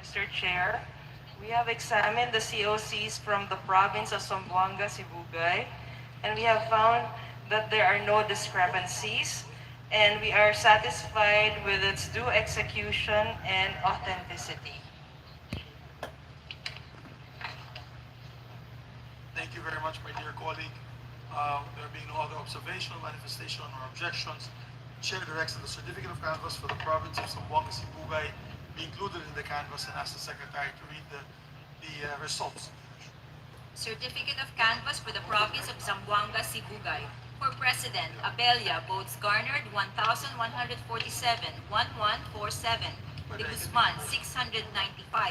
Mr. Chair. We have examined the COCs from the province of Zamboanga, Sibugay, and we have found that there are no discrepancies, and we are satisfied with its due execution and authenticity. Thank you very much, my dear colleague. There being no other observation, manifestation, or objections, Chair directs that the certificate of canvass for the province of Zamboanga Sibugay be included in the canvass and asks the Secretary to read the results. Certificate of canvass for the province of Zamboanga, Sibugay. For President, Abella, votes garnered 1,147, 1147. De Guzman, 695,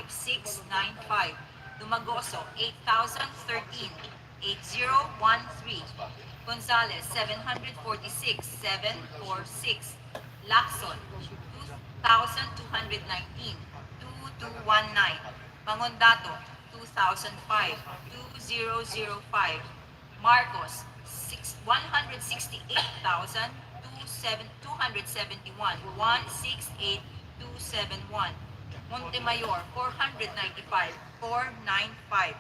695. Dumagoso, 8,013, 8013. Gonzales, 746, 746. Lacson, 2,219, 2219. Mangondato, 2005, 2005. Marcos, 168,271, 168,271. Montemayor, 495, 495.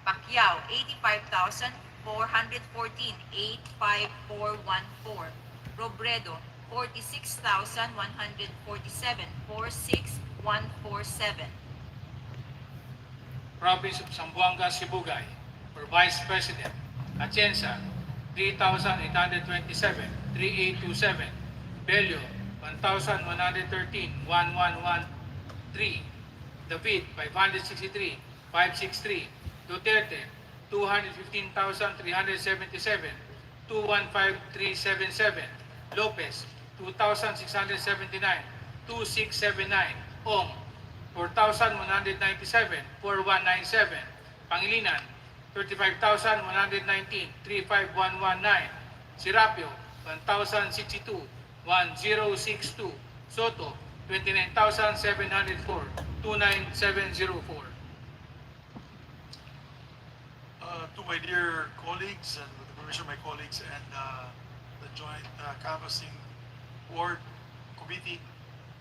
Pacquiao, 85,414, 85414. Robredo, 46,147, 46147. Province of Zamboanga, Sibugay. For Vice President, Atienza, 3,827, 3827. Bello, 1,113, 1113. David, 563, 563. Duterte, 215,377, 215377. Lopez, 2,679, 2679. Ong, 4,197, 4197. Pangilinan, 35,119, 35119. Serapio, 1,062, 1062. Soto, 29,704, 29704. To my dear colleagues, and with the permission of my colleagues and the Joint Canvassing Board Committee,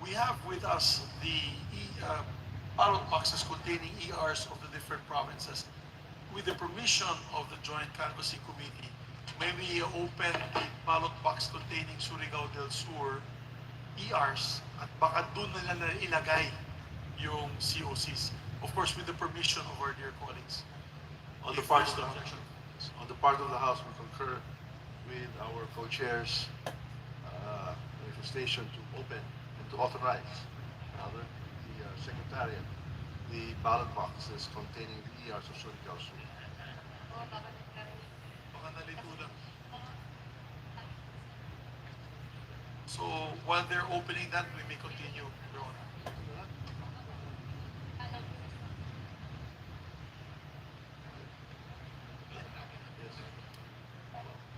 we have with us the ballot boxes containing ERs of the different provinces. With the permission of the Joint Canvassing Committee, may we open the ballot box containing Surigao del Sur ERs at baka doon nila ilagay yung COCs. Of course, with the permission of our dear colleagues. On the part of the House, we concur with our co-chairs manifestation to open and to authorize, rather, the Secretariat, the ballot boxes containing the ERs of Surigao Sur. Baka nalito lang. So while they're opening that, we may continue, Your Honor.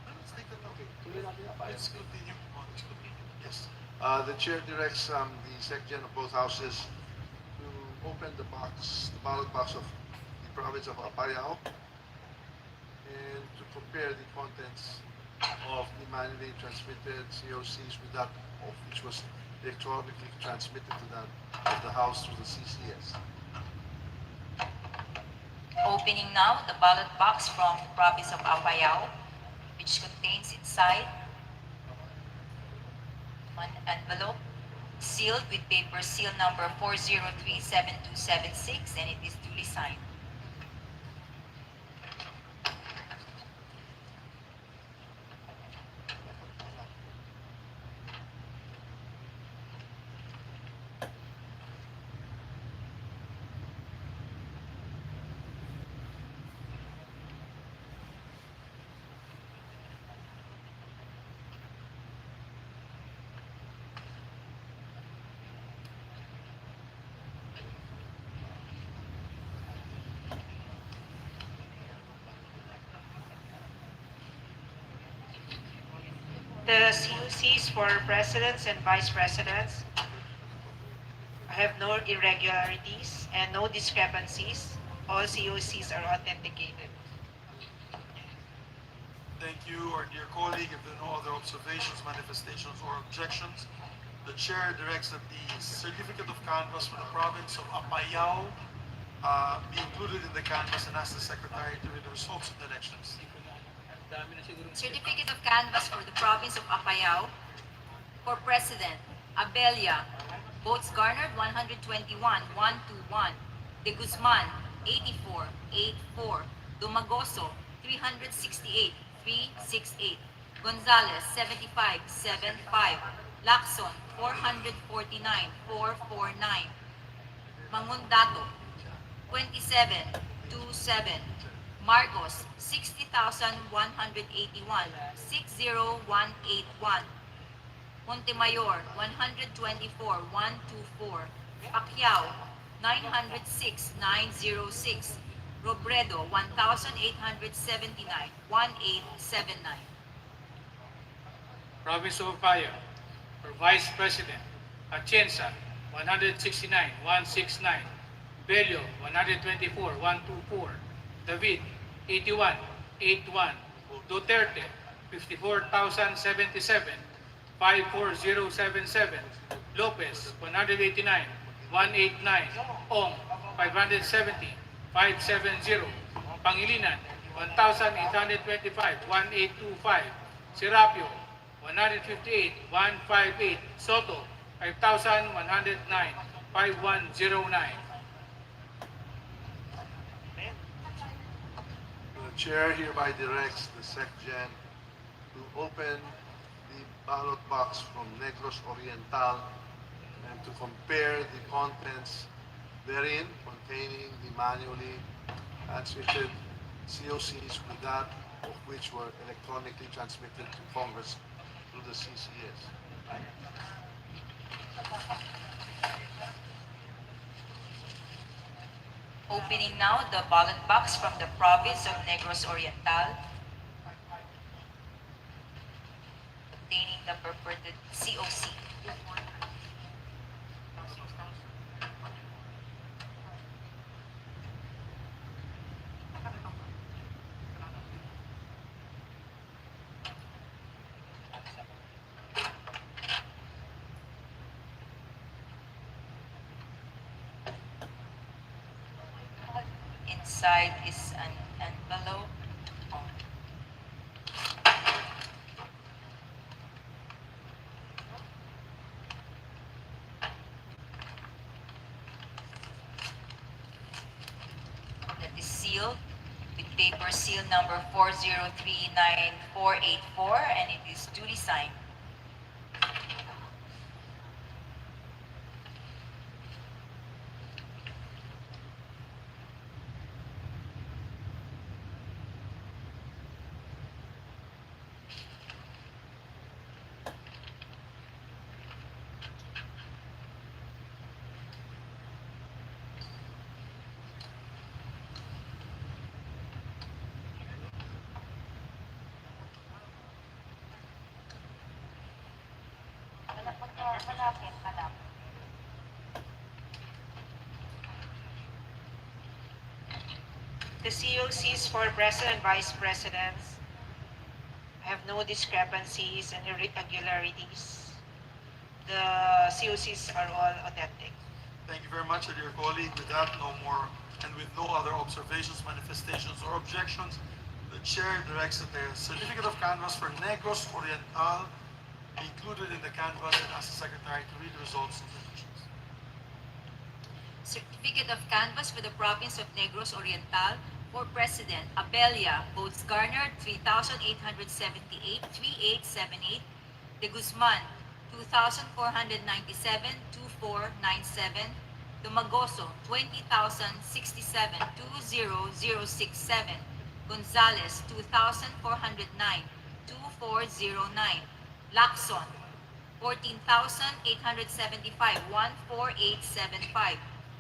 Let's take that. Okay. Let's continue. Let's continue. Yes. The chair directs the Secretary of both houses to open the ballot box of the province of Apayao, and to compare the contents of the manually transmitted COCs with that of which was electronically transmitted to that of the House through the CCS. Opening now the ballot box from the province of Apayao, which contains inside an envelope sealed with paper seal number 4037276, and it is duly signed. The COCs for presidents and vice presidents have no irregularities and no discrepancies. All COCs are authenticated. Thank you, our dear colleague. If there are no other observations, manifestations, or objections, the chair directs that the certificate of canvass for the province of Apayao be included in the canvass and ask the secretary to read the results of the elections. Certificate of canvass for the province of Apayao. For President, Abella, votes garnered 121, 121. De Guzman, 84, 84. Dumagoso, 368, 368. Gonzales, 75, 75. Lacson, 449, 449. Mangundato, 27, 27. Marcos, 60,181, 60181. Montemayor, 124, 124. Pacquiao, 906, 906. Robredo, 1,879, 1879. Province of Apayao, for Vice President, Atienza, 169, 169. Bello, 124, 124. David, 81, 81. Duterte, 54,077, 54077. Lopez, 189, 189. Ong, 570, 570. Pangilinan, 1,825, 1825. Serapio, 158, 158. Soto, 5,109, 5109. The chair hereby directs the SecGen to open the ballot box from Negros Oriental and to compare the contents therein containing the manually transmitted COCs with that of which were electronically transmitted to Congress through the CCS. Opening now the ballot box from the province of Negros Oriental, containing the purported COC. Inside is an envelope. That is sealed with paper seal number 4039484, and it is duly signed. The COCs for President and Vice Presidents have no discrepancies and irregularities. The COCs are all authentic. Thank you very much, dear colleague. With that, no more, and with no other observations, manifestations, or objections, the chair directs that the certificate of canvass for Negros Oriental be included in the canvass and asks the secretary to read the results of the elections. Certificate of canvass for the province of Negros Oriental. For President, Abella, votes garnered 3,878, 3878. De Guzman, 2,497, 2497. Dumagoso, 20,067, 20067. Gonzales, 2,409, 2409. Lacson, 14,875, 14875.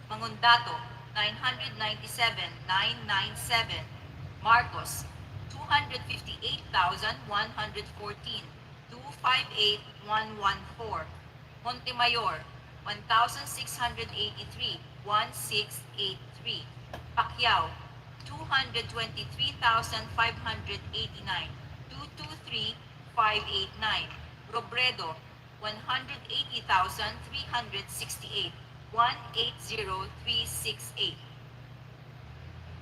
Mangundato, 997, 997. Marcos, 258,114, 258114. Montemayor, 1,683, 1683. Pacquiao, 223,589, 223,589. Robredo, 180,368, 180,368.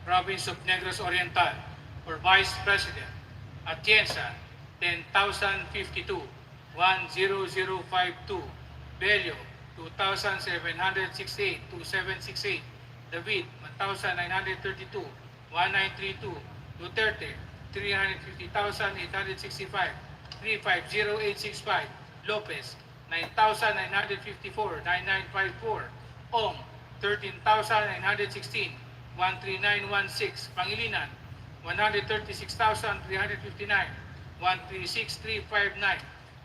Province of Negros Oriental, for Vice President, Atienza, 10,052, 10052, Bello, 2,768, 2768, David, 1,932, 1932, Duterte, 350,865, 350865, Lopez, 9,954, 9954, Ong, 13,916, 13916, Pangilinan, 136,359, 136,359,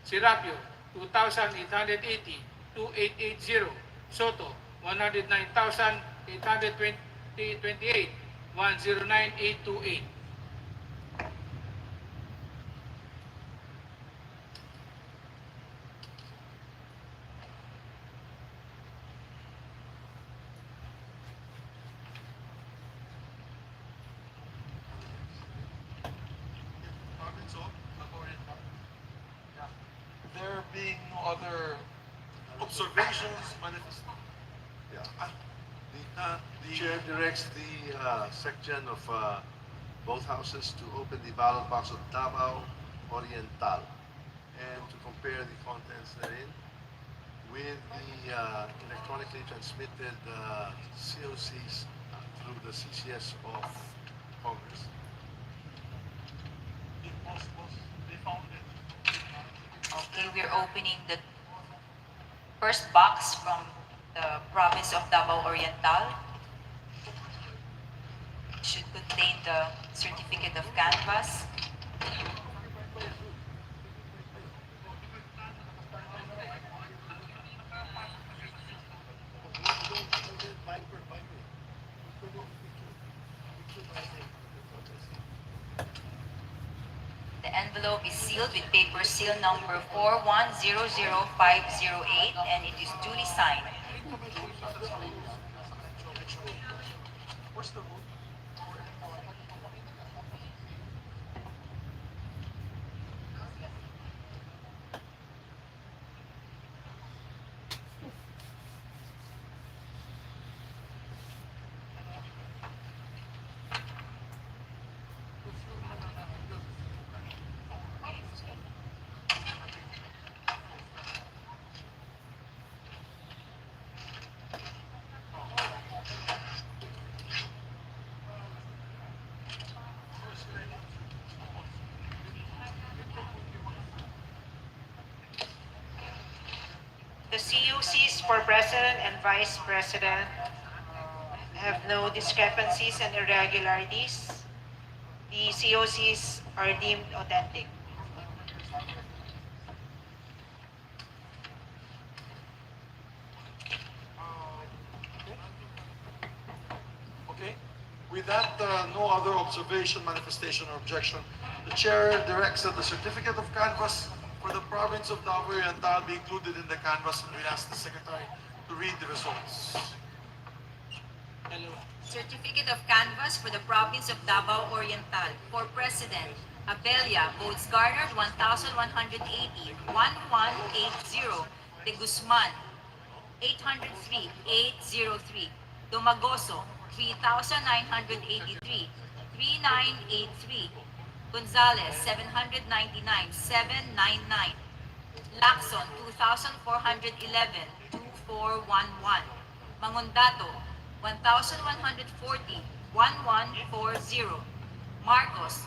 Serapio, 2,880, 2880, Soto, 109,828, 109,828. Province of Davao Oriental. Yeah. There being no other observations, Yeah. Ah, The chair directs the section of both houses to open the ballot box of Davao Oriental and to compare the contents therein with the electronically transmitted COCs through the CCS of Congress. they found it. Okay, we're opening the first box from the province of Davao Oriental. It should contain the certificate of canvass. The envelope is sealed with paper seal number 4100508 and it is duly signed. Where's the vote? The COCs for President and Vice President have no discrepancies and irregularities. The COCs are deemed authentic. Okay. With that, no other observation, manifestation, or objection. The chair directs that the certificate of canvass for the province of Davao Oriental be included in the canvass, and we ask the secretary to read the results. Certificate of canvass for the province of Davao Oriental. For President, Abella, votes garnered 1,180, 1180. De Guzman, 803, 803. Domagoso, 3,983, 3983. Gonzales, 799, 799. Lacson, 2,411, 2411. Mangondato, 1,140, 1140. Marcos,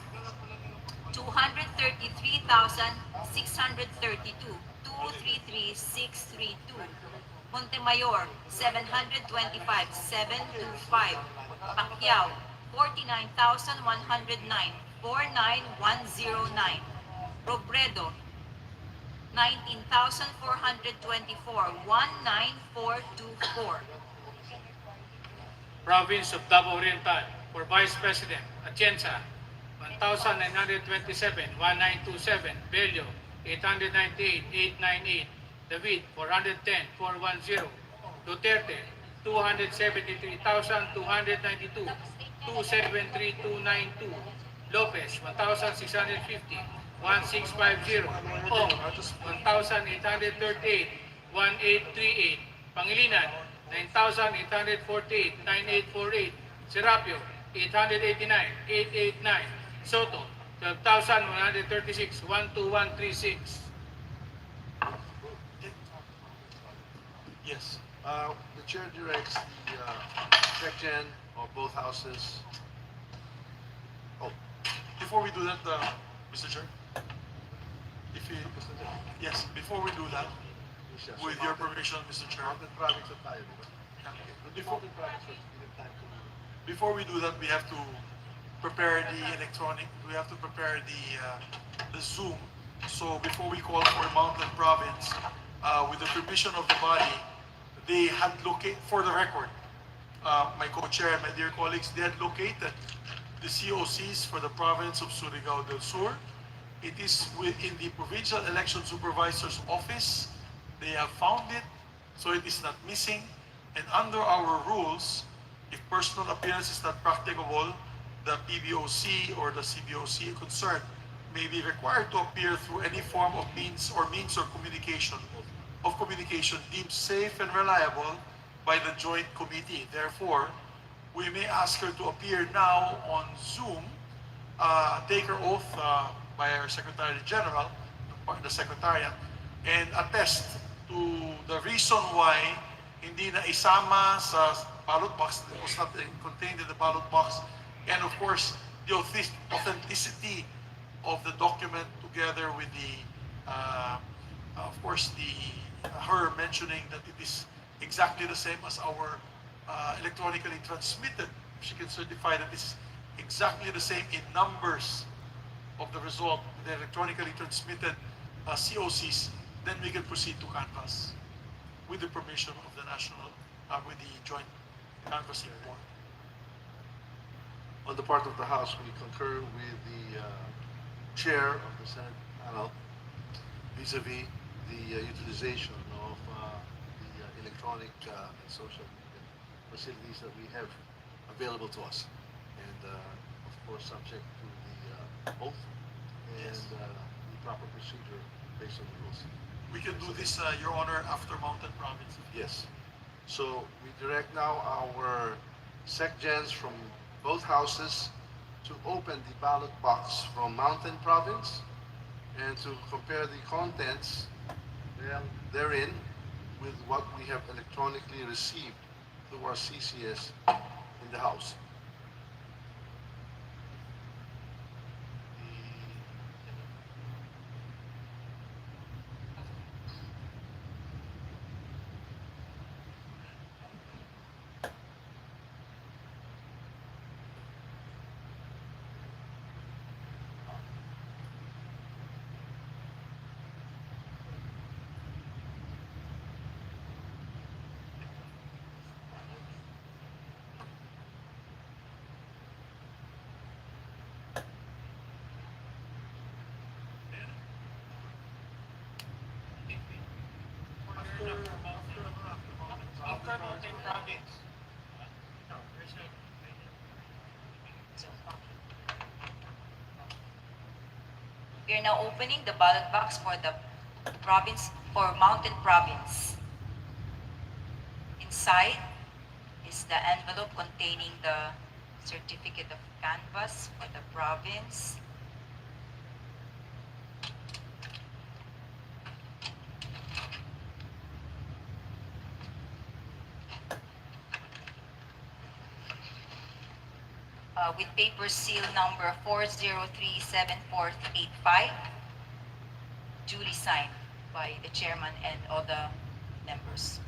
233,632, 233632. Montemayor, 725, 725. Pacquiao, 49,109, 49109. Robredo, 19,424, 19424. Province of Davao Oriental, for Vice President, Atienza, 1,927, 1927, Bello, 898, 898, David, 410, 410, Duterte, 273,292, 273292, Lopez, 1,650, 1650, Ong 1838, 1838, Pangilinan 9848, 9848, Serapio 889, 889, Soto 12,136, 12136. Yes. The chair directs the section of both houses. Oh, Before we do that, Mr. Chair, if you, yes, before we do that, Misha, so with your mountain- permission, Mr. Chair, Mountain province of tayo, di ba? before, Mountain province was given time to before we do that, we have to prepare the electronic, we have to prepare the Zoom. So before we call for Mountain Province, with the permission of the body, they had located, for the record, my co-chair and my dear colleagues, they had located the COCs for the province of Surigao del Sur. It is within the Provincial Election Supervisor's office. They have found it, so it is not missing. And under our rules, if personal appearance is not practicable, the PBOC or the CBOC concerned may be required to appear through any form of means or communication deemed safe and reliable by the joint committee. Therefore, we may ask her to appear now on Zoom, take her oath by our Secretary General, the Secretariat, and attest to the reason why hindi na isama sa ballot box, it was not contained in the ballot box, and of course, the authenticity of the document together with of course, her mentioning that it is exactly the same as our electronically transmitted. She can certify that this is exactly the same in numbers of the result, the electronically transmitted COCs, then we can proceed to canvass with the permission of the with the joint canvassing board. On the part of the House, we concur with the chair of the Senate panel vis-a-vis the utilization of the electronic and social media facilities that we have available to us. And of course, subject to the oath and Yes. the proper procedure based on the rules. We can do this, Your Honor, after Mountain Province. Yes. So we direct now our secgens from both houses to open the ballot box from Mountain Province and to compare the contents therein with what we have electronically received through our CCS in the House. After Mountain Province. We are now opening the ballot box for the Mountain Province. Inside is the envelope containing the certificate of canvass for the province. With paper seal number 4037485, duly signed by the chairman and all the members.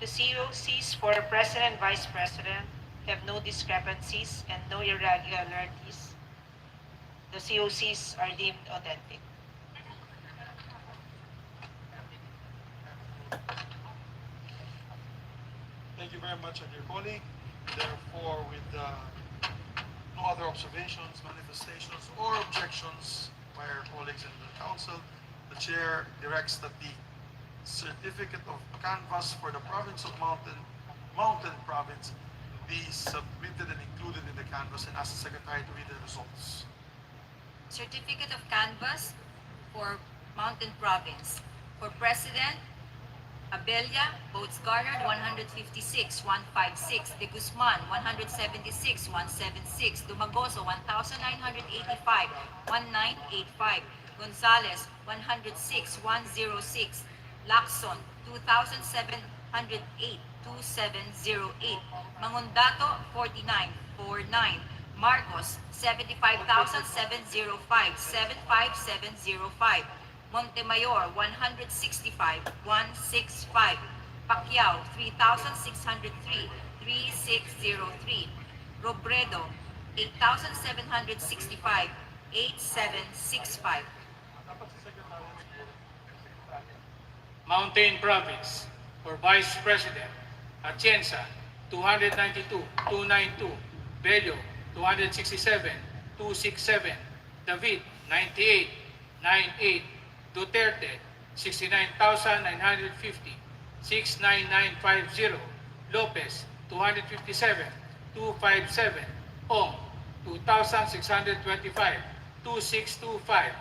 The COCs for President, Vice President have no discrepancies and no irregularities. The COCs are deemed authentic. Thank you very much, and your colleague. Therefore, with no other observations, manifestations, or objections by our colleagues in the council, the chair directs that the certificate of canvass for the province of Mountain Province be submitted and included in the canvass, and ask the secretary to read the results. Certificate of canvass for Mountain Province. For President, Abella, votes garnered 156, 156. De Guzman, 176, 176. Dumagoso, 1,985, 1985. Gonzales, 106, 106. Lacson, 2,708, 2708. Mangundato, 49, 49. Marcos, 75,705, 75705. Montemayor, 165, 165. Pacquiao, 3,603, 3603. Robredo, 8,765, 8765. Mountain Province, for Vice President, Atienza, 292, 292. Bello, 267, 267. David, 98, 98. Duterte, 69,950, 69950. Lopez, 257, 257. Ong, 2,625, 2625.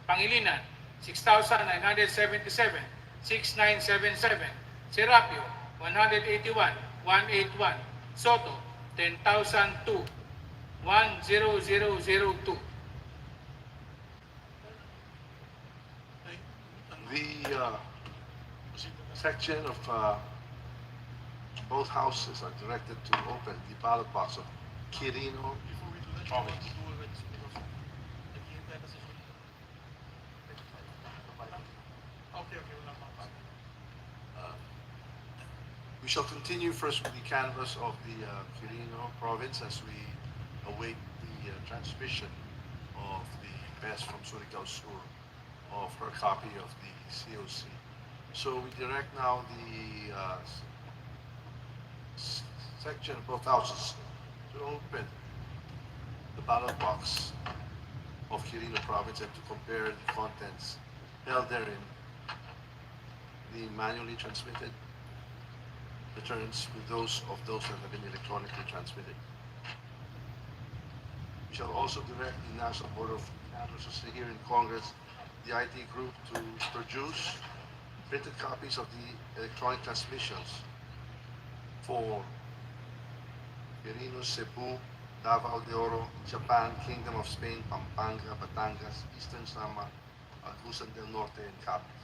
Pangilinan, 6,977, 6977. Serapio, 181, 181. Soto, 10,002, 10002. The section of both houses are directed to open the ballot box of Quirino Before we do that, Province. you want to do it because naghihintay na si Sultan. Okay, wala pa. We shall continue first with the canvass of the Quirino Province as we await the transmission of the best from Surigao Sur of her copy of the COC. So we direct now the section of both houses to open the ballot box of Quirino Province and to compare the contents held therein, the manually transmitted returns with those that have been electronically transmitted. We shall also direct the National Board of Canvassers here in Congress, the IT group, to produce printed copies of the electronic transmissions for Quirino, Cebu, Davao de Oro, Japan, Kingdom of Spain, Pampanga, Batangas, Eastern Samar, Agusan del Norte, and Capiz.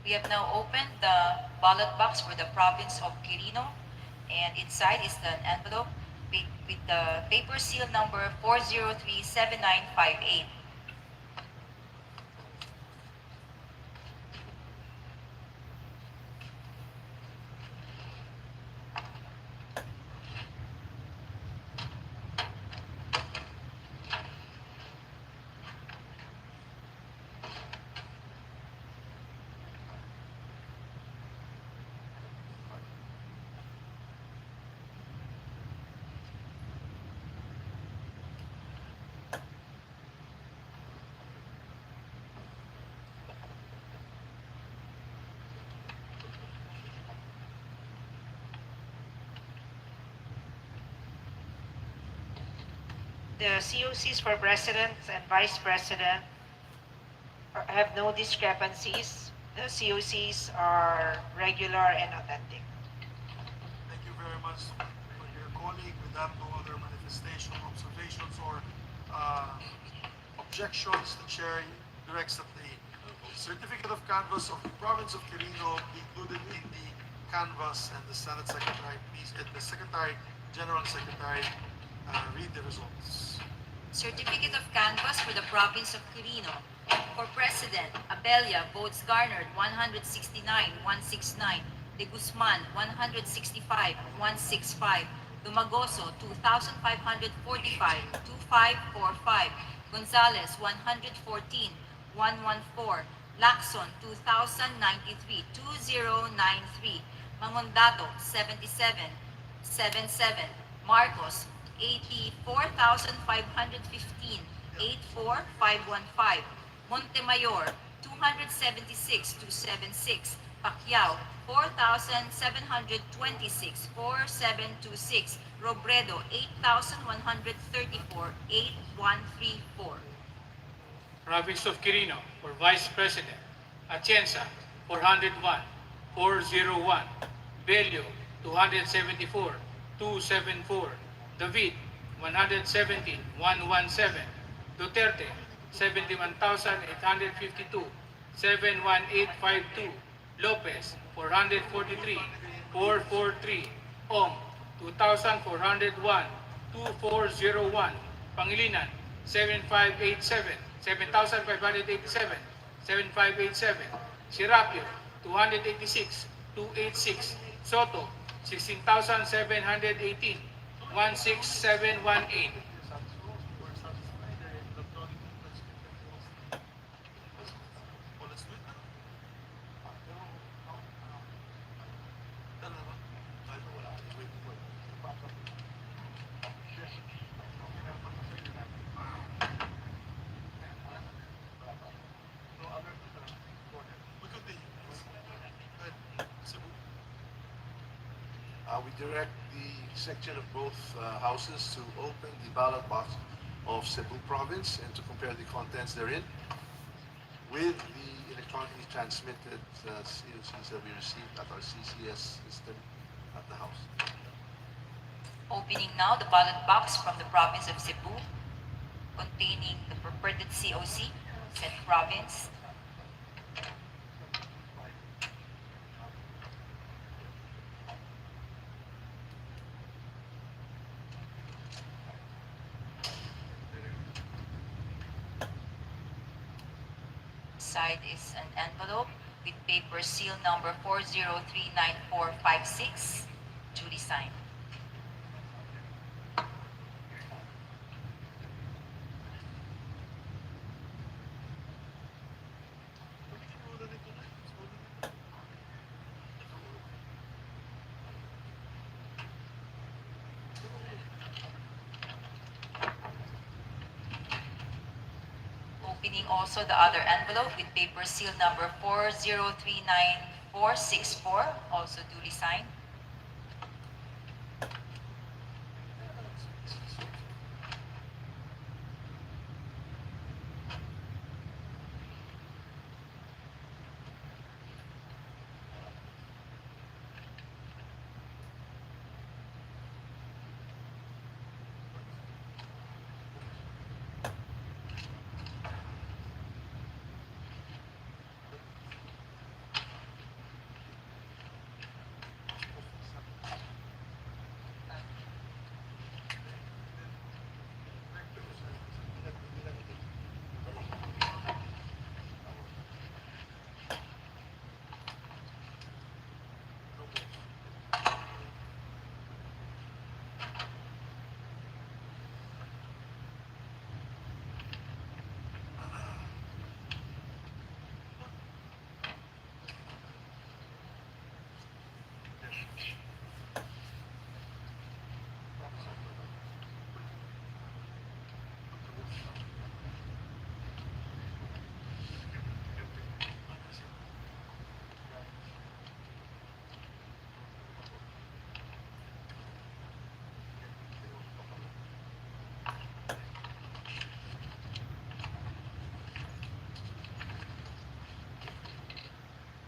We have now opened the ballot box for the province of Quirino, and inside is an envelope with the paper seal number 4037958. The COCs for President and Vice President have no discrepancies. The COCs are regular and authentic. Thank you very much for your colleague. With that, no other manifestation, observations, or objections. The chair directs that the certificate of canvass of the province of Quirino be included in the canvass, and the Senate Secretary, please, and the Secretary General and Secretary read the results. Certificate of canvass for the province of Quirino. For President, Abella, votes garnered 169,169. De Guzman, 165,165. Dumagoso, 2,545, 2,545. Gonzales, 114,114. Lacson, 2,093, 2,093. Mangondato, 77,77. Marcos, 84,515, 84,515. Montemayor, 276,276. Pacquiao, 4,726, 4,726. Robredo, 8,134, 8,134. Province of Quirino for Vice President, Atienza 401, 401, Bello 274, 274, David 117, 117, Duterte 71,852, 71852, Lopez 443, 443, Ong 2,401, 2401, Pangilinan 7587, 7,587, 7587, Sirapio 286, 286, Soto 16,718, 16718. Oh, let's do it now. Dalawa. Wait. We continue. Go ahead. Cebu. We direct the section of both houses to open the ballot box of Cebu province and to compare the contents therein with the electronically transmitted COCs that we received at our CCS system at the house. Opening now the ballot box from the province of Cebu containing the purported COC, said province. Side is an envelope with paper seal number 4039456, duly signed. Opening also the other envelope with paper seal number 4039464, also duly signed.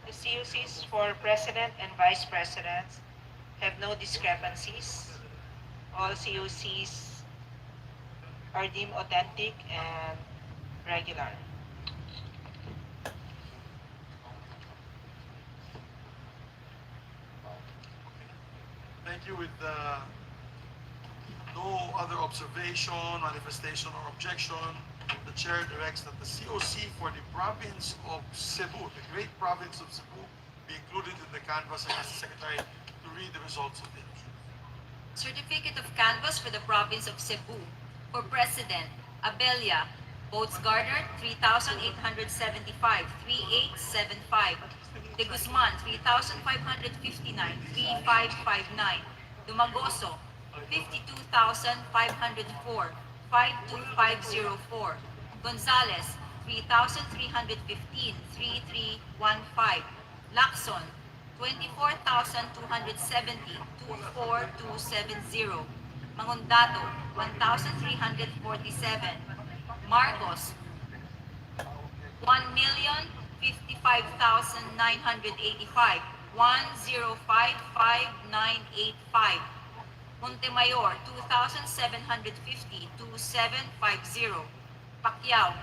The COCs for President and Vice Presidents have no discrepancies. All COCs are deemed authentic and regular. Thank you. With no other observation, manifestation, or objection, the chair directs that the COC for the province of Cebu, the great province of Cebu, be included in the canvas and ask the secretary to read the results of the election. Certificate of canvass for the province of Cebu. For President, Abelia. Votes garnered, 3,875, 3,875. De Guzman, 3,559, 3,559. Dumagoso, 52,504, 5,2504. Gonzales, 3,315, 3,315. Lacson, 24,270, 24270. Mangundato, 1,347. Marcos, 1,055,985, 1,055,985. Montemayor, 2,750, 2,750. Pacquiao,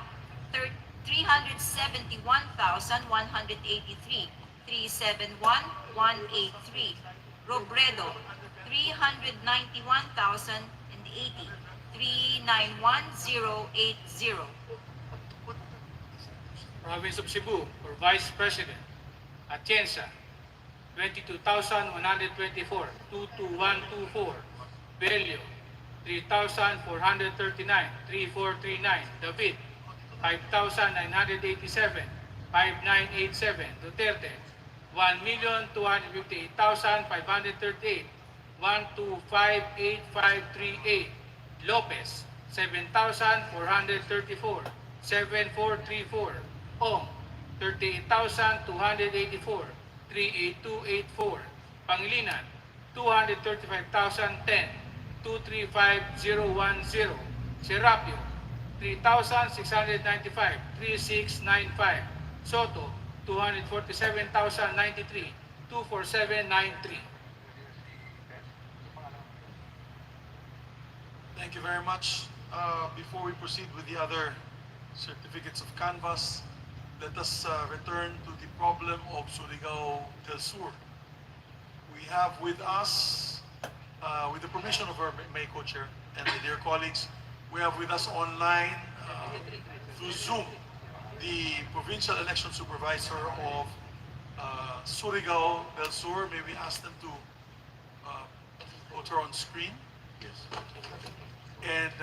371,183, 371,183. Robredo, 391,080, 391,080. Province of Cebu for Vice President, Atienza, 22,124, 22124. Belio, 3,439, 3439. David, 5,987, 5987. Duterte, 1,258,538, 1258538. Lopez, 7,434, 7434. Ong, 38,284, 38284. Pangilinan, 235,010, 235,010. Serapio, 3,695, 3695. Soto, 247,093, 24793. Thank you very much. Before we proceed with the other certificates of canvass, let us return to the problem of Surigao del Sur. We have with us, with the permission of our May co-chair and the dear colleagues, we have with us online through Zoom the provincial election supervisor of Surigao del Sur. May we ask them to put her on screen? Yes. And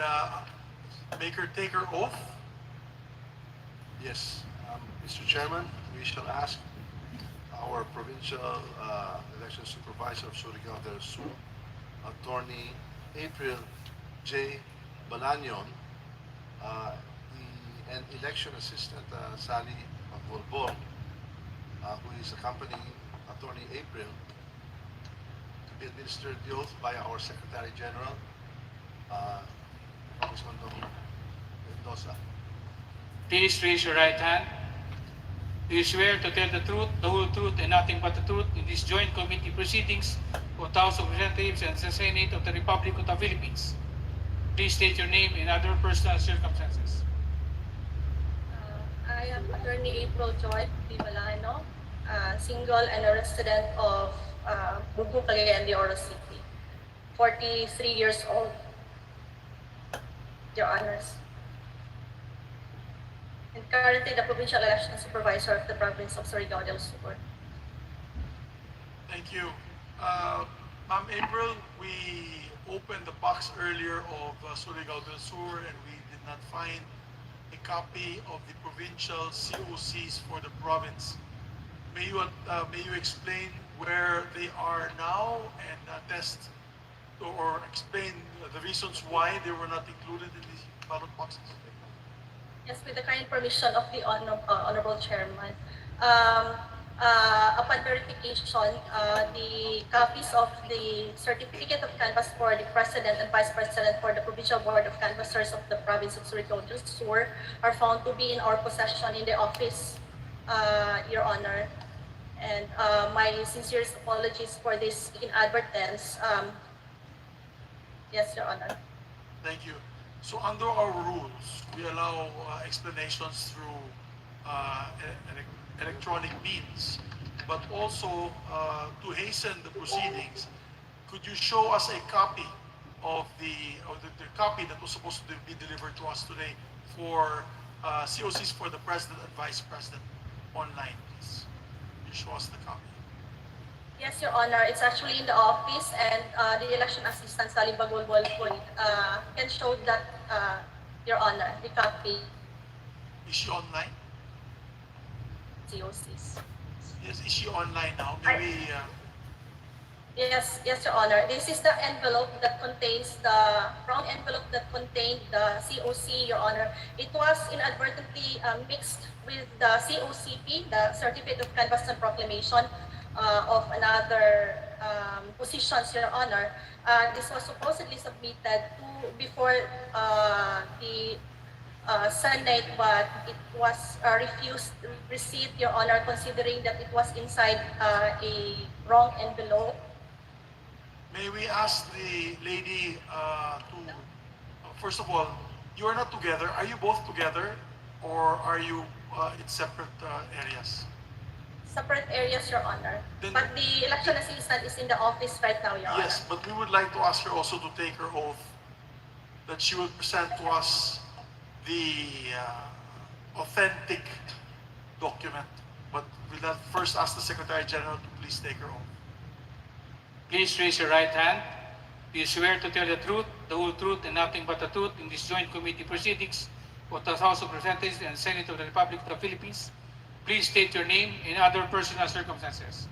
make her take her oath. Yes, Mr. Chairman, we shall ask our provincial election supervisor of Surigao del Sur, Attorney April J. Balanyon, and election assistant Sally Volbon, who is accompanying Attorney April, to be administered the oath by our Secretary General, Congressman Mendoza. Please raise your right hand. Do you swear to tell the truth, the whole truth, and nothing but the truth in these joint committee proceedings of the House of Representatives and the Senate of the Republic of the Philippines? Please state your name and other personal circumstances. I am Attorney April Joy P. Balano, single and a resident of Bugu, Cagayan de Oro City, 43 years old, Your Honors. And currently the Provincial Election Supervisor of the Province of Surigao del Sur. Thank you. Ma'am April, we opened the box earlier of Surigao del Sur and we did not find a copy of the provincial COCs for the province. May you explain where they are now and attest or explain the reasons why they were not included in the ballot boxes? Yes, with the kind permission of the Honorable Chairman. Upon verification, the copies of the certificate of canvass for the President and Vice President for the Provincial Board of Canvassers of the Province of Surigao del Sur are found to be in our possession in the office, Your Honor. And my sincerest apologies for this inadvertence. Yes, Your Honor. Thank you. So under our rules, we allow explanations through electronic means, but also to hasten the proceedings, could you show us a copy of the copy that was supposed to be delivered to us today for COCs for the President and Vice President online, please? You show us the copy. Yes, Your Honor. It's actually in the office, and the election assistant, Sally Bagolbol, can show that, Your Honor, the copy Is she online? COCs. Yes, is she online now? I- Maybe, Yes, yes, Your Honor. This is the envelope that contains the brown envelope that contained the COC, Your Honor. It was inadvertently mixed with the COCP, the Certificate of Canvass and Proclamation of another positions, Your Honor. This was supposedly submitted before the Senate, but it was refused receipt, Your Honor, considering that it was inside a wrong envelope. may we ask the lady first of all, you are not together. Are you both together, or are you in separate areas? Separate areas, Your Honor. Then- But the election assistant is in the office right now, Your Honor. Yes, but we would like to ask her also to take her oath that she will present to us the authentic document. But we'll first ask the Secretary General to please take her oath. Please raise your right hand. Do you swear to tell the truth, the whole truth, and nothing but the truth in these joint committee proceedings of the House of Representatives and Senate of the Republic of the Philippines? Please state your name and other personal circumstances.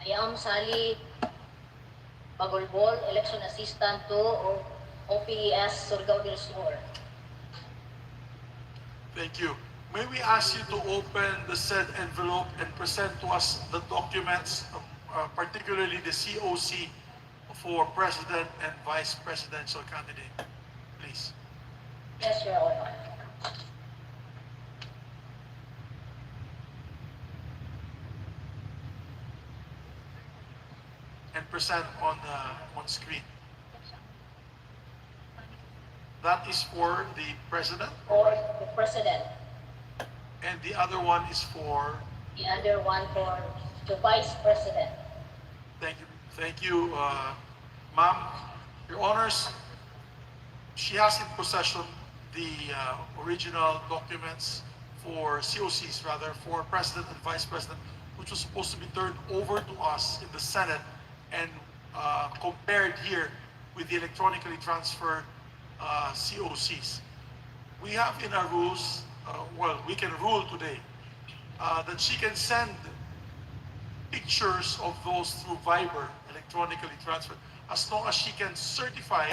I am Sally Bagolbol, Election Assistant to OPES Surigao del Sur. Thank you. May we ask you to open the said envelope and present to us the documents, particularly the COC for President and Vice Presidential candidate, please. Yes, Your Honor. And present on screen. That is for the President, For the President. and the other one is for, The other one for the Vice President. thank you, ma'am. Your Honors, she has in possession the original documents for COCs, rather, for President and Vice President, which was supposed to be turned over to us in the Senate and compared here with the electronically transferred COCs. We have in our rules, we can rule today that she can send pictures of those through Viber, electronically transferred, as long as she can certify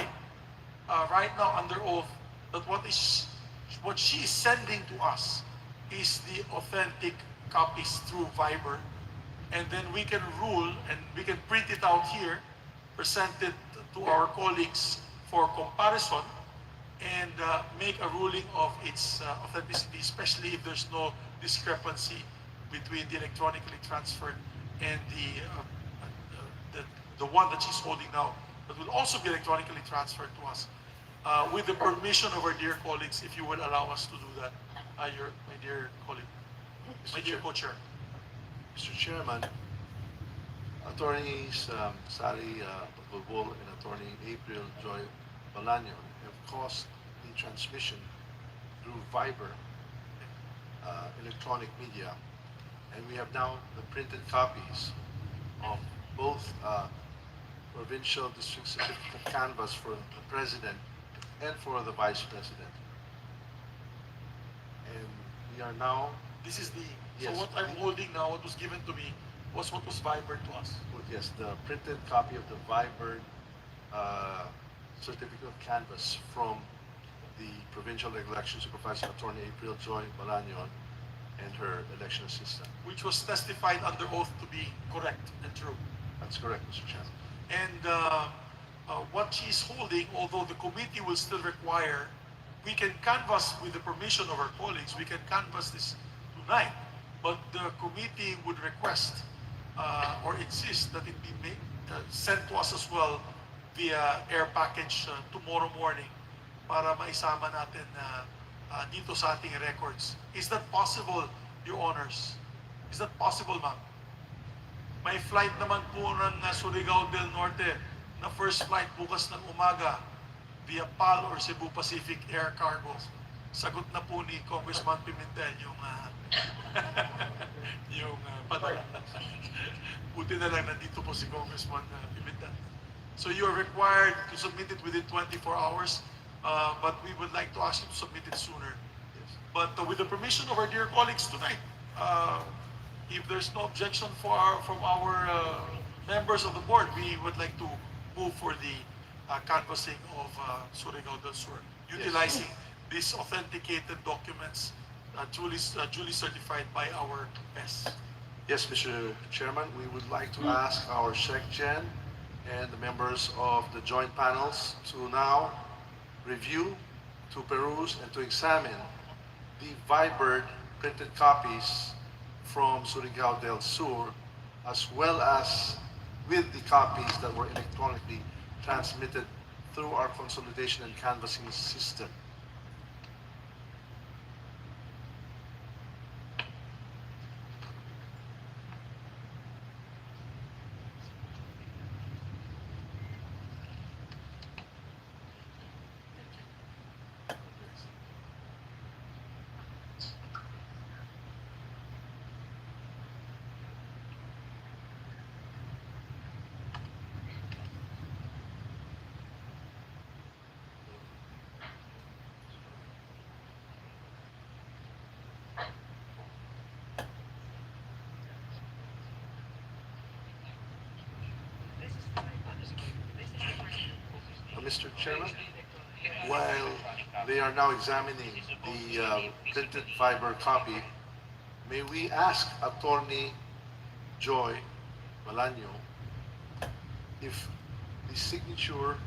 right now under oath that what she is sending to us is the authentic copies through Viber, and then we can rule and we can print it out here, present it to our colleagues for comparison, and make a ruling of its authenticity, especially if there's no discrepancy between the electronically transferred and the one that she's holding now, that will also be electronically transferred to us. With the permission of our dear colleagues, if you would allow us to do that, my dear colleague, my dear co-chair. Mr. Chairman, Attorneys Sally Bagolbol and Attorney April Joy Balanyo have caused the transmission through Viber electronic media, and we have now the printed copies of both provincial district certificate canvas for the President and for the Vice President. And we are now, This is Yes. so what I'm holding now, what was given to me, was what was Viber to us. yes, the printed copy of the Viber certificate of canvas from the Provincial Election Supervisor Attorney April Joy Balanyon and her election assistant. Which was testified under oath to be correct and true. That's correct, Mr. Chairman. And what she's holding, although the committee will still require, we can canvass with the permission of our colleagues, we can canvass this tonight, but the committee would request or insist that it be sent to us as well via air package tomorrow morning para maisama natin dito sa ating records. Is that possible, Your Honors? Is that possible, ma'am? May flight naman po ng Surigao del Norte na first flight bukas ng umaga via PAL or Cebu Pacific Air Cargo. Sagot na po ni Congressman Pimentel yung padala. Buti na lang nandito po si Congressman Pimentel. So you are required to submit it within 24 hours, but we would like to ask you to submit it sooner. But with the permission of our dear colleagues tonight, if there's no objection from our members of the board, we would like to move for the canvassing of Surigao del Sur, utilizing these authenticated documents duly certified by our PES. Yes, Mr. Chairman, we would like to ask our SecGen and the members of the joint panels to now review, to peruse, and to examine the Viber printed copies from Surigao del Sur, as well as with the copies that were electronically transmitted through our consolidation and canvassing system. Mr. Chairman, while they are now examining the printed fiber copy, may we ask Attorney Joy Malano if the signature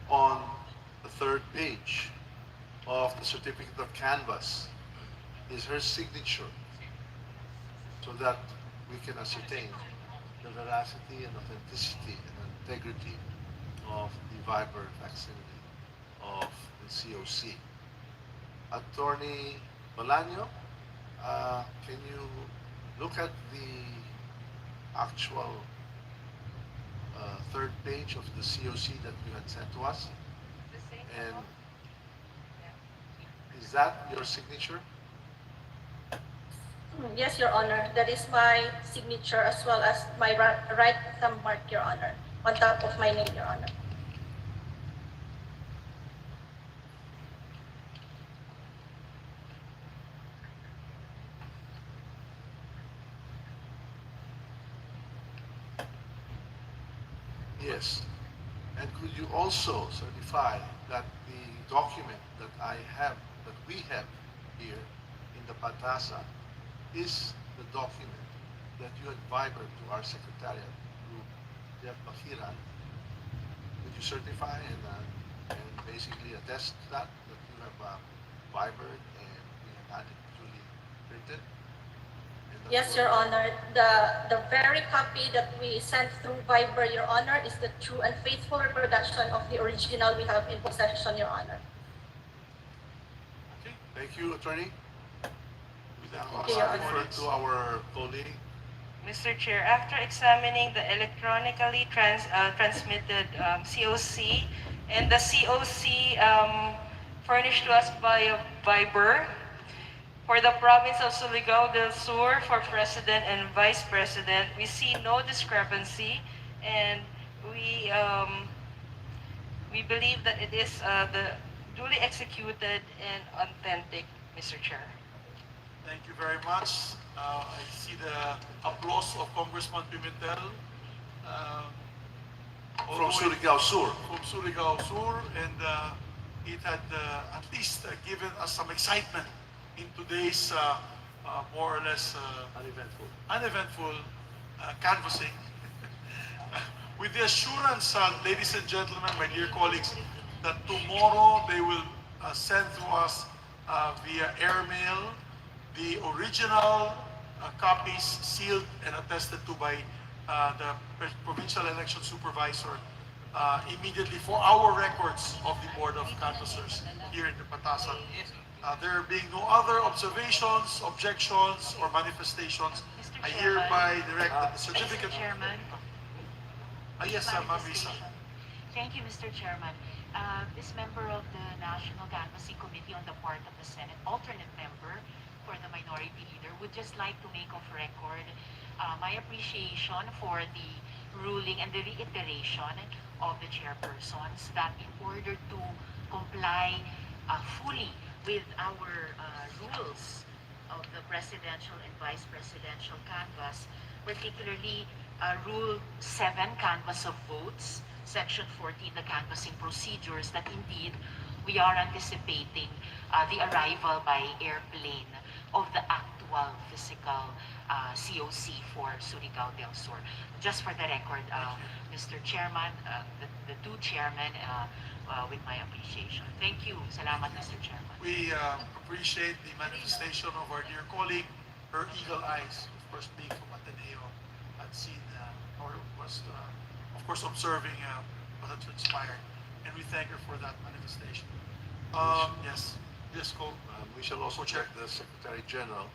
on the third page of the certificate of canvass is her signature, so that we can ascertain the veracity and authenticity and integrity of the Viber facsimile of the COC. Attorney Malano, can you look at the actual third page of the COC that you had sent to us? And is that your signature? Yes, Your Honor. That is my signature as well as my right thumb mark, Your Honor, on top of my name, Your Honor. Yes. And could you also certify that the document that we have here in the Patasa is the document that you had vibered to our secretariat through Jeff Bakiran? Would you certify and basically attest to that you have vibered and we have had it duly printed? Yes, Your Honor. The very copy that we sent through Viber, Your Honor, is the true and faithful reproduction of the original we have in possession, Your Honor. Okay. Thank you, Attorney. We now Okay, Your Honor. refer to our colleague. Mr. Chair, after examining the electronically transmitted COC and the COC furnished to us by Viber for the province of Surigao del Sur for President and Vice President, we see no discrepancy, and we believe that it is the duly executed and authentic, Mr. Chair. Thank you very much. I see the applause of Congressman Pimentel. From Surigao Sur. From Surigao Sur, and it had at least given us some excitement in today's more or less uneventful canvassing. With the assurance, ladies and gentlemen, my dear colleagues, that tomorrow they will send to us via airmail the original copies sealed and attested to by the provincial election supervisor immediately for our records of the Board of Canvassers here in the Patasan. There being no other observations, objections, or manifestations, Mr. I Chairman. hereby direct that the certificate. Mr. Chairman. Yes, Ma'am Risa. Manifestation. Thank you, Mr. Chairman. This member of the National Canvassing Committee on the part of the Senate, alternate member for the Minority Leader, would just like to make of record my appreciation for the ruling and the reiteration of the chairpersons that in order to comply fully with our rules of the presidential and vice presidential canvass, particularly Rule 7, Canvass of Votes, Section 14, the canvassing procedures, that indeed we are anticipating the arrival by airplane of the actual physical COC for Surigao del Sur. Just for the record, Mr. Chairman, the two chairmen, with my appreciation. Thank you. Salamat, Mr. Chairman. We appreciate the manifestation of our dear colleague, her eagle eyes, of course, being from Ateneo, had seen or was, of course, observing what had transpired. And we thank her for that manifestation. Yes, yes, Cole. We shall also check the Secretary General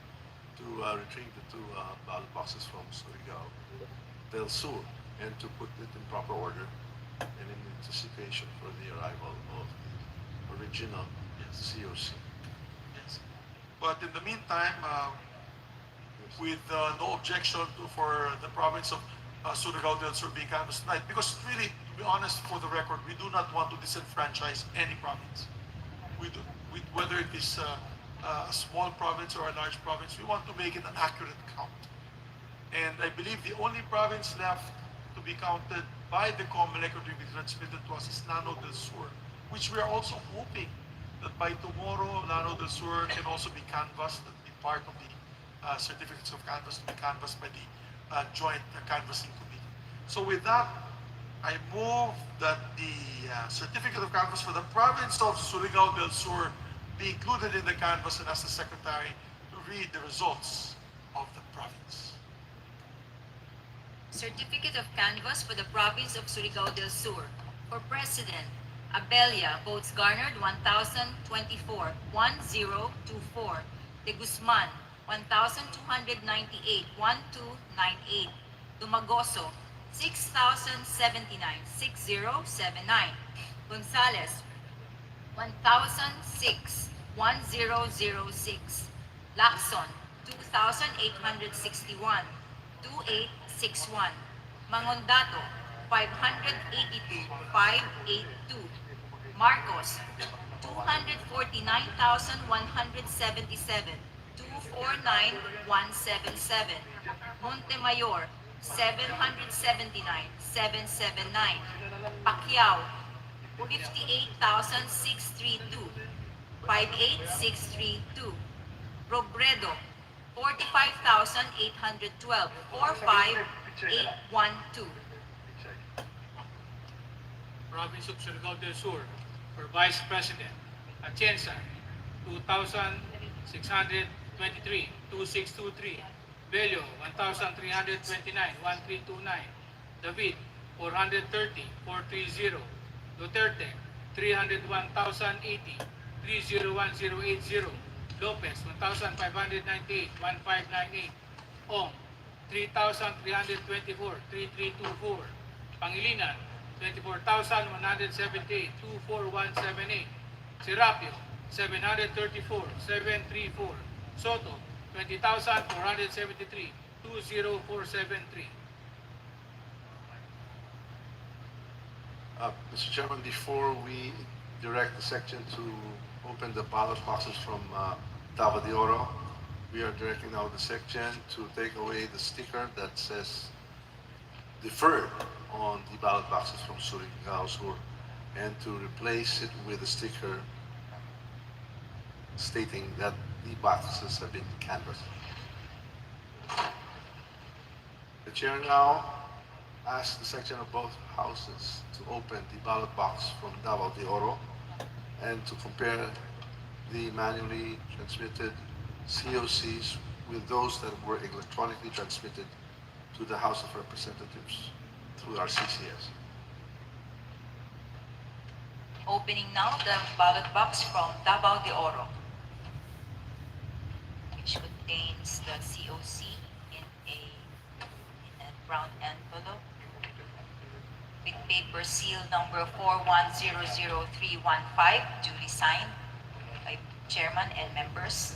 to retrieve the two ballot boxes from Surigao del Sur and to put it in proper order and in anticipation for the arrival of the original COC. Yes. But in the meantime, with no objection for the province of Surigao del Sur being canvassed tonight, because really, to be honest, for the record, we do not want to disenfranchise any province. Whether it is a small province or a large province, we want to make it an accurate count. And I believe the only province left to be counted by the COMELEC or to be transmitted to us is Llano del Sur, which we are also hoping that by tomorrow, Llano del Sur can also be canvassed and be part of the certificates of canvass to be canvassed by the joint canvassing committee. So with that, I move that the certificate of canvass for the province of Surigao del Sur be included in the canvass and ask the secretary to read the results of the province. Certificate of Canvass for the Province of Surigao del Sur. For President, Abella, votes garnered 1,024, 1024. De Guzman, 1,298, 1298. Dumagoso, 6,079, 6079. Gonzales, 1,006, 1006. Lacson, 2,861, 2861. Mangondato, 582, 582. Marcos, 249,177, 249,177. Montemayor, 779, 779. Pacquiao, 58,632, 58,632. Robredo, 45,812, 45,812. Province of Surigao del Sur, for Vice President, Atienza, 2,623, 2623. Bello, 1,329, 1329. David, 430, 430. Duterte, 301,080, 301080. Lopez, 1,598, 1598. Ong, 3,324, 3324. Pangilinan, 24,178, 24178. Serapio, 734, 734. Soto, 20,473, 20473. Mr. Chairman, before we direct the section to open the ballot boxes from Davao de Oro, we are directing now the section to take away the sticker that says deferred on the ballot boxes from Surigao Sur and to replace it with a sticker stating that the boxes have been canvassed. The chair now asks the section of both houses to open the ballot box from Davao de Oro and to compare the manually transmitted COCs with those that were electronically transmitted to the House of Representatives through our CCS. Opening now the ballot box from Davao de Oro. which contains the COC in a brown envelope with paper seal number 4100315, duly signed by chairman and members.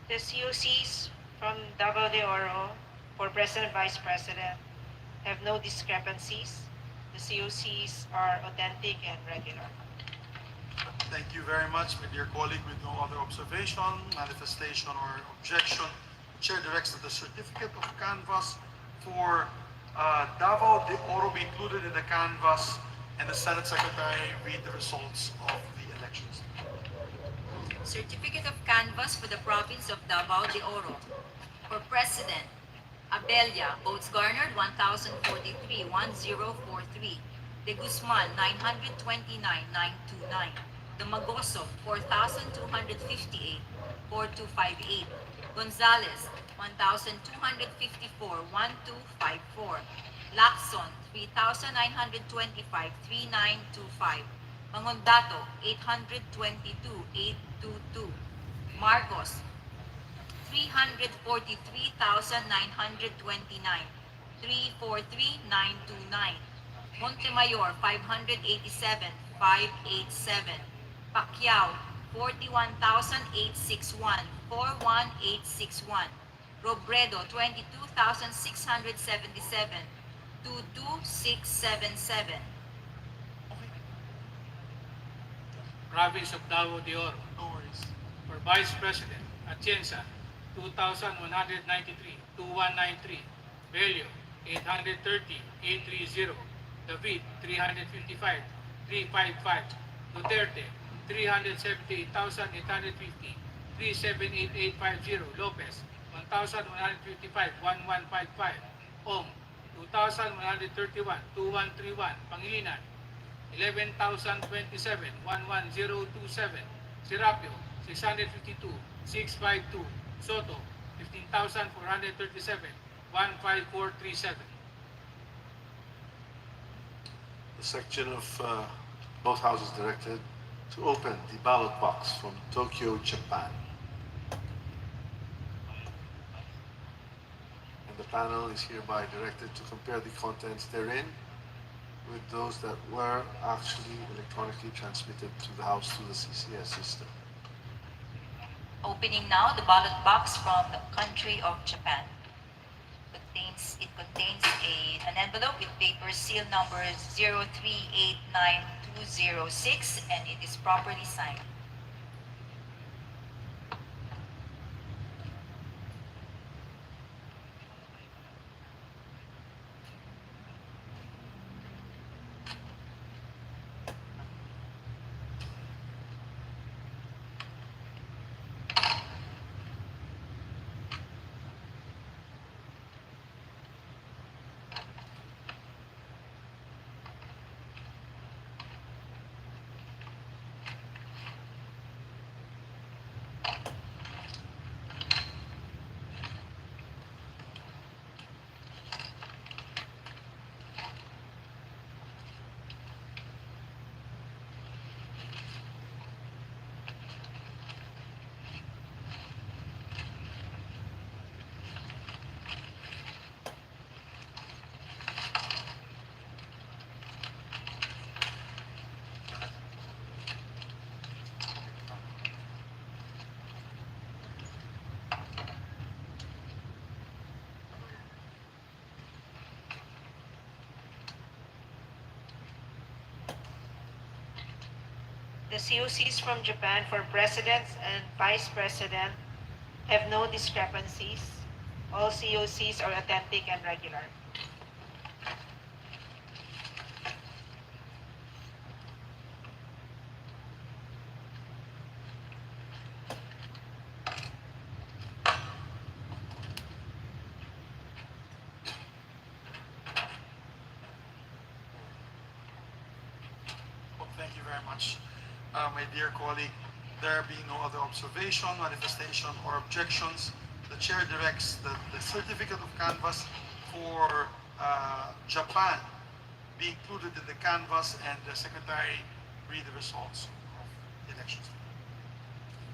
The COCs from Davao de Oro for President Vice President have no discrepancies. The COCs are authentic and regular. Thank you very much, my dear colleague. With no other observation, manifestation, or objection, the chair directs that the certificate of canvass for Davao de Oro be included in the canvass, and the Senate Secretary read the results of the elections. Certificate of canvass for the province of Davao de Oro. For President, Abella, votes garnered 1,043, 1043. De Guzman, 929,929. Domagoso, 4,258, 4258. Gonzales, 1,254, 1254. Lacson, 3,925, 3925. Mangondato, 822, 822. Marcos, 343,929, 343,929. Montemayor, 587, 587. Pacquiao, 41,861, 41861. Robredo, 22,677, 22677. Province of Davao de Oro. No worries. For Vice President, Atienza, 2,193, 2193. Bello, 830, 830. David, 355, 355. Duterte, 378,850, 378850. Lopez, 1,155, 1155. Ong, 2,131, 2131. Pangilinan, 11,027, 11027. Serapio, 652, 652. Soto, 15,437, 15437. The section of both houses directed to open the ballot box from Tokyo, Japan. And the panel is hereby directed to compare the contents therein with those that were actually electronically transmitted to the House through the CCS system. Opening now the ballot box from the country of Japan. It contains an envelope with paper seal number 0389206, and it is properly signed. The COCs from Japan for presidents and vice president have no discrepancies. All COCs are authentic and regular. Well, thank you very much. My dear colleague, there being no other observation, manifestation, or objections, the chair directs that the certificate of canvass for Japan be included in the canvass and the secretary read the results of the elections.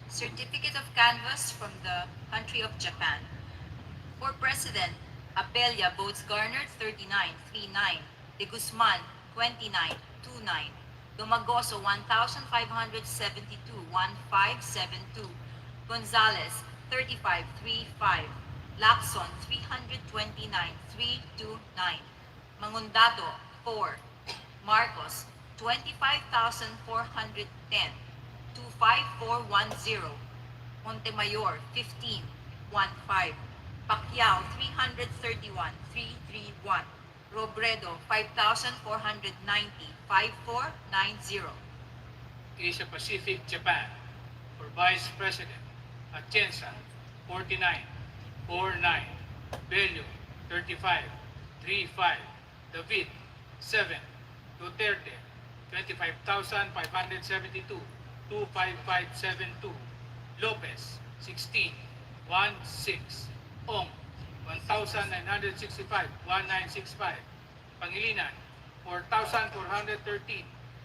Certificate of canvass from the country of Japan. For President, Abella votes garnered 39.39, De Guzman 29.29, Domagoso 1,572.1572, Gonzales 35.35, Lacson 329.329, Mangundato 4, Marcos 25,410, 25410, Montemayor 15.15, Pacquiao 331,331, Robredo 5,490, 5490. Asia Pacific, Japan. For Vice President, Atienza, 49.49, Bello, 35.35, David, 7, Duterte, 25,572, 25572, Lopez, 16.16, Ong, 1,965, 1965, Pangilinan, 4,413,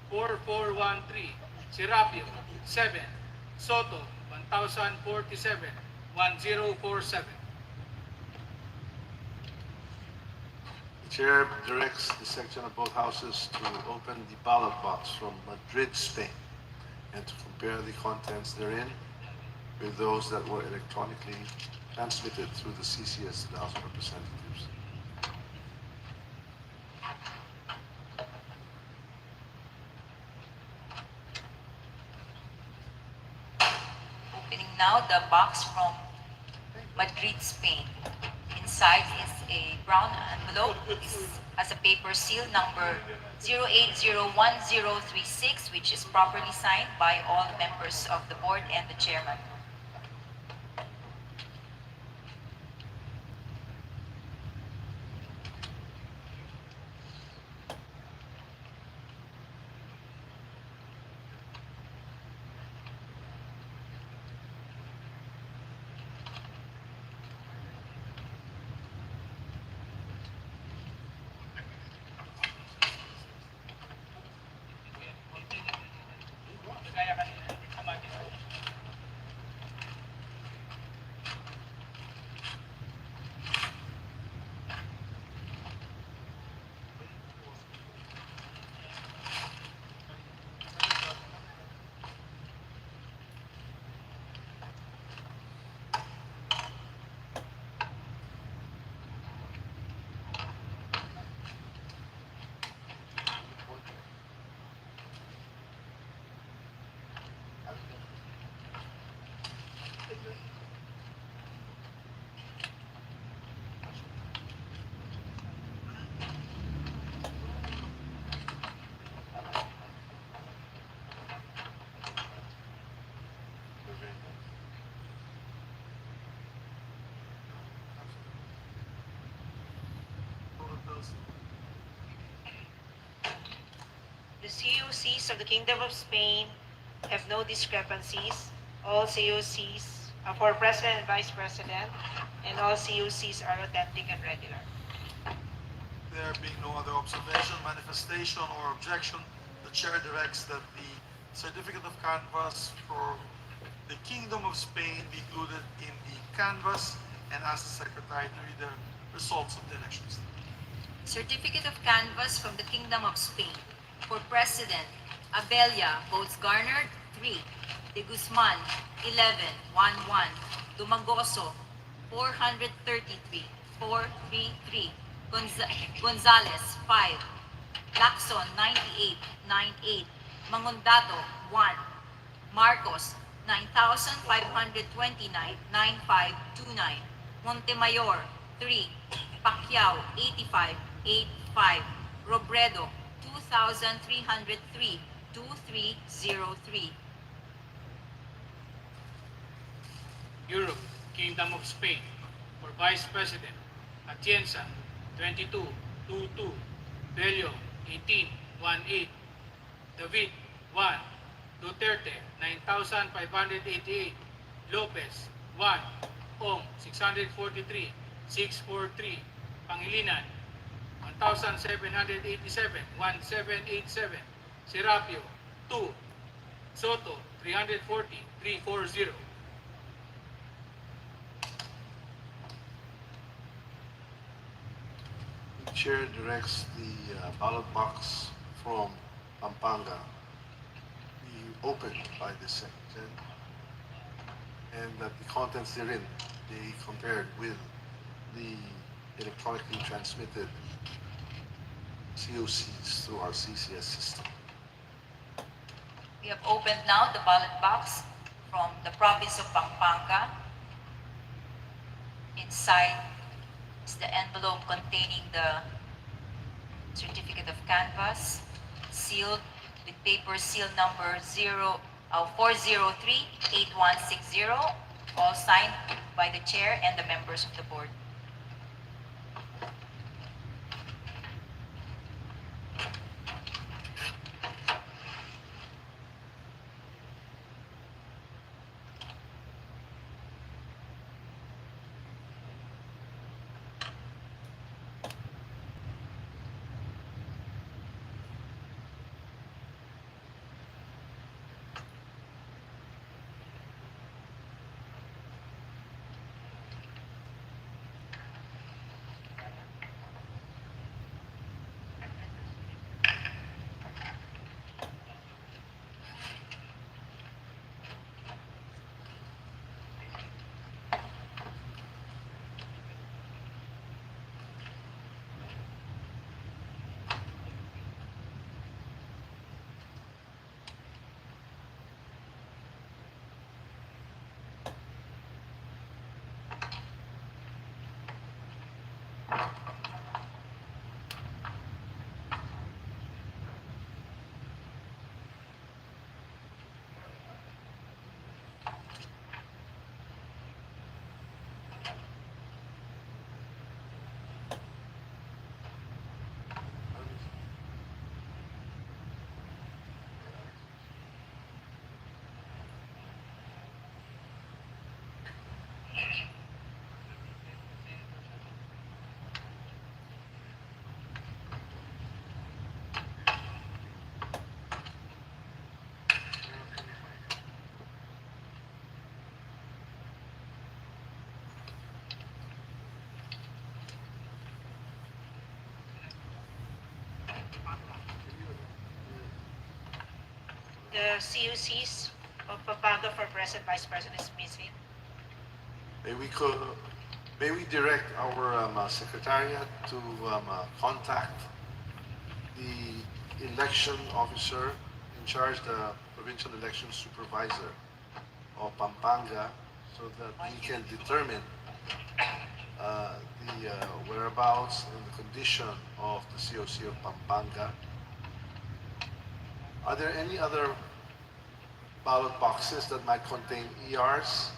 4413, Serapio, 7, Soto, 1,047, 1047. The chair directs the section of both houses to open the ballot box from Madrid, Spain, and to compare the contents therein with those that were electronically transmitted through the CCS to the House of Representatives. Opening now the box from Madrid, Spain. Inside is a brown envelope. This has a paper seal number 0801036, which is properly signed by all members of the board and the chairman. The COCs of the Kingdom of Spain have no discrepancies. All COCs for President and Vice President, and all COCs are authentic and regular. There being no other observation, manifestation, or objection, the chair directs that the certificate of canvass for the Kingdom of Spain be included in the canvass and asks the secretary to read the results of the elections. Certificate of canvass from the Kingdom of Spain. For President, Abella votes garnered 3, De Guzman 11.11, Dumagoso 433, 433, Gonzales 5, Lacson 98.98, Mangundato 1, Marcos, 9,529.9529. Montemayor, 3. Pacquiao, 85.85. Robredo, 2,303.2303. Europe, Kingdom of Spain. For Vice President, Atienza, 22.22. Bello, 18.18. David, 1. Duterte, 9,588. Lopez, 1. Ong, 643.643. Pangilinan, 1,787.1787. Serapio, 2. Soto, 340.340. The chair directs the ballot box from Pampanga be opened by the secretary, and that the contents therein be compared with the electronically transmitted COCs through our CCS system. We have opened now the ballot box from the province of Pampanga. Inside is the envelope containing the certificate of canvass, sealed with paper seal number 403-8160, all signed by the chair and the members of the board. The CUCs of Pampanga for President Vice President is missing. May we direct our secretariat to contact the election officer in charge, the provincial election supervisor of Pampanga, so that we can determine the whereabouts and the condition of the COC of Pampanga. Are there any other ballot boxes that might contain ERs?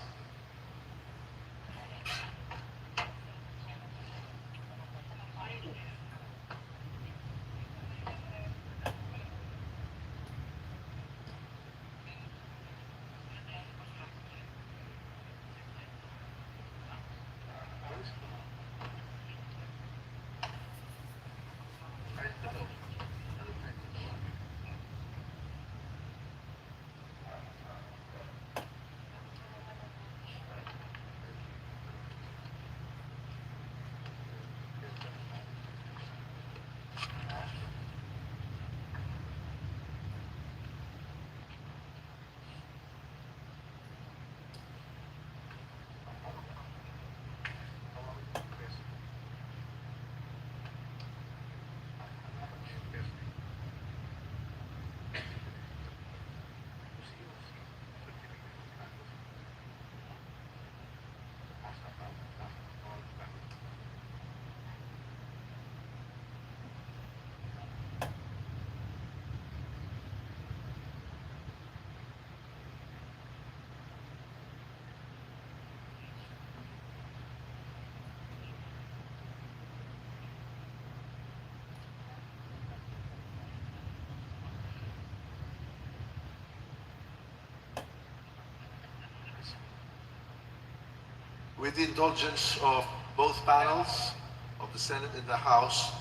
With the indulgence of both panels of the Senate and the House,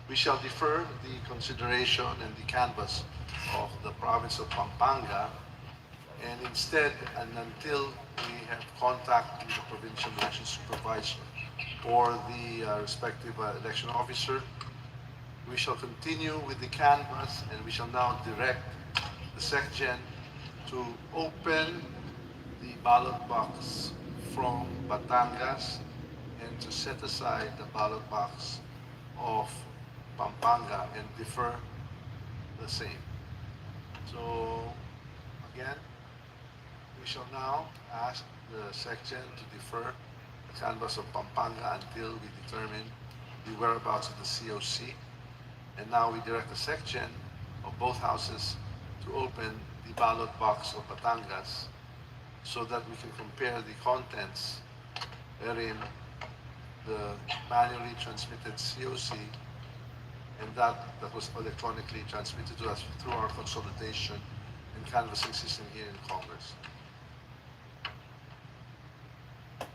we shall defer the consideration and the canvass of the province of Pampanga, and instead, and until we have contact with the provincial election supervisor or the respective election officer, we shall continue with the canvass, and we shall now direct the SecGen to open the ballot box from Batangas and to set aside the ballot box of Pampanga and defer the same. So, again, we shall now ask the SecGen to defer the canvass of Pampanga until we determine the whereabouts of the COC. And now we direct the SecGen of both houses to open the ballot box of Batangas so that we can compare the contents wherein the manually transmitted COC and that was electronically transmitted to us through our consolidation and canvassing system here in Congress.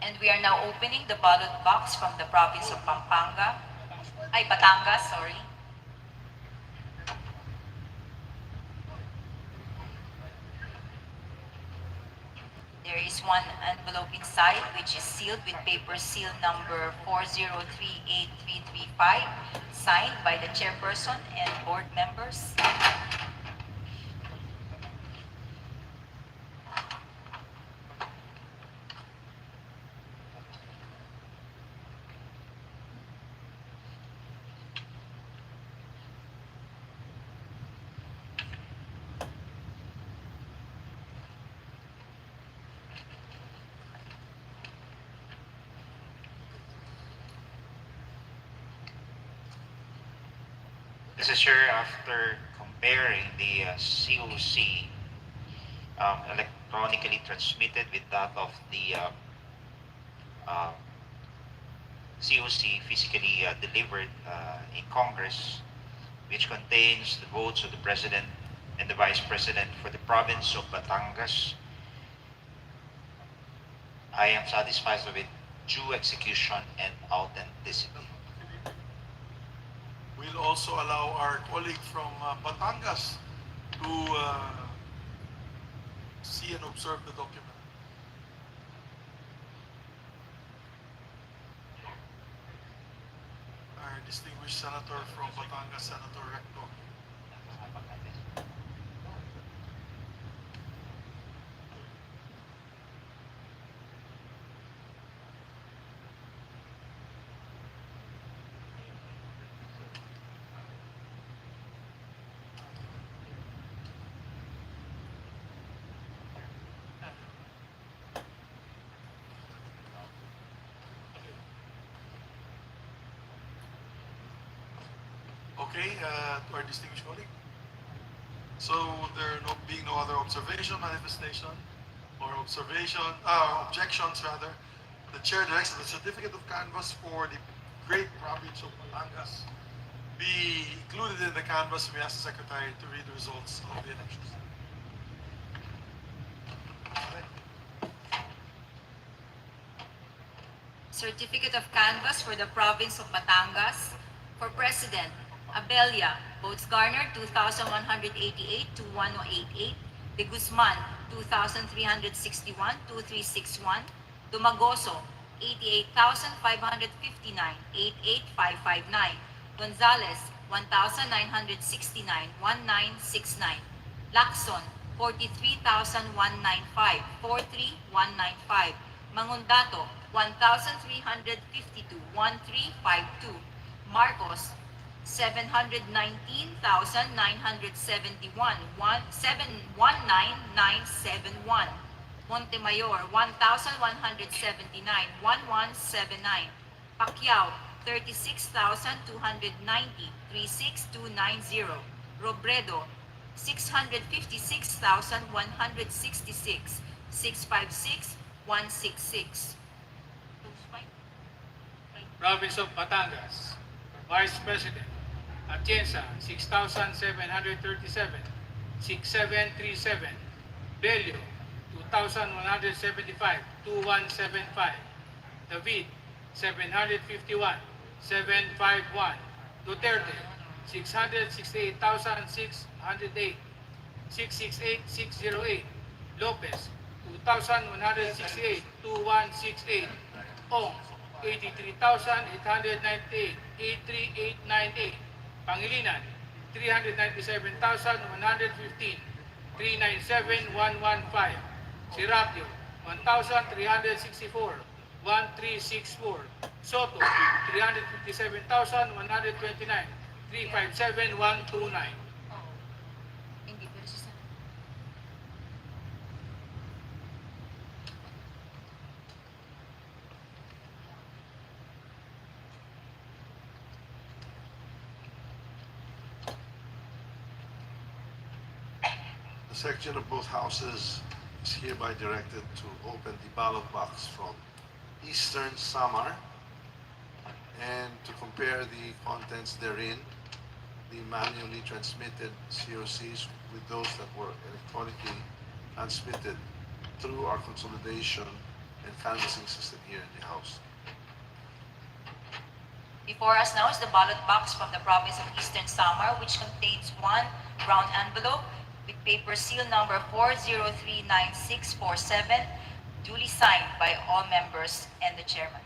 And we are now opening the ballot box from the province of Batangas, sorry. There is one envelope inside which is sealed with paper seal number 4038335, signed by the chairperson and board members. This is sure after comparing the COC electronically transmitted with that of the COC physically delivered in Congress, which contains the votes of the President and the Vice President for the province of Batangas. I am satisfied with due execution and authenticity. We'll also allow our colleague from Batangas to see and observe the document. Our distinguished senator from Batangas, Senator Recto. Okay, to our distinguished colleague. So there being no other observation, manifestation, or objections rather, the chair directs that the certificate of canvass for the great province of Batangas be included in the canvass. We ask the secretary to read the results of the elections. Certificate of canvass for the province of Batangas. For President, Abella, votes garnered 2,188 to 1,088. De Guzman, 2,361 to 361. Dumagoso, 88,559, 88,559. Gonzales, 1,969, 1969. Lacson, 43,195, 43,195. Mangundato, 1,352, 1352. Marcos, 719,971, 1,971. Montemayor, 1,179, 1179. Pacquiao, 36,290, 36290. Robredo, 656,166, 656, 166. Province of Batangas, Vice President, Atienza, 6,737, 6737. Bello, 2,175, 2175. David, 751, 751. Duterte, 668,608, 668,608. Lopez, 2,168, 2168. Ong, 83,898, 83898. Pangilinan, 397,115, 397,115. Serapio, 1,364, 1364. Soto, 357,129, 357,129. Hindi, pero si Sen. The section of both houses is hereby directed to open the ballot box from Eastern Samar and to compare the contents therein, the manually transmitted COCs with those that were electronically transmitted through our consolidation and canvassing system here in the House. Before us now is the ballot box from the province of Eastern Samar, which contains one brown envelope with paper seal number 4039647, duly signed by all members and the chairman.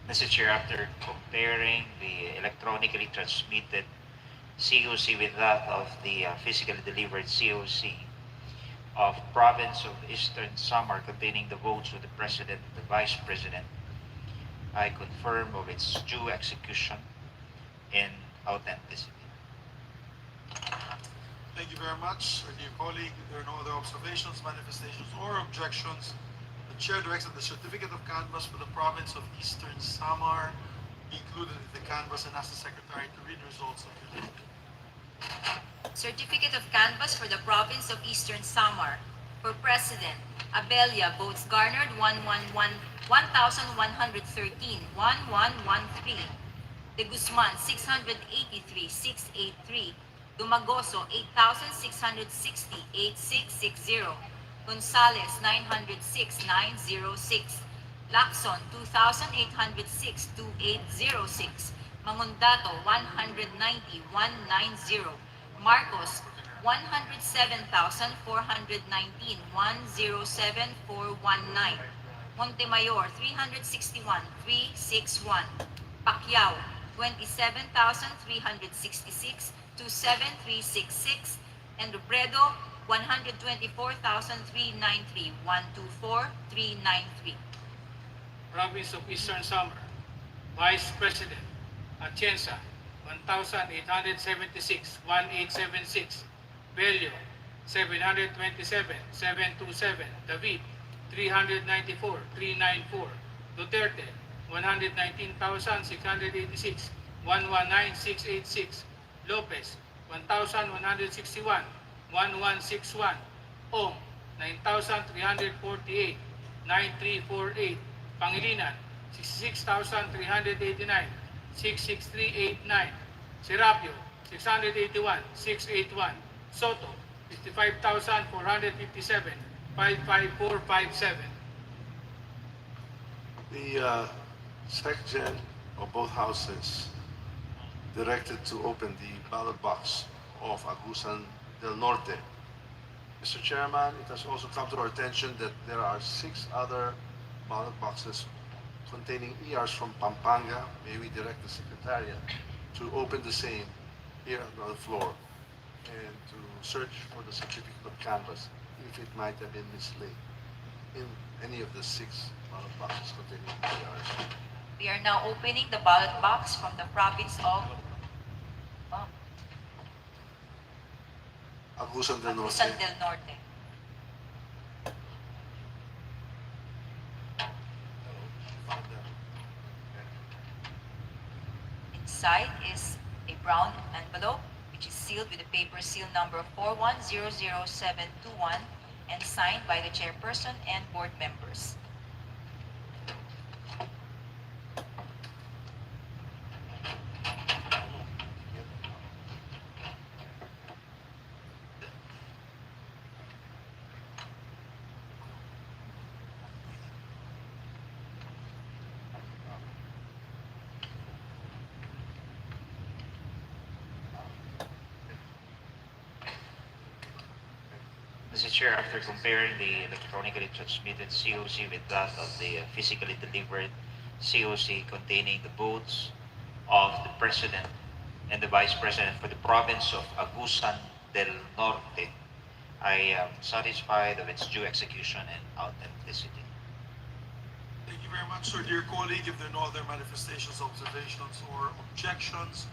Mr. Chair, after comparing the electronically transmitted COC with that of the physically delivered COC of province of Eastern Samar containing the votes of the President and the Vice President, I confirm of its due execution and authenticity. Thank you very much, our dear colleague. If there are no other observations, manifestations, or objections, the chair directs that the certificate of canvass for the province of Eastern Samar be included in the canvass and asks the secretary to read the results of the vote. Certificate of canvass for the province of Eastern Samar. For President, Abella, votes garnered 1,113, 1113. De Guzman, 683, 683. Dumagoso, 8,660, 8660. Gonzales, 906, 906. Lacson, 2,806, 2806. Mangundato, 190, 190. Marcos, 107,419, 107,419. Montemayor, 361, 361. Pacquiao, 27,366, 27366. And Robredo, 124,393, 124,393. Province of Eastern Samar, Vice President, Atienza, 1,876, 1,876. Bello, 727, 727. David, 394, 394. Duterte, 119,686, 119,686. Lopez, 1,161, 1,161. Ong, 9,348, 9,348. Pangilinan, 66,389, 66389. Serapio, 681, 681. Soto, 55,457, 55457. The Secretary of both houses directed to open the ballot box of Agusan del Norte. Mr. Chairman, it has also come to our attention that there are 6 other ballot boxes containing ERs from Pampanga. May we direct the Secretariat to open the same here on the floor and to search for the certificate of canvass if it might have been mislaid in any of the 6 ballot boxes containing ERs. We are now opening the ballot box from the province of Agusan del Norte. Agusan del Norte. Inside is a brown envelope which is sealed with the paper seal number 4100721 and signed by the chairperson and board members. Mr. Chair, after comparing the electronically transmitted COC with that of the physically delivered COC containing the votes of the President and the Vice President for the province of Agusan del Norte, I am satisfied of its due execution and authenticity. Thank you very much, sir. Dear colleague, if there are no other manifestations, observations, or objections,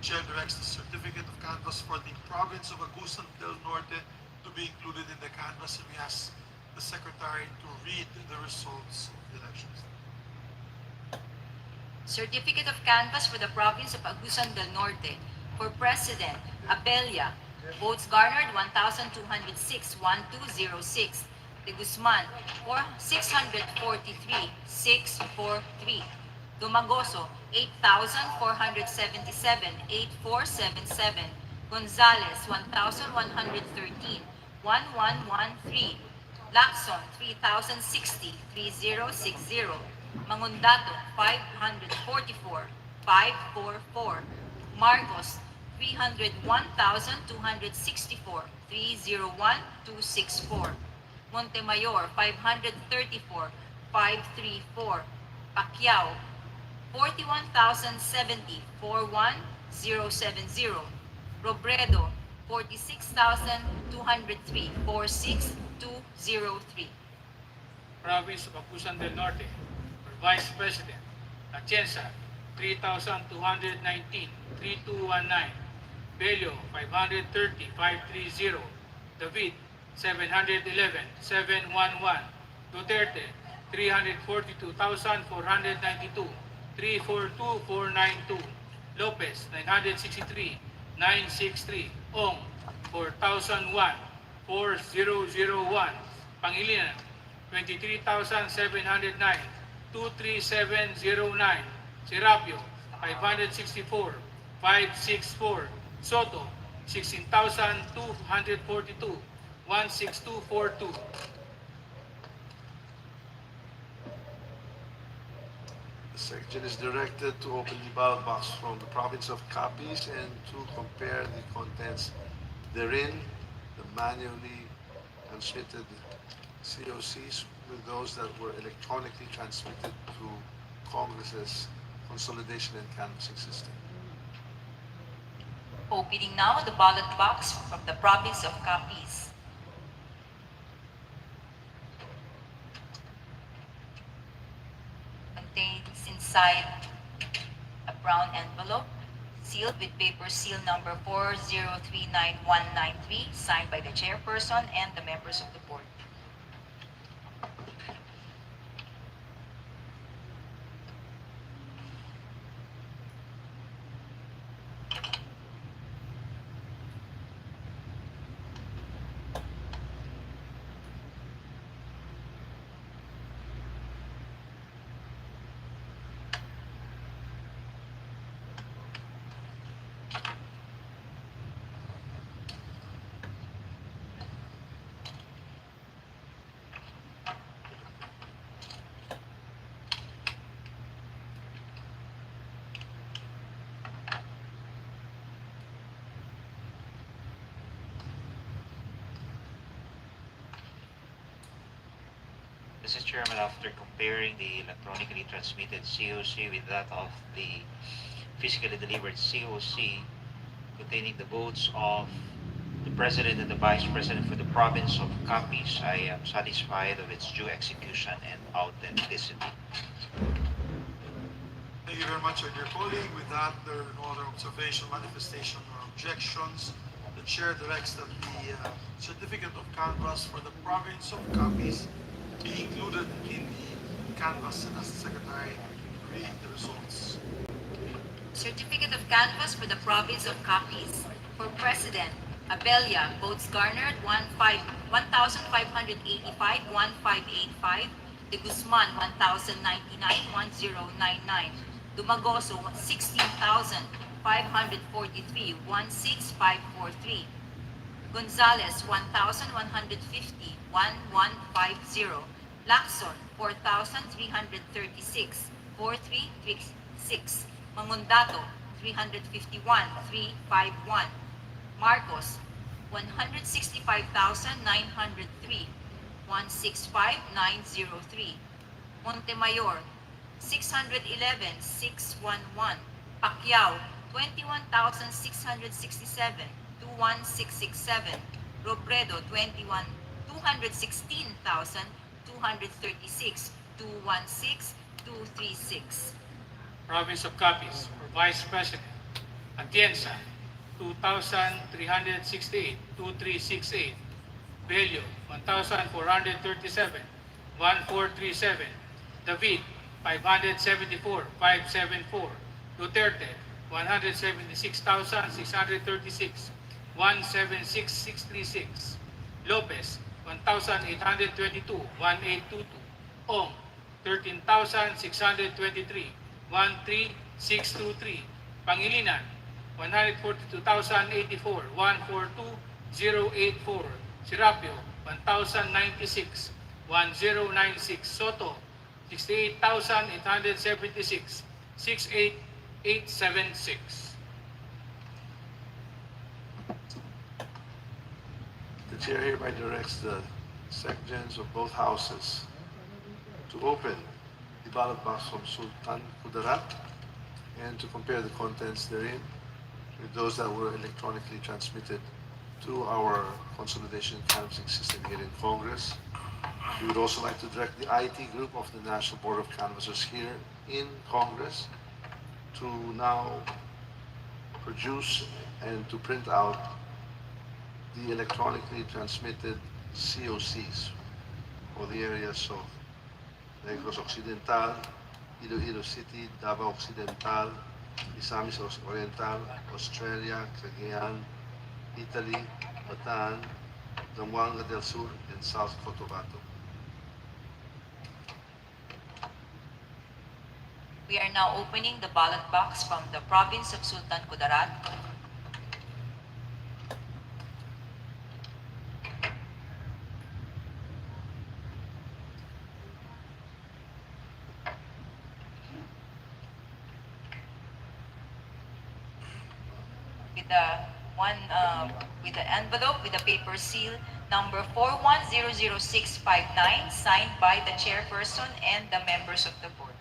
Chair directs the certificate of canvass for the province of Agusan del Norte to be included in the canvass, and we ask the Secretary to read the results of the elections. Certificate of canvass for the province of Agusan del Norte. For President, Abella. Votes garnered 1,206, 1,206. De Guzman, 643, 643. Dumagoso, 8,477, 8,477. Gonzales, 1,113, 1,113. Lacson, 3,060, 3,060. Mangundato, 544, 544. Marcos, 301,264, 301,264. Montemayor, 534, 534. Pacquiao, 41,070, 41070. Robredo, 46,203, 46203. Province of Agusan del Norte, for Vice President, Atienza, 3,219, 3,219. Bello, 530, 530. David, 711, 711. Duterte, 342,492, 342,492. Lopez, 963, 963. Ong, 4,001, 4,001. Pangilinan, 23,709, 23709. Serapio, 564, 564. Soto, 16,242, 16242. The Secretary is directed to open the ballot box from the province of Capiz and to compare the contents therein, the manually transmitted COCs with those that were electronically transmitted through Congress's consolidation and canvassing system. Opening now the ballot box from the province of Capiz. Contains inside a brown envelope sealed with paper seal number 4039193, signed by the chairperson and the members of the board. Mr. Chairman, after comparing the electronically transmitted COC with that of the physically delivered COC containing the votes of the President and the Vice President for the province of Capiz, I am satisfied of its due execution and authenticity. Thank you very much, our dear colleague. With that, there are no other observation, manifestation, or objections. The chair directs that the certificate of canvass for the province of Capiz be included in the canvass, and as the secretary read the results. Certificate of canvass for the province of Capiz. For President, Abella, votes garnered 1,585, 1585. De Guzman, 1,099, 1099. Dumagoso, 16,543, 16543. Gonzales, 1,150, 1150. Lacson, 4,336, 4336. Mangundato, 351, 351. Marcos, 165,903, 165,903. Montemayor, 611, 611. Pacquiao, 21,667, 21667. Robredo, 216,236, 216, 236. Province of Capiz, for Vice President, Atienza, 2,368, 2368. Bello, 1,437, 1437. David, 574, 574. Duterte, 176,636, 176,636. Lopez, 1,822, 1822. Ong, 13,623, 13623. Pangilinan, 142,084, 142,084. Serapio, 1,096, 1096. Soto, 68,876, 68876. The chair hereby directs the secretaries of both houses to open the ballot box from Sultan Kudarat and to compare the contents therein with those that were electronically transmitted to our consolidation canvassing system here in Congress. We would also like to direct the IT group of the National Board of Canvassers here in Congress to now produce and to print out the electronically transmitted COCs for the areas of Negros Occidental, Iloilo City, Davao Occidental, Misamis Oriental, Australia, Cagayan, Italy, Bataan, Zamboanga del Sur, and South Cotabato. We are now opening the ballot box from the province of Sultan Kudarat. With the envelope with the paper seal number 4100659, signed by the chairperson and the members of the board.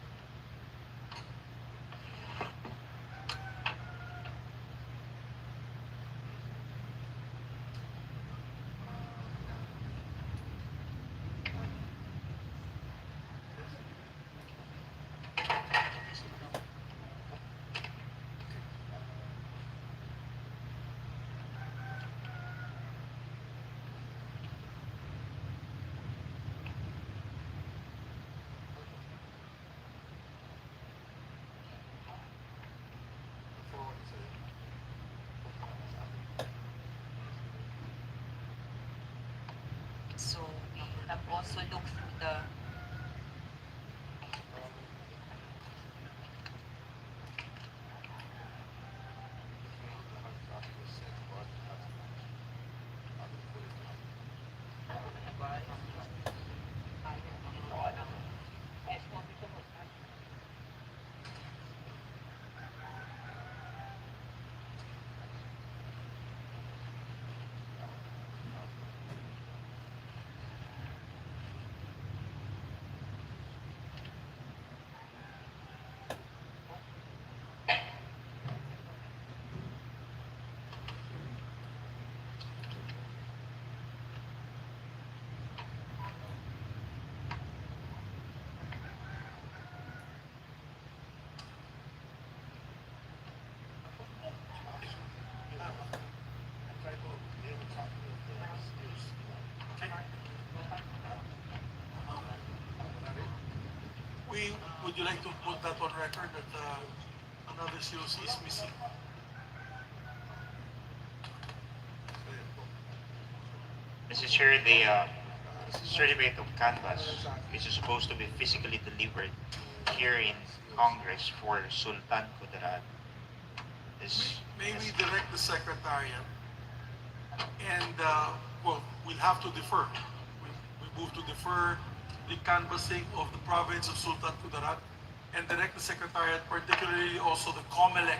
So we have also looked through the would you like to put that on record that another COC is missing? Mr. Chair, the certificate of canvas, which is supposed to be physically delivered here in Congress for Sultan Kudarat, is May we direct the Secretariat and, well, we'll have to defer. We move to defer the canvassing of the province of Sultan Kudarat and direct the Secretariat, particularly also the COMELEC,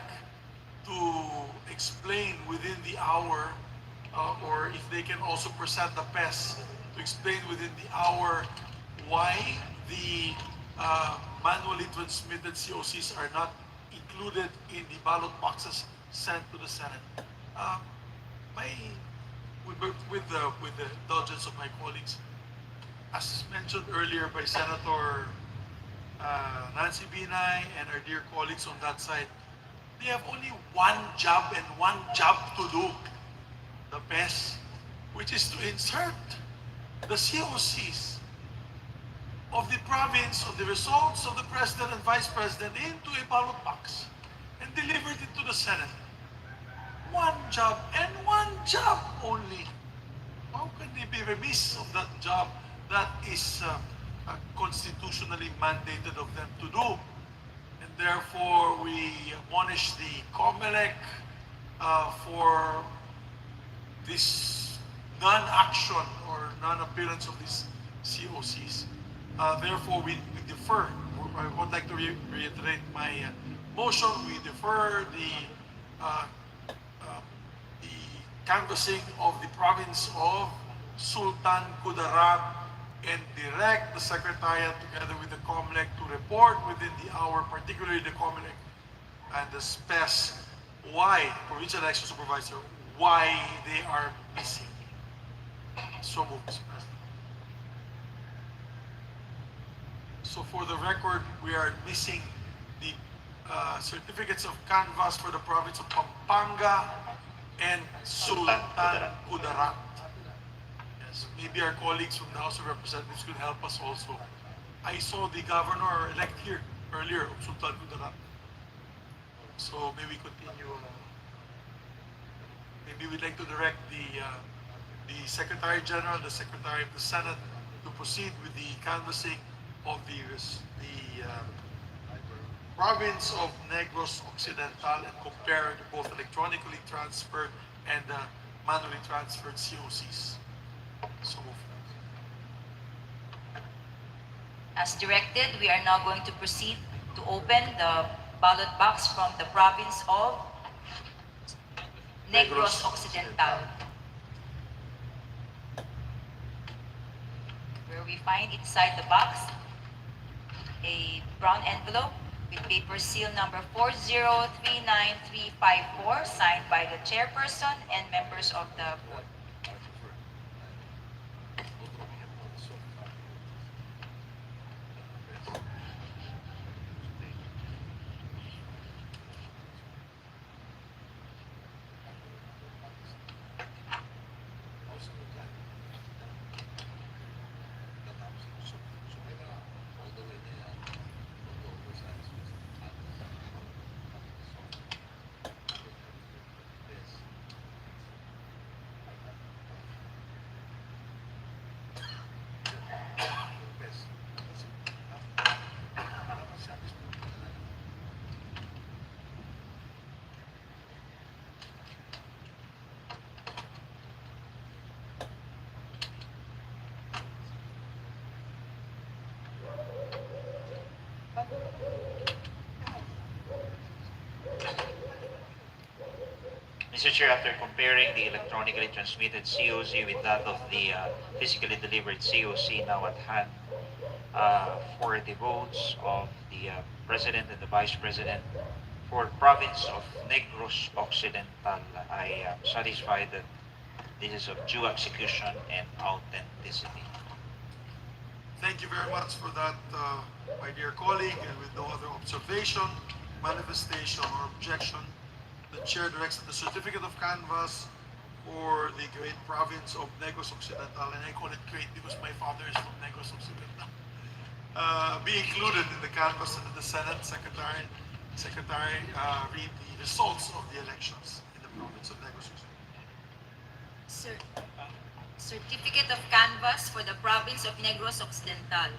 to explain within the hour, or if they can also present the PES, to explain within the hour why the manually transmitted COCs are not included in the ballot boxes sent to the Senate. With the indulgence of my colleagues, as mentioned earlier by Senator Nancy Binay and our dear colleagues on that side, they have only one job and one job to do, the PES, which is to insert the COCs of the province, of the results of the President and Vice President into a ballot box and delivered it to the Senate. One job and one job only. How can they be remiss of that job that is constitutionally mandated of them to do? And therefore, we admonish the COMELEC for this non-action or non-appearance of these COCs. Therefore, we defer. I would like to reiterate my motion. We defer the canvassing of the province of Sultan Kudarat and direct the Secretariat together with the COMELEC to report within the hour, particularly the COMELEC and the SPES, why, Provincial Election Supervisor, why they are missing. So moved, Mr. President. So for the record, we are missing the certificates of canvass for the province of Pampanga and Sultan Kudarat. Yes, maybe our colleagues from the House of Representatives could help us also. I saw the governor-elect here earlier of Sultan Kudarat. So maybe continue. Maybe we'd like to direct the Secretary General, the Secretary of the Senate, to proceed with the canvassing of the province of Negros Occidental and compare both electronically transferred and manually transferred COCs. So moved. As directed, we are now going to proceed to open the ballot box from the province of Negros Occidental, where we find inside the box a brown envelope with paper seal number 4039354, signed by the chairperson and members of the board. Mr. Chair, after comparing the electronically transmitted COC with that of the physically delivered COC now at hand, for the votes of the President and the Vice President for province of Negros Occidental, I am satisfied that this is of due execution and authenticity. Thank you very much for that, my dear colleague, and with no other observation, manifestation, or objection, the chair directs that the certificate of canvass for the great province of Negros Occidental, and I call it great because my father is from Negros Occidental, be included in the canvas, and the Senate Secretary read the results of the elections in the province of Negros Occidental. Certificate of Canvass for the Province of Negros Occidental.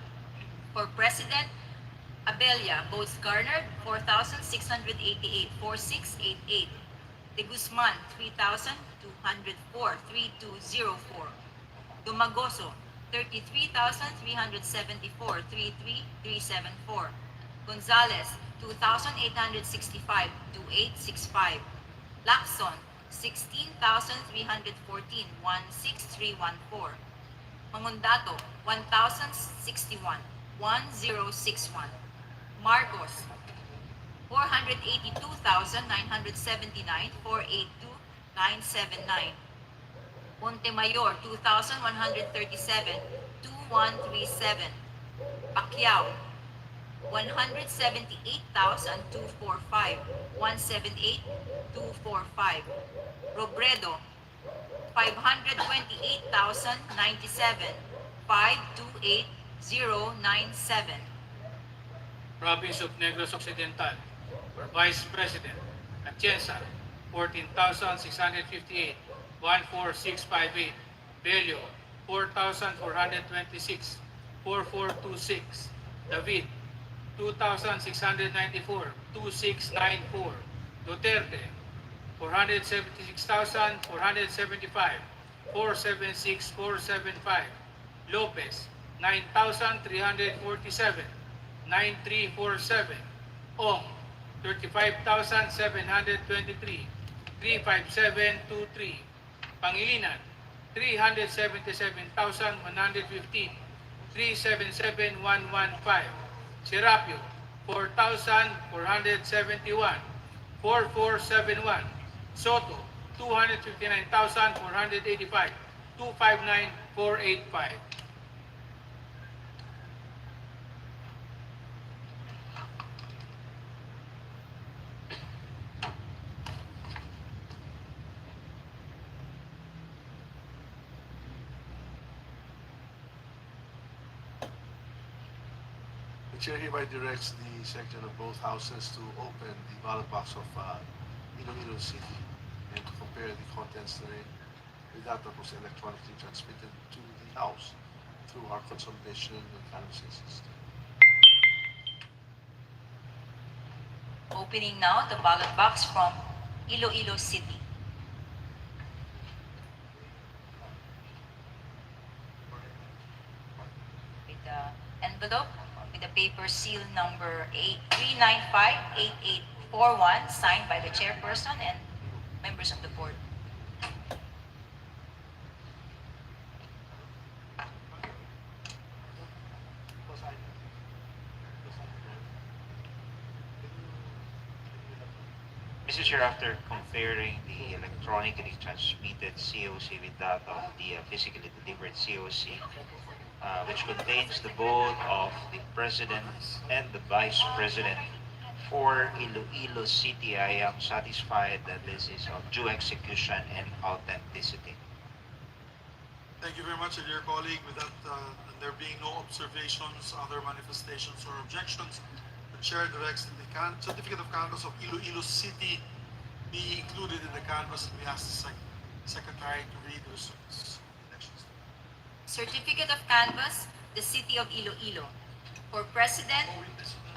For President, Abella, votes garnered 4,688, 4688. De Guzman, 3,204, 3204. Dumagoso, 33,374, 33374. Gonzales, 2,865, 2865. Lacson, 16,314, 16314. Mangundato, 1,061, 1061. Marcos, 482,979, 482,979. Montemayor, 2,137, 2137. Pacquiao, 178,245, 178,245. Robredo, 528,097, 528,097. Province of Negros Occidental, for Vice President, Atienza, 14,658, 14658. Bello, 4,426, 4426. David, 2,694, 2694. Duterte, 476,475, 476, 475. Lopez, 9,347, 9347. Ong, 35,723, 35723. Pangilinan, 377,115, 377,115. Serapio, 4,471, 4471. Soto, 259,485, 259,485. The chair hereby directs the section of both houses to open the ballot box of Iloilo City and to compare the contents therein with that that was electronically transmitted to the House through our consolidation and canvassing system. Opening now the ballot box from Iloilo City. With the envelope, with the paper seal number 3958841, signed by the chairperson and members of the board. Mr. Chair, after comparing the electronically transmitted COC with that of the physically delivered COC, which contains the vote of the President and the Vice President for Iloilo City, I am satisfied that this is of due execution and authenticity. Thank you very much, dear colleague. With that, there being no observations, other manifestations, or objections, the chair directs that the certificate of canvass of Iloilo City be included in the canvass, and we ask the secretary to read the results. Certificate of Canvass, the City of Iloilo. For President,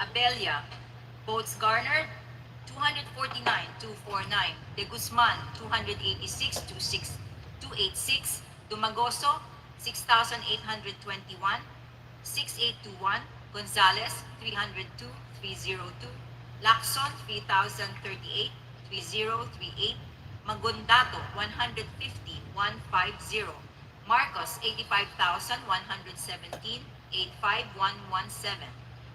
Abella, votes garnered 249,249. De Guzman, 286,286. Dumagoso, 6,821. 6821. Gonzales, 302,302. Lacson, 3,038, 3038. Magundato, 150,150. Marcos, 85,117, 85117.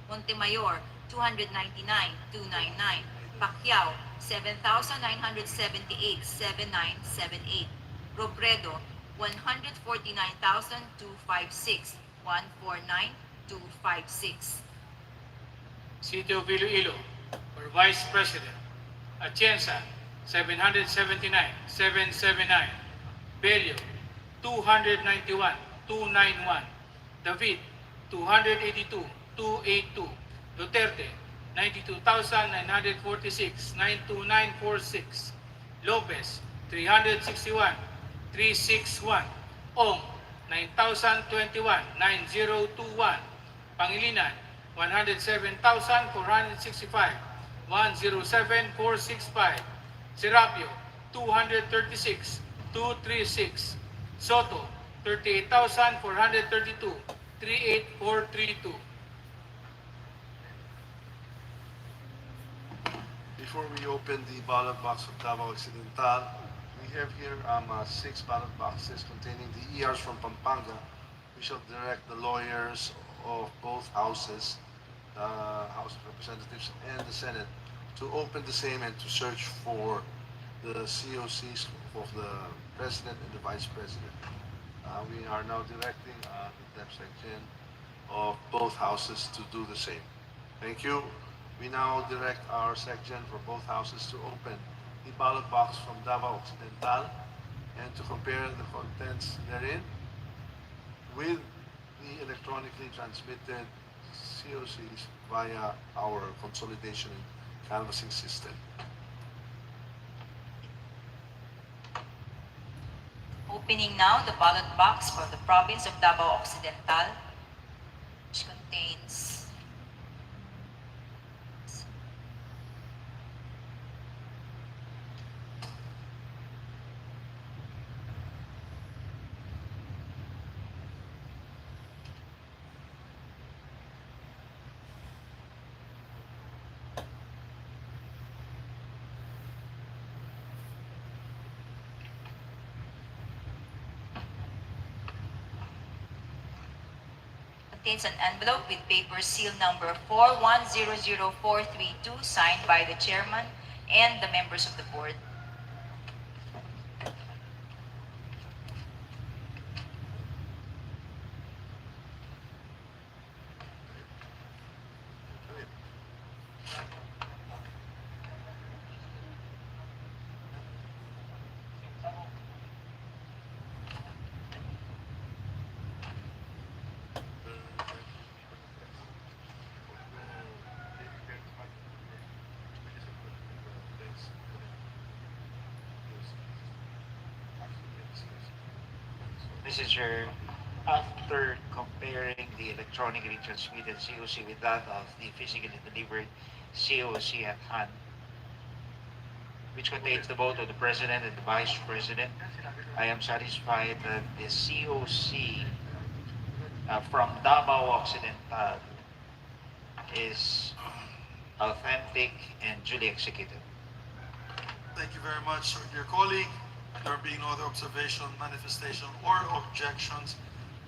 Montemayor, 299,299. Pacquiao, 7,978, 7978. Robredo, 149,256, 149,256. City of Iloilo, for Vice President, Atienza, 779, 779. Bello, 291, 291. David, 282, 282. Duterte, 92,946, 92946. Lopez, 361, 361. Ong, 9,021, 9021. Pangilinan, 107,465, 107,465. Serapio, 236, 236. Soto, 38,432, 38432. Before we open the ballot box of Davao Occidental, we have here 6 ballot boxes containing the ERs from Pampanga. We shall direct the lawyers of both houses, the House of Representatives and the Senate, to open the same and to search for the COCs of the President and the Vice President. We are now directing the Dep Section of both houses to do the same. Thank you. We now direct our section for both houses to open the ballot box from Davao Occidental and to compare the contents therein with the electronically transmitted COCs via our consolidation and canvassing system. Opening now the ballot box for the province of Davao Occidental, which contains an envelope with paper seal number 4100432 signed by the chairman and the members of the board. Mr. Chair, after comparing the electronically transmitted COC with that of the physically delivered COC at hand, which contains the vote of the President and the Vice President, I am satisfied that the COC from Davao Occidental is authentic and duly executed. Thank you very much, dear colleague. There being no other observation, manifestation, or objections,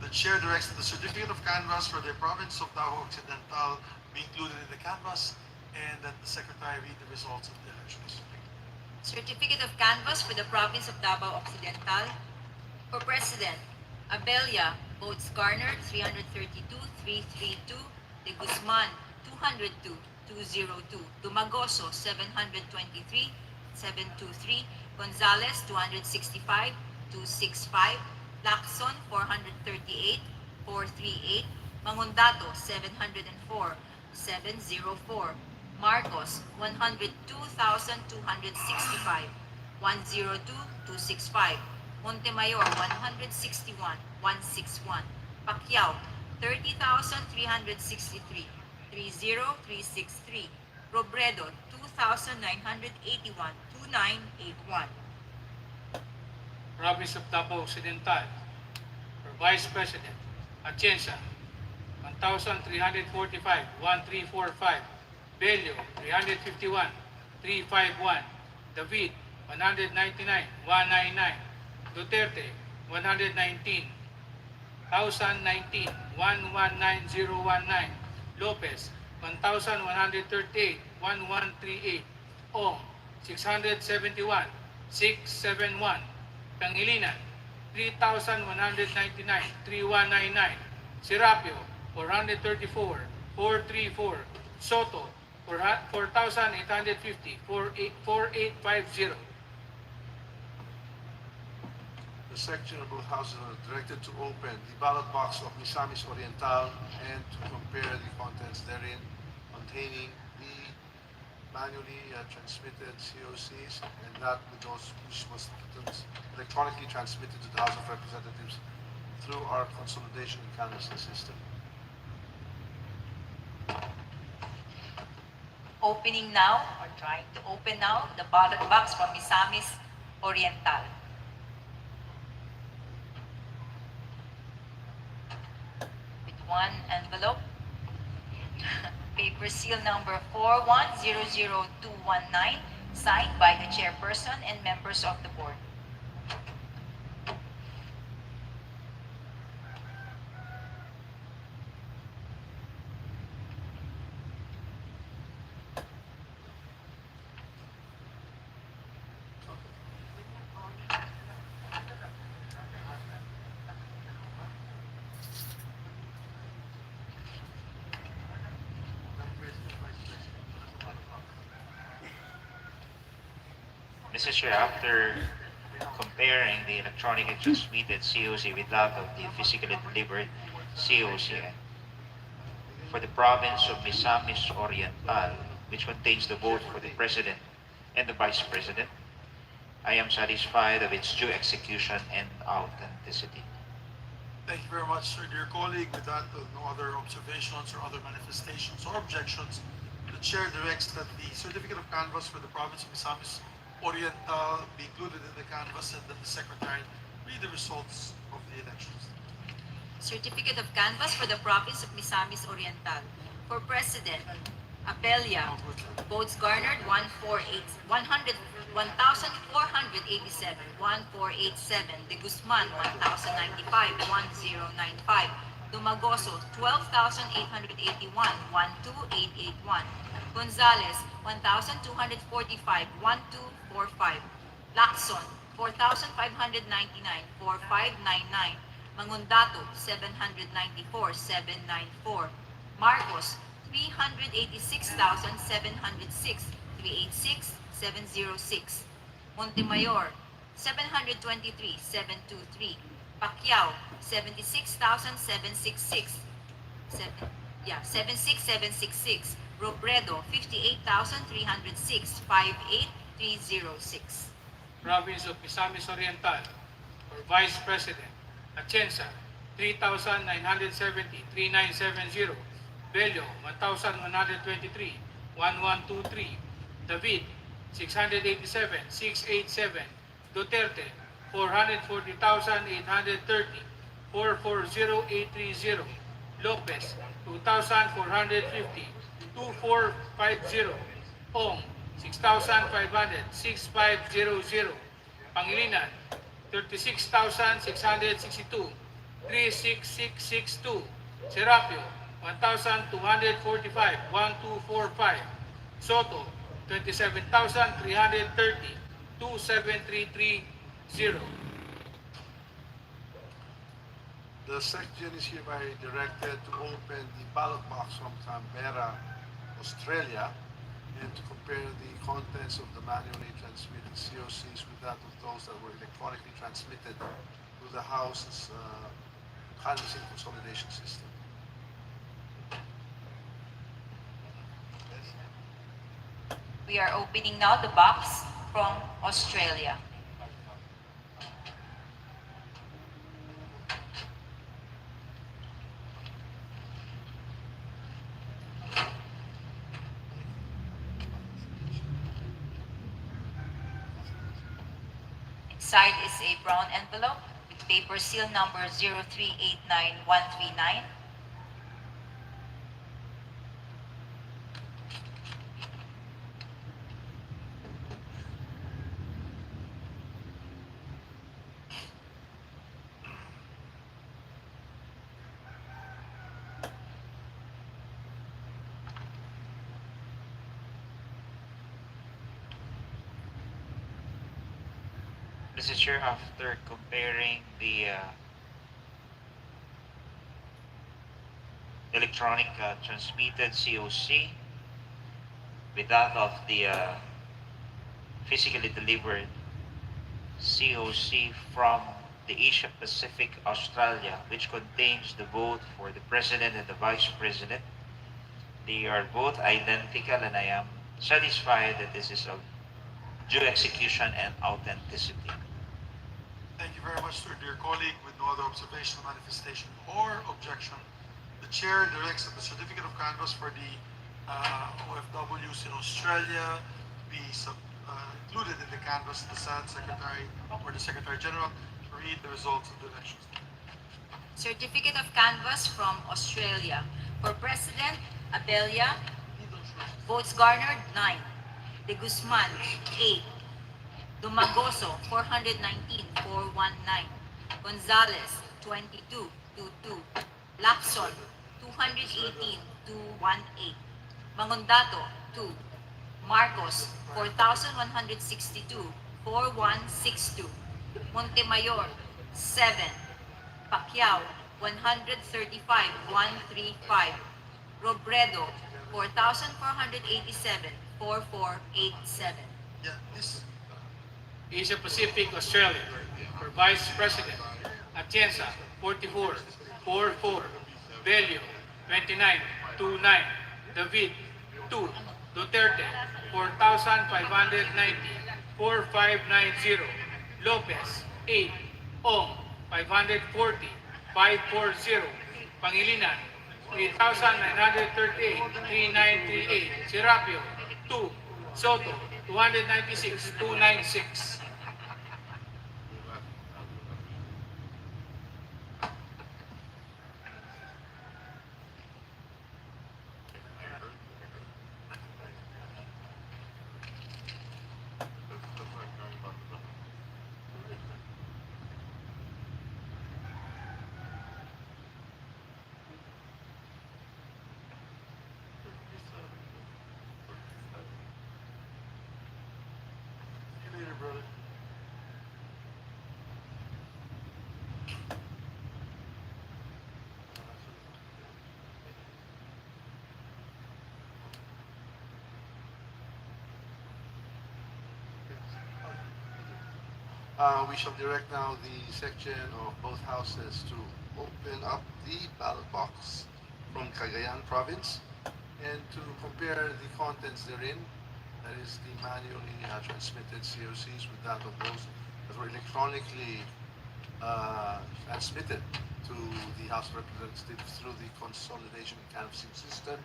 the chair directs that the certificate of canvass for the province of Davao Occidental be included in the canvass and that the secretary read the results of the elections. Certificate of canvass for the province of Davao Occidental. For President, Abella, votes garnered 332,332. De Guzman, 202,202. Dumagoso, 723,723. Gonzales, 265,265. Lacson, 438,438. Mangundato, 704,704. Marcos, 102,265. 102,265. Montemayor, 161,161. Pacquiao, 30,363. 30,363. Robredo, 2,981. 2981. Province of Davao Occidental. For Vice President, Atienza, 1,345, 1,345. Bello, 351, 351. David, 199, 199. Duterte, 119, 1,019, 119019. Lopez, 1,138, 1138. Ong, 671, 671. Pangilinan, 3,199, 3,199. Serapio, 434, 434. Soto, 4,850, 4,850. The section of both houses are directed to open the ballot box of Misamis Oriental and to compare the contents therein containing the manually transmitted COCs and that with those which was electronically transmitted to the House of Representatives through our consolidation and canvassing system. Opening now, or trying to open now, the ballot box from Misamis Oriental. With one envelope, paper seal number 4100219, signed by the chairperson and members of the board. Mr. Chair, after comparing the electronically transmitted COC with that of the physically delivered COC for the province of Misamis Oriental, which contains the vote for the President and the Vice President, I am satisfied of its due execution and authenticity. Thank you very much, sir. Dear colleague, with that, no other observations or other manifestations or objections, the chair directs that the certificate of canvass for the province of Misamis Oriental be included in the canvass and that the secretary read the results of the elections. Certificate of canvass for the province of Misamis Oriental. For President, Abelia, votes garnered 1,487, 1487. De Guzman, 1,095, 1095. Dumagoso, 12,881, 12881. Gonzales, 1,245, 1245. Lacson, 4,599, 4599. Mangundato, 794, 794. Marcos, 386,706, 386, 706. Montemayor, 723, 723. Pacquiao, 76,766, 76766. Robredo, 58,306, 58306. Province of Misamis Oriental, for Vice President, Atienza, 3,970, 3970. Bello, 1,123, 1123. David, 687, 687. Duterte, 440,830, 440830. Lopez, 2,450, 2450. Ong, 6,500, 6500. Pangilinan, 36,662, 36662. Serapio, 1,245, 1245. Soto, 27,330, 27330. The section is hereby directed to open the ballot box from Canberra, Australia, and to compare the contents of the manually transmitted COCs with that of those that were electronically transmitted to the House's canvassing consolidation system. We are opening now the box from Australia. Inside is a brown envelope with paper seal number 0389139. Mr. Chair, after comparing the electronic transmitted COC with that of the physically delivered COC from the Asia Pacific Australia, which contains the vote for the President and the Vice President. They are both identical, and I am satisfied that this is of due execution and authenticity. Thank you very much, sir. Dear colleague, with no other observation, manifestation, or objection, the chair directs that the certificate of canvass for the OFWs in Australia be included in the canvass. The SAD Secretary or the Secretary General to read the results of the elections. Certificate of canvass from Australia. For President, Abella, votes garnered 9. De Guzman, 8. Dumagoso, 419, 419. Gonzales, 22, 22. Lacson, 218, 218. Mangondato, 2. Marcos, 4,162, 4162. Montemayor, 7. Pacquiao, 135, 135. Robredo, 4,487, 4487. Yeah, this. Asia Pacific Australia. For Vice President, Atienza, 44, 44. Bello, 29, 29. David, 2. Duterte, 4,590, 4590. Lopez, 8. Ong, 540, 540. Pangilinan, 3,938, 3938. Serapio, 2. Soto, 296, 296. See you later, brother. We shall direct now the section of both houses to open up the ballot box from Cagayan province and to compare the contents therein, that is the manually transmitted COCs with that of those that were electronically transmitted to the House of Representatives through the consolidation canvassing system.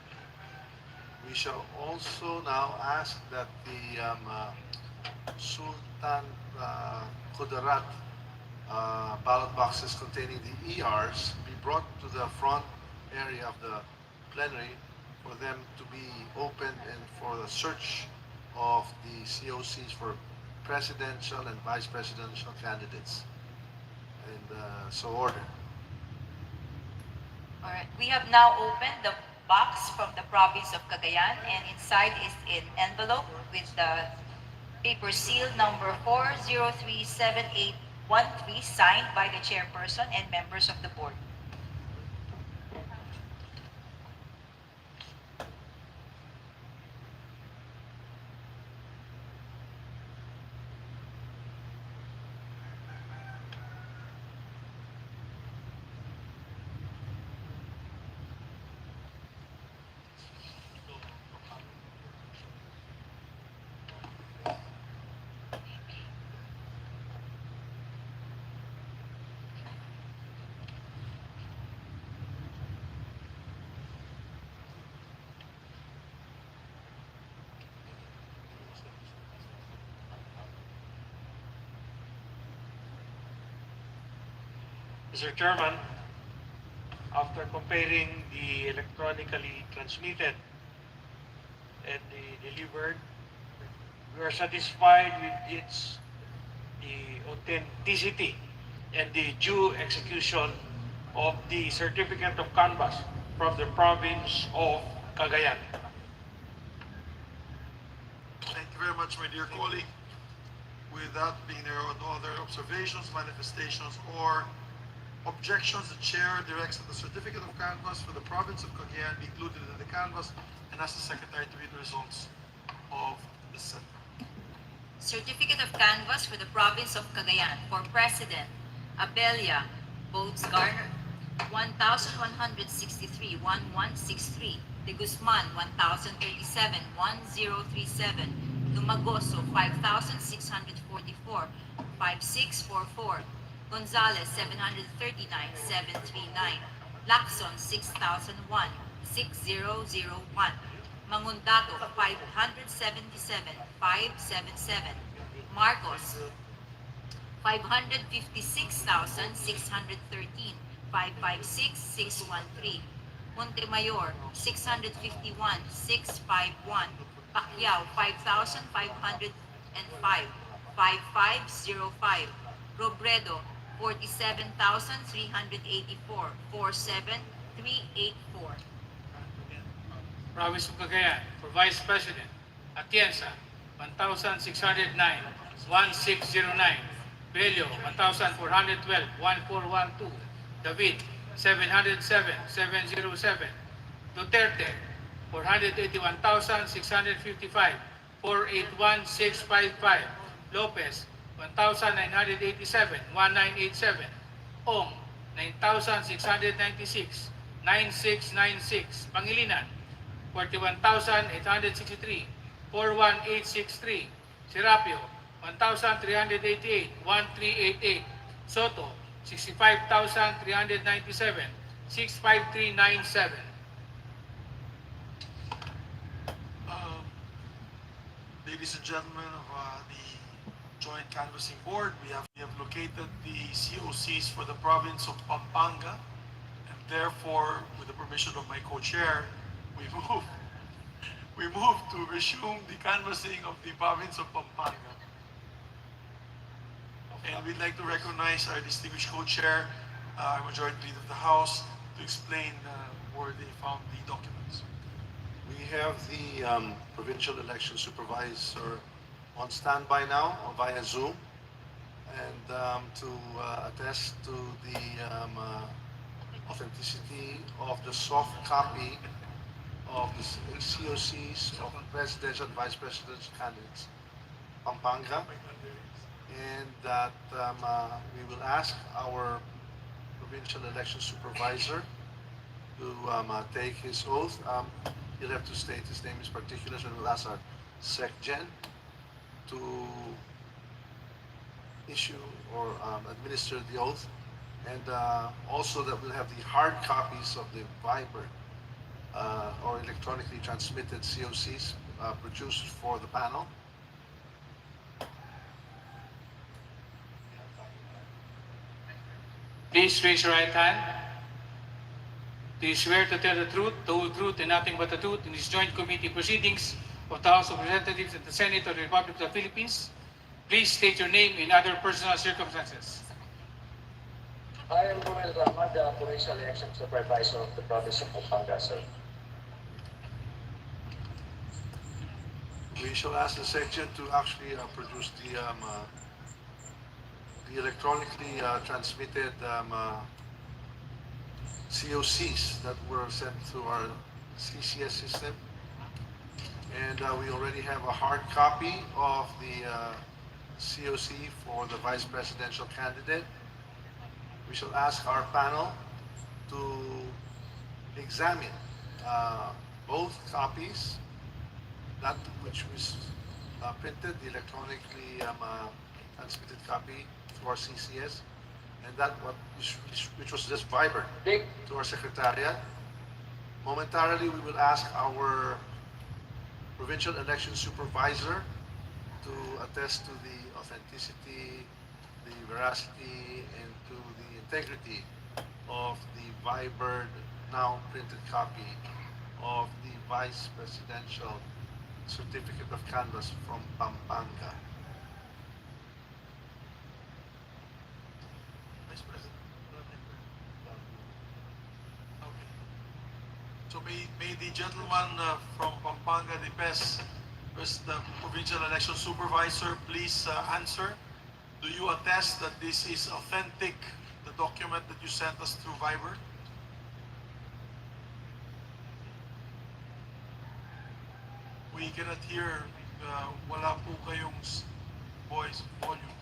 We shall also now ask that the Sultan Kudarat ballot boxes containing the ERs be brought to the front area of the plenary for them to be opened and for the search of the COCs for presidential and vice presidential candidates. And so ordered. All right. We have now opened the box from the province of Cagayan, and inside is an envelope with the paper seal number 4037813 signed by the chairperson and members of the board. Mr. Chairman, after comparing the electronically transmitted and the delivered, we are satisfied with the authenticity and the due execution of the certificate of canvass from the province of Cagayan. Thank you very much, my dear colleague. With that being there are no other observations, manifestations, or objections, the chair directs that the certificate of canvass for the province of Cagayan be included in the canvass and asks the secretary to read the results of the set. Certificate of canvass for the province of Cagayan. For President, Abella, votes garnered 1,163, 1163. De Guzman, 1,037, 1037. Lumagoso, 5,644, 5644. Gonzalez, 739, 739. Lacson, 6,001, 6001. Mangundato, 577, 577. Marcos, 556,613, 556,613. Montemayor, 651, 651. Pacquiao, 5,505, 5505. Robredo, 47,384, 47384. Province of Cagayan, for Vice President, Atienza, 1,609, 1609. Bello, 1,412, 1412. David, 707, 707. Duterte, 481,655, 481,655. Lopez, 1,987, 1987. Ong, 9,696, 9696. Pangilinan, 41,863, 41863. Serapio, 1,388, 1388. Soto, 65,397, 65397. Ladies and gentlemen of the Joint Canvassing Board, we have located the COCs for the province of Pampanga, and therefore, with the permission of my co-chair, we move to resume the canvassing of the province of Pampanga. And we'd like to recognize our distinguished co-chair, our majority leader of the House, to explain where they found the documents. We have the provincial election supervisor on standby now via Zoom, and to attest to the authenticity of the soft copy of the COCs of presidential and vice presidential candidates, Pampanga, and that we will ask our provincial election supervisor to take his oath. He'll have to state his name, his particulars, and we'll ask our SecGen to issue or administer the oath, and also that we'll have the hard copies of the Viber or electronically transmitted COCs produced for the panel. Please raise your right hand. Do you swear to tell the truth, the whole truth, and nothing but the truth in this joint committee proceedings of the House of Representatives and the Senate of the Republic of the Philippines? Please state your name and other personal circumstances. I am Ruel Rahman, the Provincial Election Supervisor of the Province of Pampanga, sir. We shall ask the SecGen to actually produce the electronically transmitted COCs that were sent through our CCS system. And we already have a hard copy of the COC for the vice presidential candidate. We shall ask our panel to examine both copies, that which was printed, the electronically transmitted copy to our CCS, and that which was just Viber to our secretariat. Momentarily, we will ask our provincial election supervisor to attest to the authenticity, the veracity, and to the integrity of the Viber now printed copy of the vice presidential certificate of canvass from Pampanga. Vice President. Okay. So may the gentleman from Pampanga, the the provincial election supervisor, please answer. Do you attest that this is authentic, the document that you sent us through Viber? We cannot hear, wala po kayong voice, volume.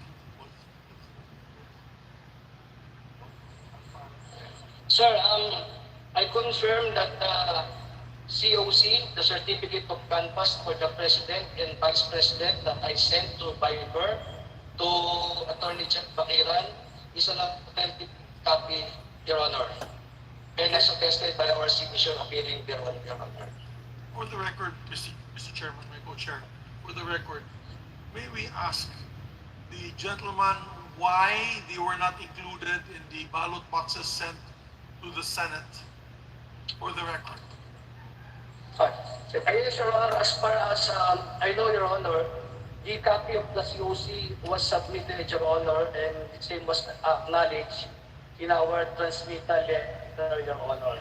Sir, I confirm that COC, the Certificate of Canvass for the President and Vice President that I sent to Viber to Attorney Jack Bakiran is an authentic copy, Your Honor. And as attested by our signature appearing thereon, Your Honor. For the record, Mr. Chairman, my co-chair, for the record, may we ask the gentleman why they were not included in the ballot boxes sent to the Senate? For the record. Yes, Your Honor, as far as I know, Your Honor, the copy of the COC was submitted, Your Honor, and the same was acknowledged in our transmittal letter, Your Honor.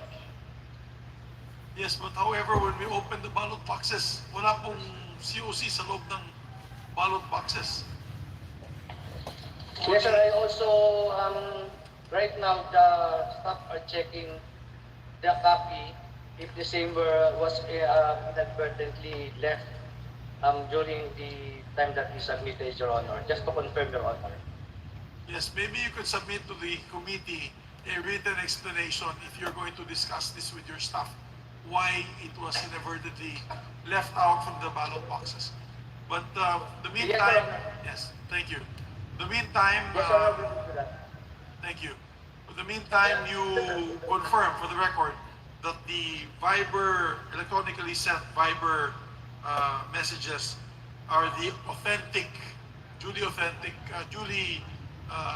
Yes, but however, when we open the ballot boxes, wala pong COC sa loob ng ballot boxes. Yes, sir, I also, right now, the staff are checking the copy if the same was inadvertently left during the time that we submitted, Your Honor, just to confirm, Your Honor. Yes, maybe you could submit to the committee a written explanation if you're going to discuss this with your staff, why it was inadvertently left out from the ballot boxes. But the meantime, yes, thank you. The meantime, Yes, Your Honor, we will do that. thank you. For the meantime, you confirm for the record that the Viber, electronically sent Viber messages are the authentic, duly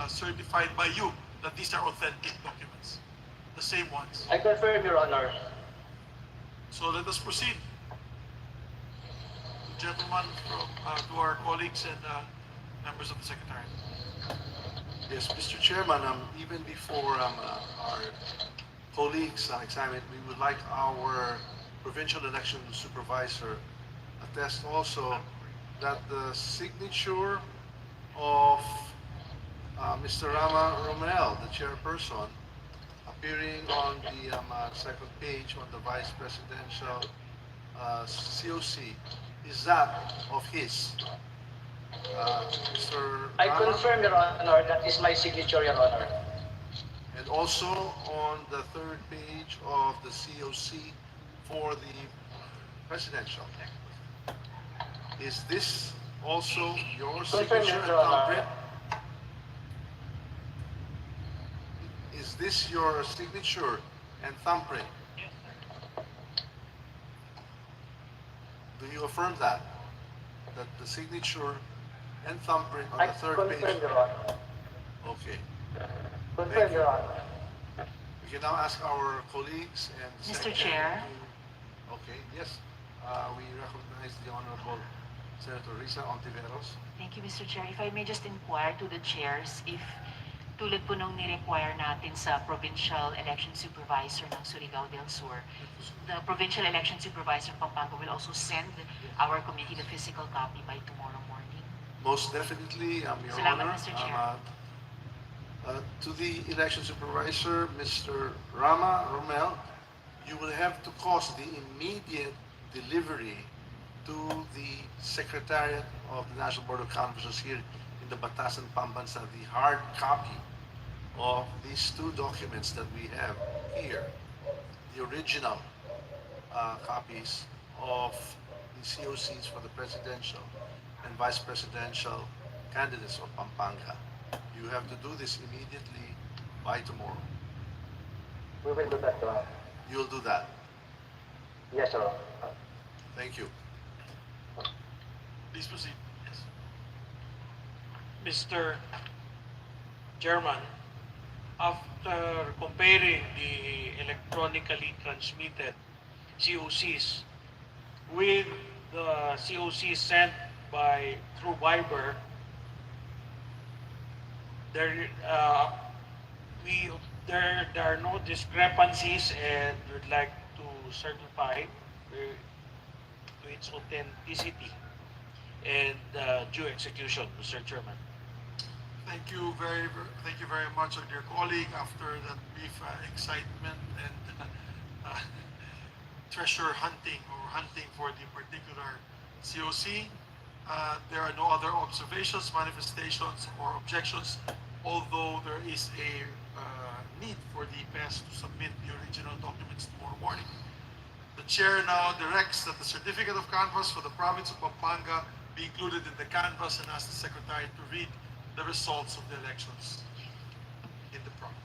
certified by you that these are authentic documents, the same ones. I confirm, Your Honor. So let us proceed. Gentlemen, to our colleagues and members of the Secretariat. Yes, Mr. Chairman, even before our colleagues examine, we would like our provincial election supervisor attest also that the signature of Mr. Rama Romel, the chairperson, appearing on the second page on the vice presidential COC, is that of his. Mr. I Rama? confirm, Your Honor, that is my signature, Your Honor. And also on the third page of the COC for the presidential. Is this also your signature and thumbprint? Is this your signature and thumbprint? Do you affirm that? That the signature and thumbprint on I the third confirm, page? Your Honor. Okay. Confirm, Your Honor. We can now ask our colleagues and Mr. second Chair. to- Okay, yes. We recognize the Honorable Senator Risa Ontiveros. Thank you, Mr. Chair. If I may just inquire to the chairs if tulad po nung ni-require natin sa Provincial Election Supervisor ng Surigao del Sur, the Provincial Election Supervisor of Pampanga will also send our committee the physical copy by tomorrow morning. Most definitely, Your Salamat, Honor. Mr. Chair. To the election supervisor, Mr. Rama Romel, you will have to cause the immediate delivery to the Secretariat of the National Board of Canvassers here in the Batasan, Pambansa, the hard copy of these two documents that we have here, the original copies of the COCs for the presidential and vice presidential candidates of Pampanga. You have to do this immediately by tomorrow. We will do that, Your Honor. You'll do that. Yes, Your Honor. Thank you. Please proceed. Yes. Mr. Chairman, after comparing the electronically transmitted COCs with the COCs sent through Viber, there are no discrepancies, and we'd like to certify to its authenticity and due execution, Mr. Chairman. Thank you very much, dear colleague. After that brief excitement and treasure hunting or hunting for the particular COC, there are no other observations, manifestations, or objections. Although there is a need for the PES to submit the original documents tomorrow morning. The chair now directs that the certificate of canvass for the province of Pampanga be included in the canvass and asks the secretary to read the results of the elections in the province.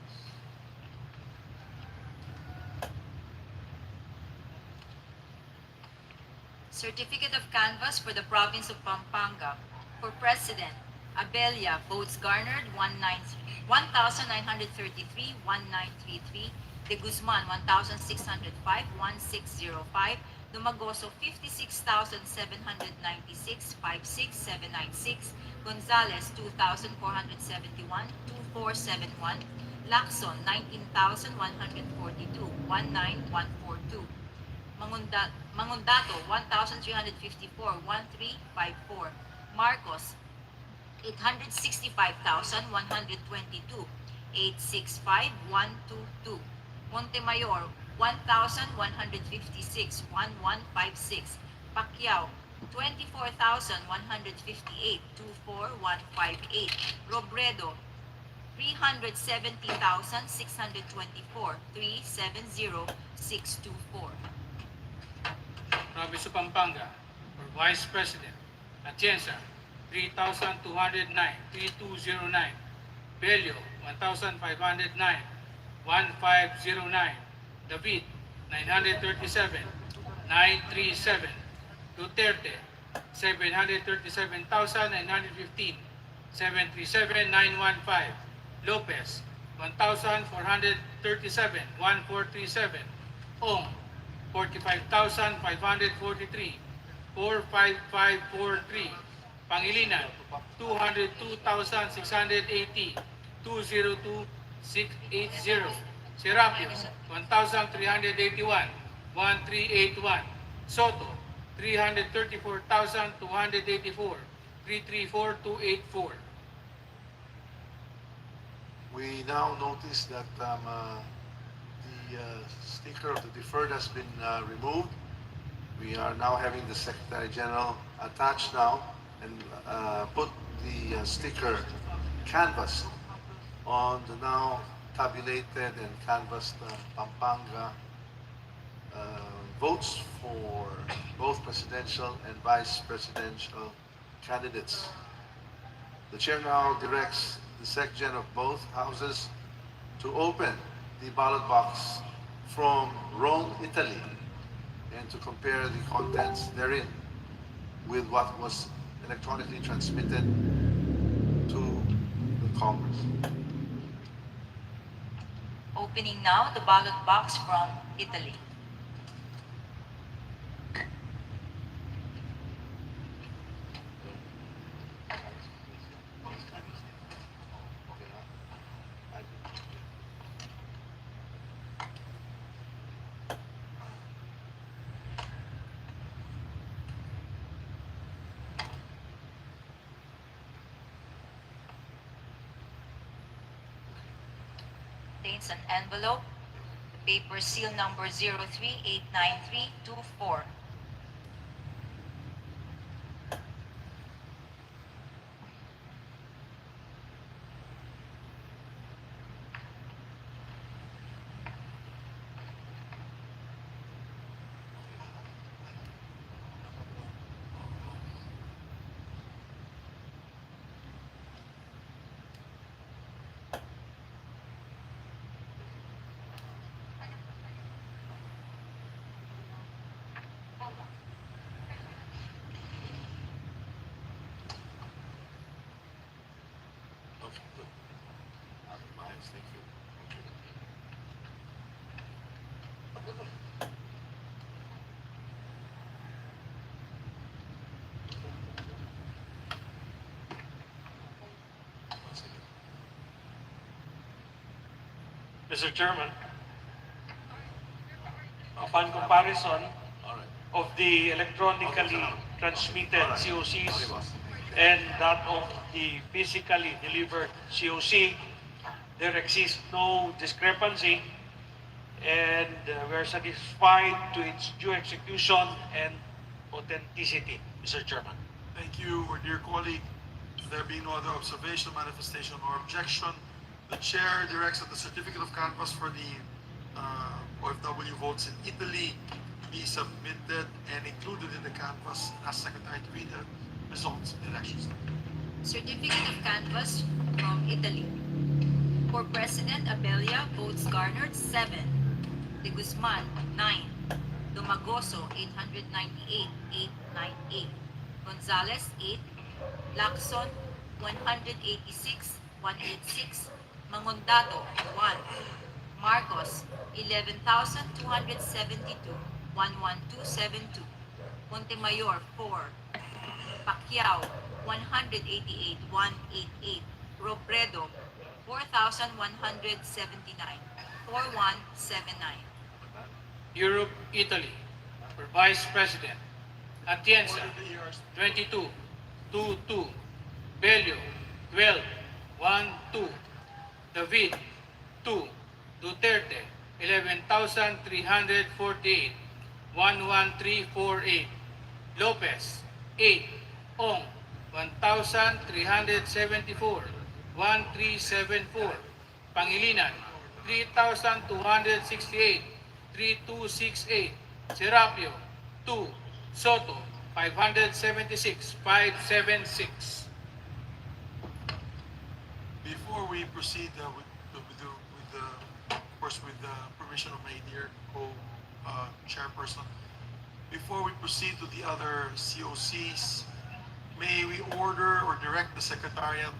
Certificate of canvass for the province of Pampanga. For President, Abella, votes garnered 1,933, 1933. De Guzman, 1,605, 1605. Dumagoso, 56,796, 56796. Gonzales, 2,471, 2471. Lacson, 19,142, 19142. Mangundato, 1,354, 1354. Marcos, 865,122, 865, 122. Montemayor, 1,156, 1156. Pacquiao, 24,158, 24158. Robredo, 370,624, 370,624. Province of Pampanga, for Vice President, Atienza, 3,209, 3209. Bello, 1,509, 1509. David, 937, 937. Duterte, 737,915, 737,915. Lopez, 1,437, 1437. Ong, 45,543, 45543. Pangilinan, 202,680, 202,680. Serapio, 1,381, 1381. Soto, 334,284, 334284. We now notice that the sticker of the deferred has been removed. We are now having the Secretary General attach now and put the sticker canvas on the now tabulated and canvassed Pampanga votes for both presidential and vice presidential candidates. The chair now directs the Secgen of both houses to open the ballot box from Rome, Italy, and to compare the contents therein with what was electronically transmitted to the Congress. Opening now the ballot box from Italy. Contains an envelope, the paper seal number 038934. Okay, good. Nice, thank you. One second. Mr. Chairman, upon comparison All right. of the electronically transmitted All right. COCs Okay, boss. and that of the physically delivered COC, there exists no discrepancy, and we are satisfied to its due execution and authenticity, Mr. Chairman. Thank you, our dear colleague. There being no other observation, manifestation, or objection, The chair directs that the certificate of canvass for the OFW votes in Italy be submitted and included in the canvass and ask Secretary to read the results of the elections. Certificate of canvass from Italy. For President Abella, votes garnered 7. De Guzman, 9. Domagoso, 898, 898. Gonzales, 8. Lacson, 186, 186. Mangondado, 1. Marcos, 11,272, 11272. Montemayor, 4. Pacquiao, 188, 188. Robredo, 4,179, 4179. Europe, Italy. For Vice President, Atienza, Order the ERs. 22, 22. Bello, 12, 1, 2. David, 2. Duterte, 11,348, 11348. Lopez, 8. Ong, 1,374, 1374. Pangilinan, 3,268, 3268. Serapio, 2. Soto, 576, 576. Before we proceed of course, with the permission of my dear co-chairperson, before we proceed to the other COCs, may we order or direct the Secretariat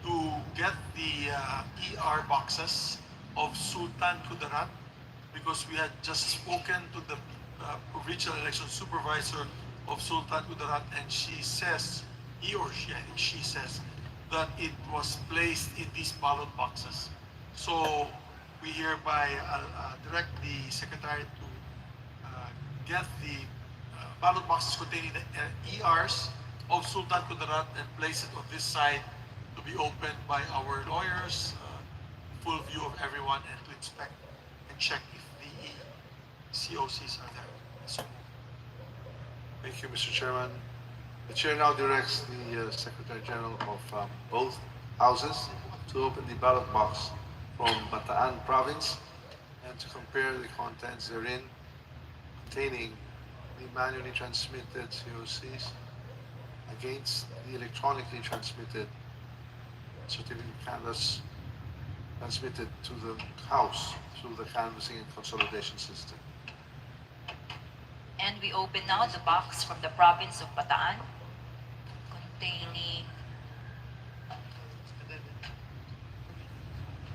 to get the ER boxes of Sultan Kudarat, because we had just spoken to the provincial election supervisor of Sultan Kudarat, and she says, he or she, I think she says, that it was placed in these ballot boxes. So we hereby direct the Secretary to get the ballot boxes containing the ERs of Sultan Kudarat and place it on this side to be opened by our lawyers, full view of everyone, and to inspect and check if the COCs are there. So, Thank you, Mr. Chairman. The chair now directs the Secretary General of both houses to open the ballot box from Bataan Province and to compare the contents therein containing the manually transmitted COCs against the electronically transmitted certificate of canvass transmitted to the House through the canvassing and consolidation system. And we open now the box from the province of Bataan containing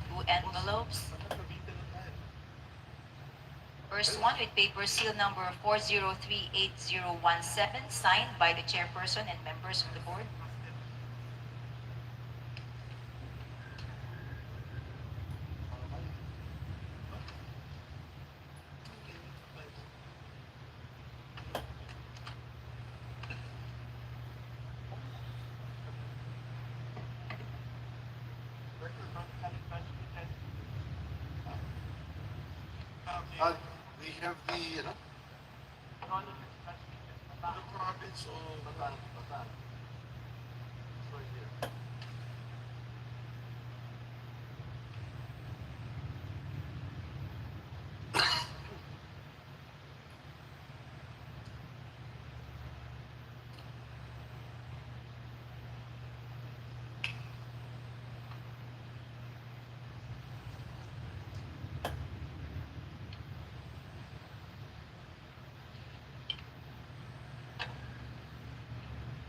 2 envelopes. First one with paper seal number 4038017, signed by the chairperson and members of the board. We have the, the province of Bataan. It's right here.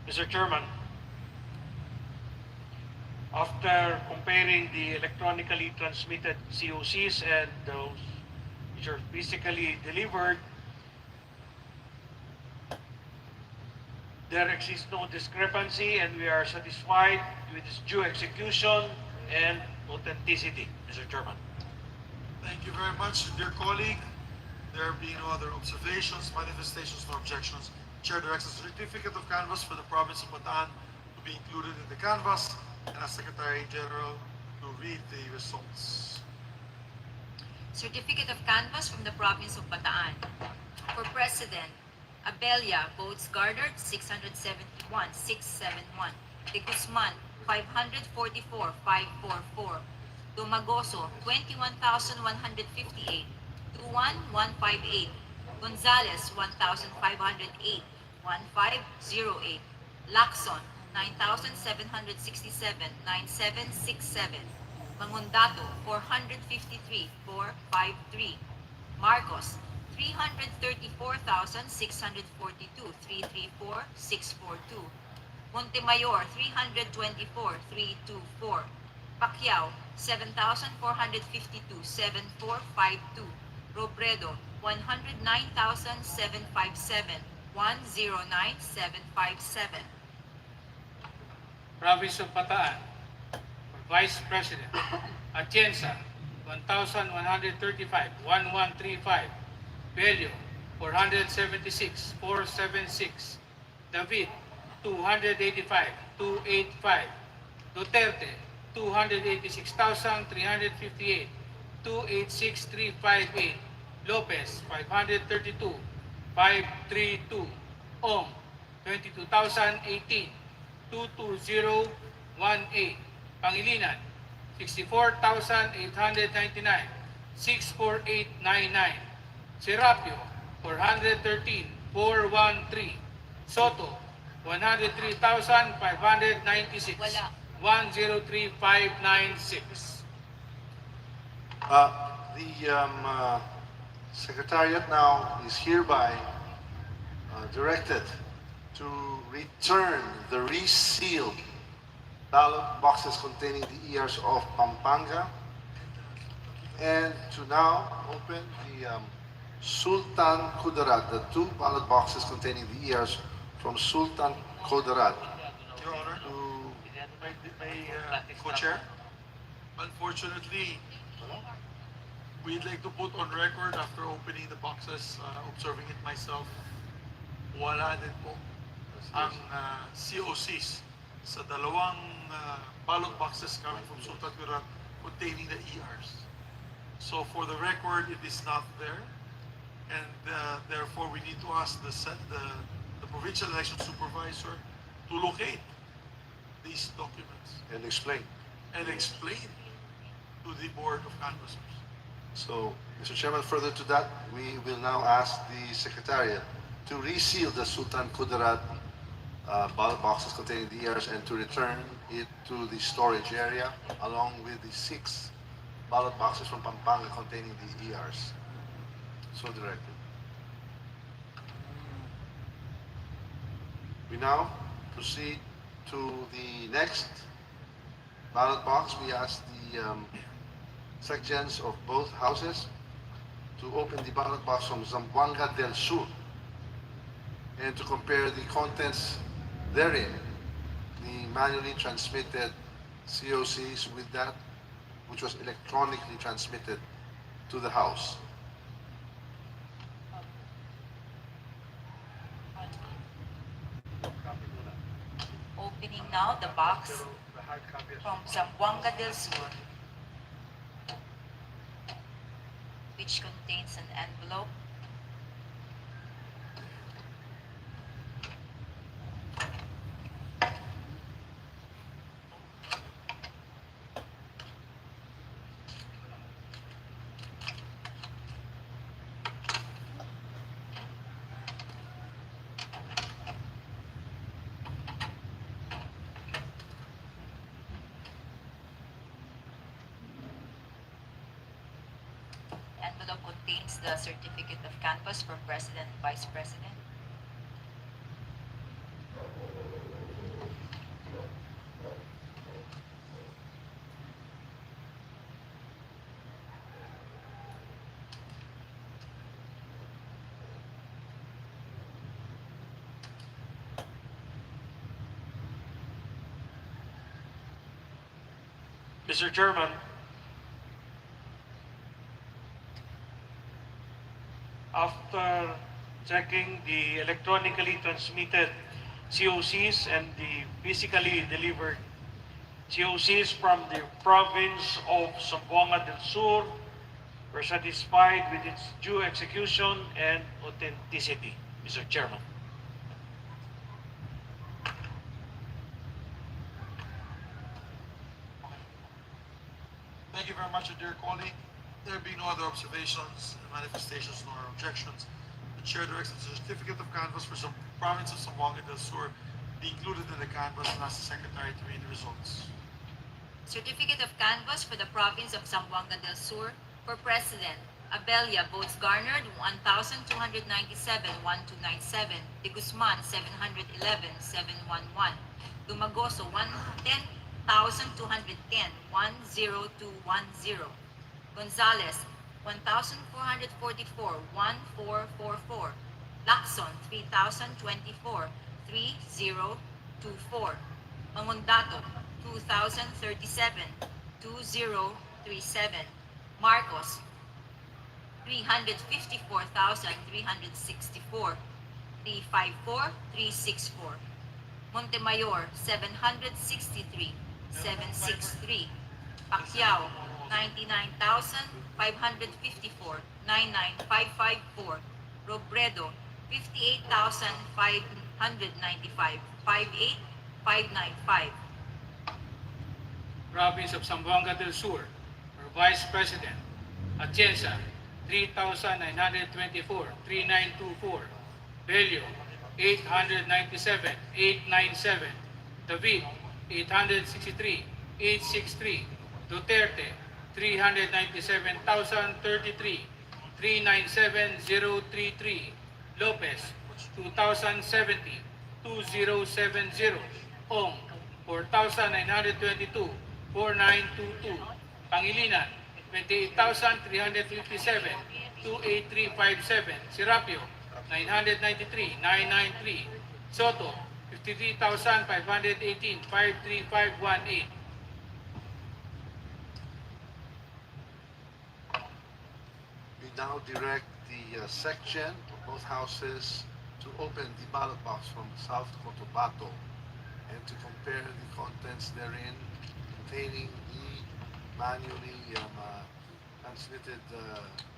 Mr. Chairman, after comparing the electronically transmitted COCs and those which are physically delivered, there exists no discrepancy and we are satisfied with its due execution and authenticity, Mr. Chairman. Thank you very much, dear colleague. There being no other observations, manifestations, or objections, Chair directs a certificate of canvass for the province of Bataan to be included in the canvass and ask Secretary General to read the results. Certificate of canvass from the province of Bataan. For President, Abella, votes garnered 671, 671. De Guzman, 544, 544. Domagoso, 21,158, Duan, 158, Gonzales, 1,508, 1508, Lacson, 9,767, 9767, Mangundato, 453, 453, Marcos, 334,642, 334, 642, Montemayor, 324, 324, Pacquiao, 7,452, 7452, Robredo, 109,757, 109,757. Province of Bataan, for Vice President, Atienza, 1,135, 1135, Bello, 476, 476, David, 285, 285, Duterte, 286,358, 286,358, Lopez, 532, 532, Ong, 22,018, 22018, Pangilinan, 64,899, 64899, Serapio, 413, 413, Soto, 103,596, Wala. 103,596. The Secretariat now is hereby directed to return the resealed ballot boxes containing the ERs of Pampanga and to now open the Sultan Kudarat, the two ballot boxes containing the ERs from Sultan Kudarat. Your Honor, my co-chair, unfortunately, we'd like to put on record after opening the boxes, observing it myself, wala din po ang COCs sa dalawang ballot boxes coming from Sultan Kudarat containing the ERs. So for the record, it is not there, and therefore we need to ask the provincial election supervisor to locate these documents And explain. and explain to the Board of Canvassers. So, Mr. Chairman, further to that, we will now ask the Secretariat to reseal the Sultan Kudarat ballot boxes containing the ERs and to return it to the storage area along with the 6 ballot boxes from Pampanga containing the ERs. So directed. We now proceed to the next ballot box. We ask the sections of both houses to open the ballot box from Zamboanga del Sur and to compare the contents therein, the manually transmitted COCs with that which was electronically transmitted to the House. Opening now the box from Zamboanga del Sur, which contains an envelope envelope contains the certificate of canvass for President and Vice President. Mr. Chairman, after checking the electronically transmitted COCs and the physically delivered COCs from the province of Zamboanga del Sur, we're satisfied with its due execution and authenticity, Mr. Chairman. Thank you much, dear colleague. There being no other observations, manifestations, nor objections, the chair directs that the certificate of canvass for some province of Zamboanga del Sur be included in the canvass and asks the secretary to read the results. Certificate of canvass for the province of Zamboanga del Sur. For President, Abella, votes garnered 1,297, 1,297. De Guzman, 711, 711. Dumagoso, 10,210, 10210. Gonzales, 1,444, 1444. Lacson, 3,024, 3024. Mangondato, 2,037, 2037. Marcos, 354,364, 354, 364. Montemayor, 763, 763. Pacquiao, 99,554, 99554. Robredo, 58,595, 58,595. Province of Zamboanga del Sur, for Vice President, Atienza, 3,924, 3,924. Bello, 897, 897. David, 863, 863. Duterte, 397,033, 397,033. Lopez, 2,070, 2070. Ong, 4,922, 4922. Pangilinan, 28,357, 28357. Serapio, 993, 993. Soto, 53,518, 53518. We now direct the section of both houses to open the ballot box from South Cotabato and to compare the contents therein containing the manually transmitted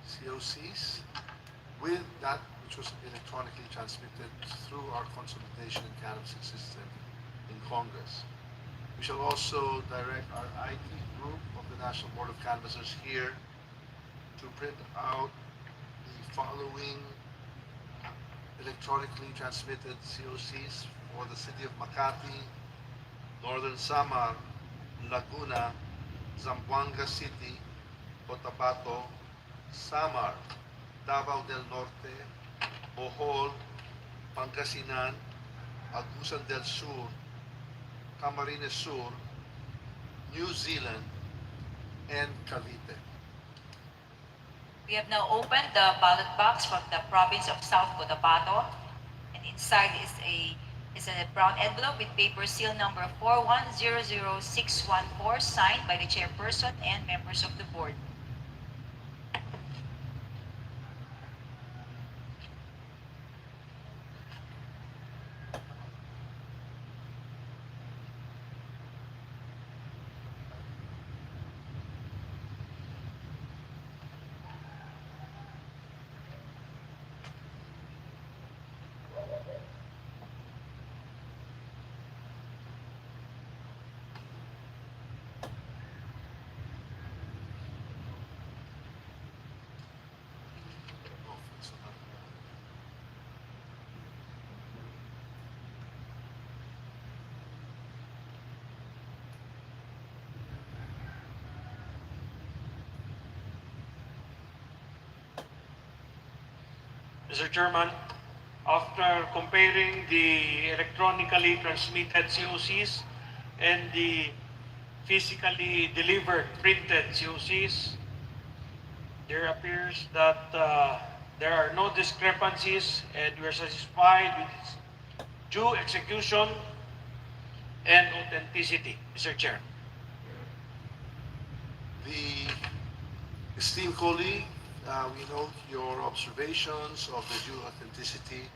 COCs with that which was electronically transmitted through our consolidation and canvassing system in Congress. We shall also direct our IT group of the National Board of Canvassers here to print out the following electronically transmitted COCs for the city of Makati, Northern Samar, Laguna, Zamboanga City, Cotabato, Samar, Davao del Norte, Bohol, Pangasinan, Agusan del Sur, Camarines Sur, New Zealand, and Cavite. We have now opened the ballot box from the province of South Cotabato, and inside is a brown envelope with paper seal number 4100614 signed by the chairperson and members of the board. Mr. Chairman, after comparing the electronically transmitted COCs and the physically delivered printed COCs, there appears that there are no discrepancies and we are satisfied with its due execution and authenticity, Mr. Chair. The esteemed colleague, we note your observations of the due authenticity,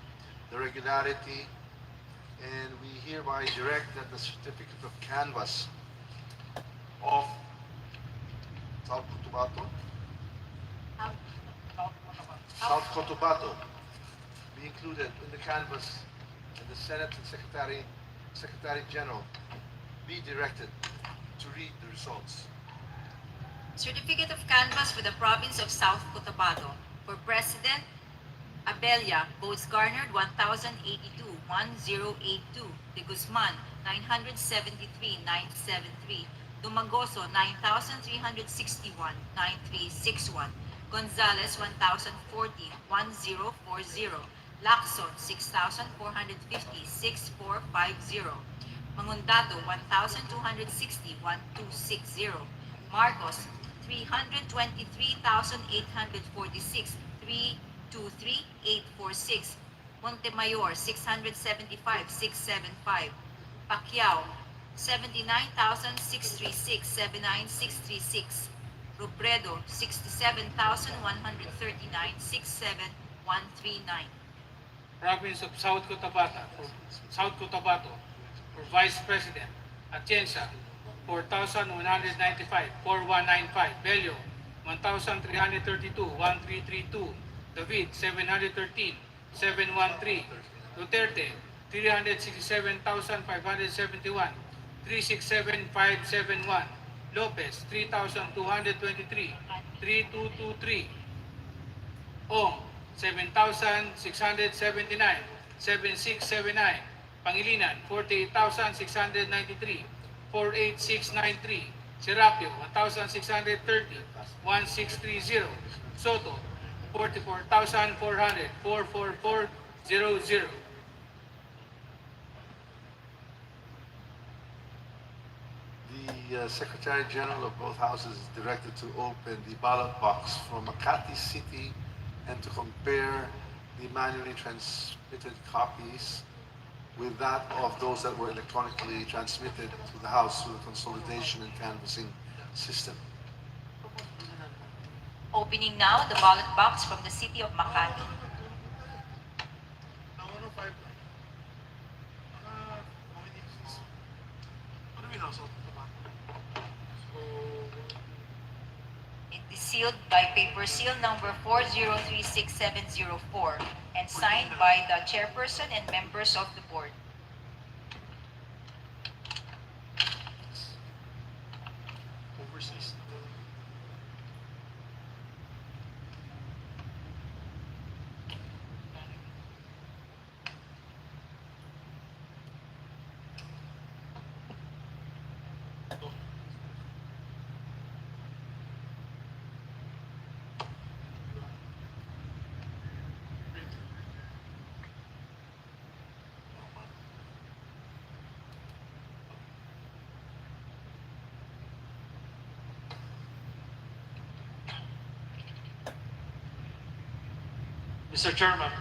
the regularity, and we hereby direct that the certificate of canvass of South Cotabato, South Cotabato be included in the canvass, and the Senate and Secretary General be directed to read the results. Certificate of Canvass for the Province of South Cotabato. For President, Abella, votes garnered 1,082, 1,082. De Guzman, 973, 973. Dumagoso, 9,361, 9,361. Gonzales, 1,040, 1,040. Lacson, 6,450, 6,450. Mangundato, 1,260, 1,260. Marcos, 323,846, 323,846. Montemayor, 675, 675. Pacquiao, 79,636, 79,636. Robredo, 67,139, 67,139. Province of South Cotabato, for Vice President, Atienza, 4,195, 4,195, Bello, 1,332, 1,332, David, 713, 713, Duterte, 367,571, 367,571, Lopez, 3,223, 3,223, Ong, 7,679, 7,679, Pangilinan, 48,693, 4,8693, Serapio, 1,630, 1,630, Soto, 44,400, 44400. The Secretary General of both houses is directed to open the ballot box from Makati City and to compare the manually transmitted copies with that of those that were electronically transmitted to the House through the consolidation and canvassing system. Opening now the ballot box from the city of Makati. Now, 105. What do we know? So, It is sealed by paper seal number 40367004 and signed by the chairperson and members of the board. overseas. Mr. Chairman,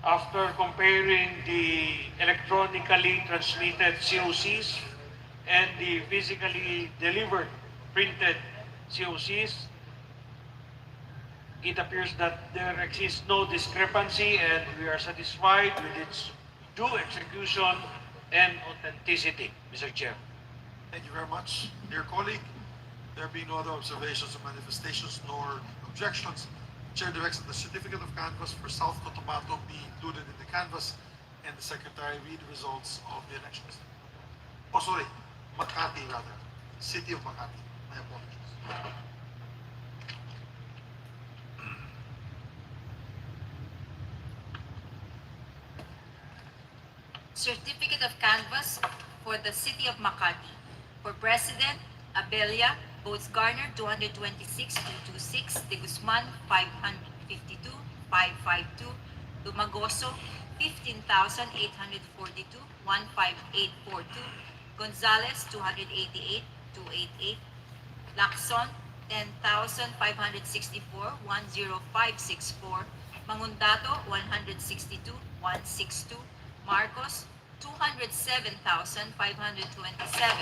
after comparing the electronically transmitted COCs and the physically delivered printed COCs, it appears that there exists no discrepancy and we are satisfied with its due execution and authenticity, Mr. Chair. Thank you very much. Dear colleague, there being no other observations or manifestations nor objections, Chair directs that the certificate of canvass for South Cotabato be included in the canvass and the Secretary read the results of the elections. Oh, sorry, Makati rather. City of Makati. My apologies. Certificate of Canvass for the City of Makati. For President, Abella, votes garnered 226, 226. De Guzman, 552, 552. Dumagoso, 15,842, 15842. Gonzales, 288, 288. Lacson, 10,564, 10564. Mangundato, 162, 162. Marcos, 207,527,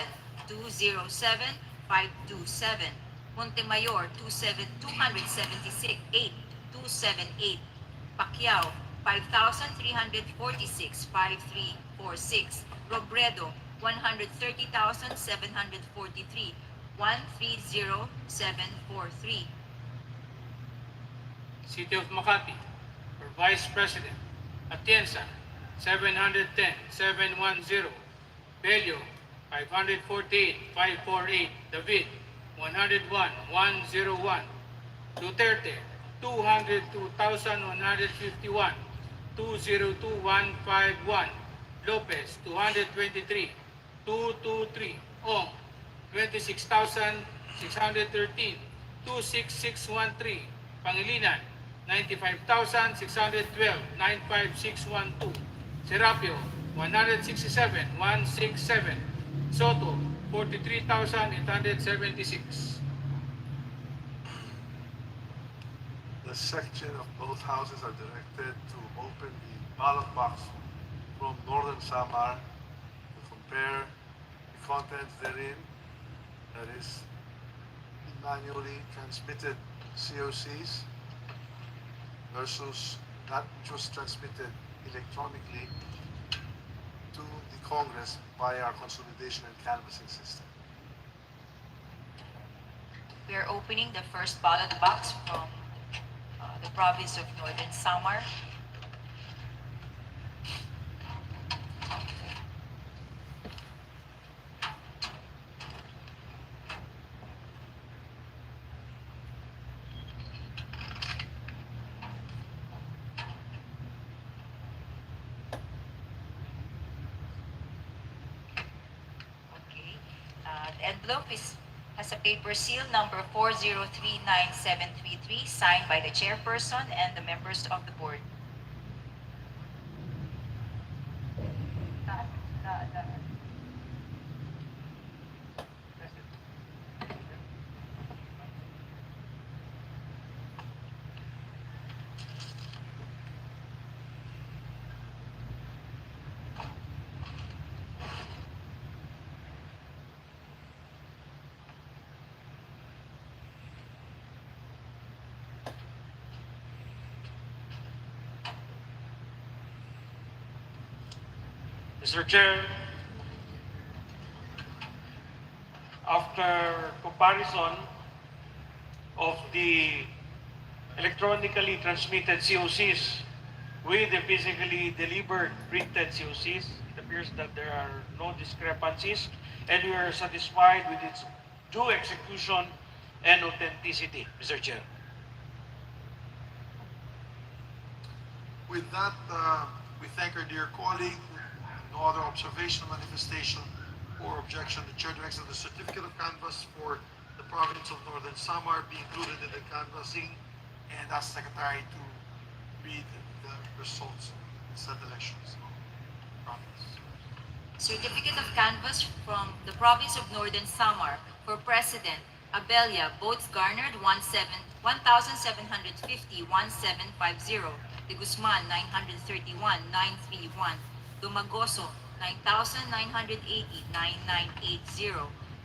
207, 527. Montemayor, 276, 8, 278. Pacquiao, 5,346, 5346. Robredo, 130,743, 130743. City of Makati, for Vice President, Atienza, 710, 710, Bello, 548, 548, David, 101, 101. Duterte, 202,151, 202,151. Lopez, 223, 223. Ong, 26,613, 26613. Pangilinan, 95,612, 95612. Serapio, 167, 167. Soto, 43,876. The section of both houses are directed to open the ballot box from Northern Samar to compare the contents therein, that is, manually transmitted COCs versus that which was transmitted electronically to the Congress by our consolidation and canvassing system. We are opening the first ballot box from the province of Northern Samar. Okay. The envelope has a paper seal number 4039733, signed by the chairperson and the members of the board. Mr. Chair, after comparison of the electronically transmitted COCs with the physically delivered printed COCs, it appears that there are no discrepancies and we are satisfied with its due execution and authenticity, Mr. Chair. With that, we thank our dear colleague. No other observation, manifestation, or objection. The chair directs that the certificate of canvass for the province of Northern Samar be included in the canvassing and ask Secretary to read the results in said elections. Province. Certificate of canvass from the province of Northern Samar for President Abella, votes garnered 1,750, 1750. De Guzman 931, 931. Dumagoso 9,980, 9980.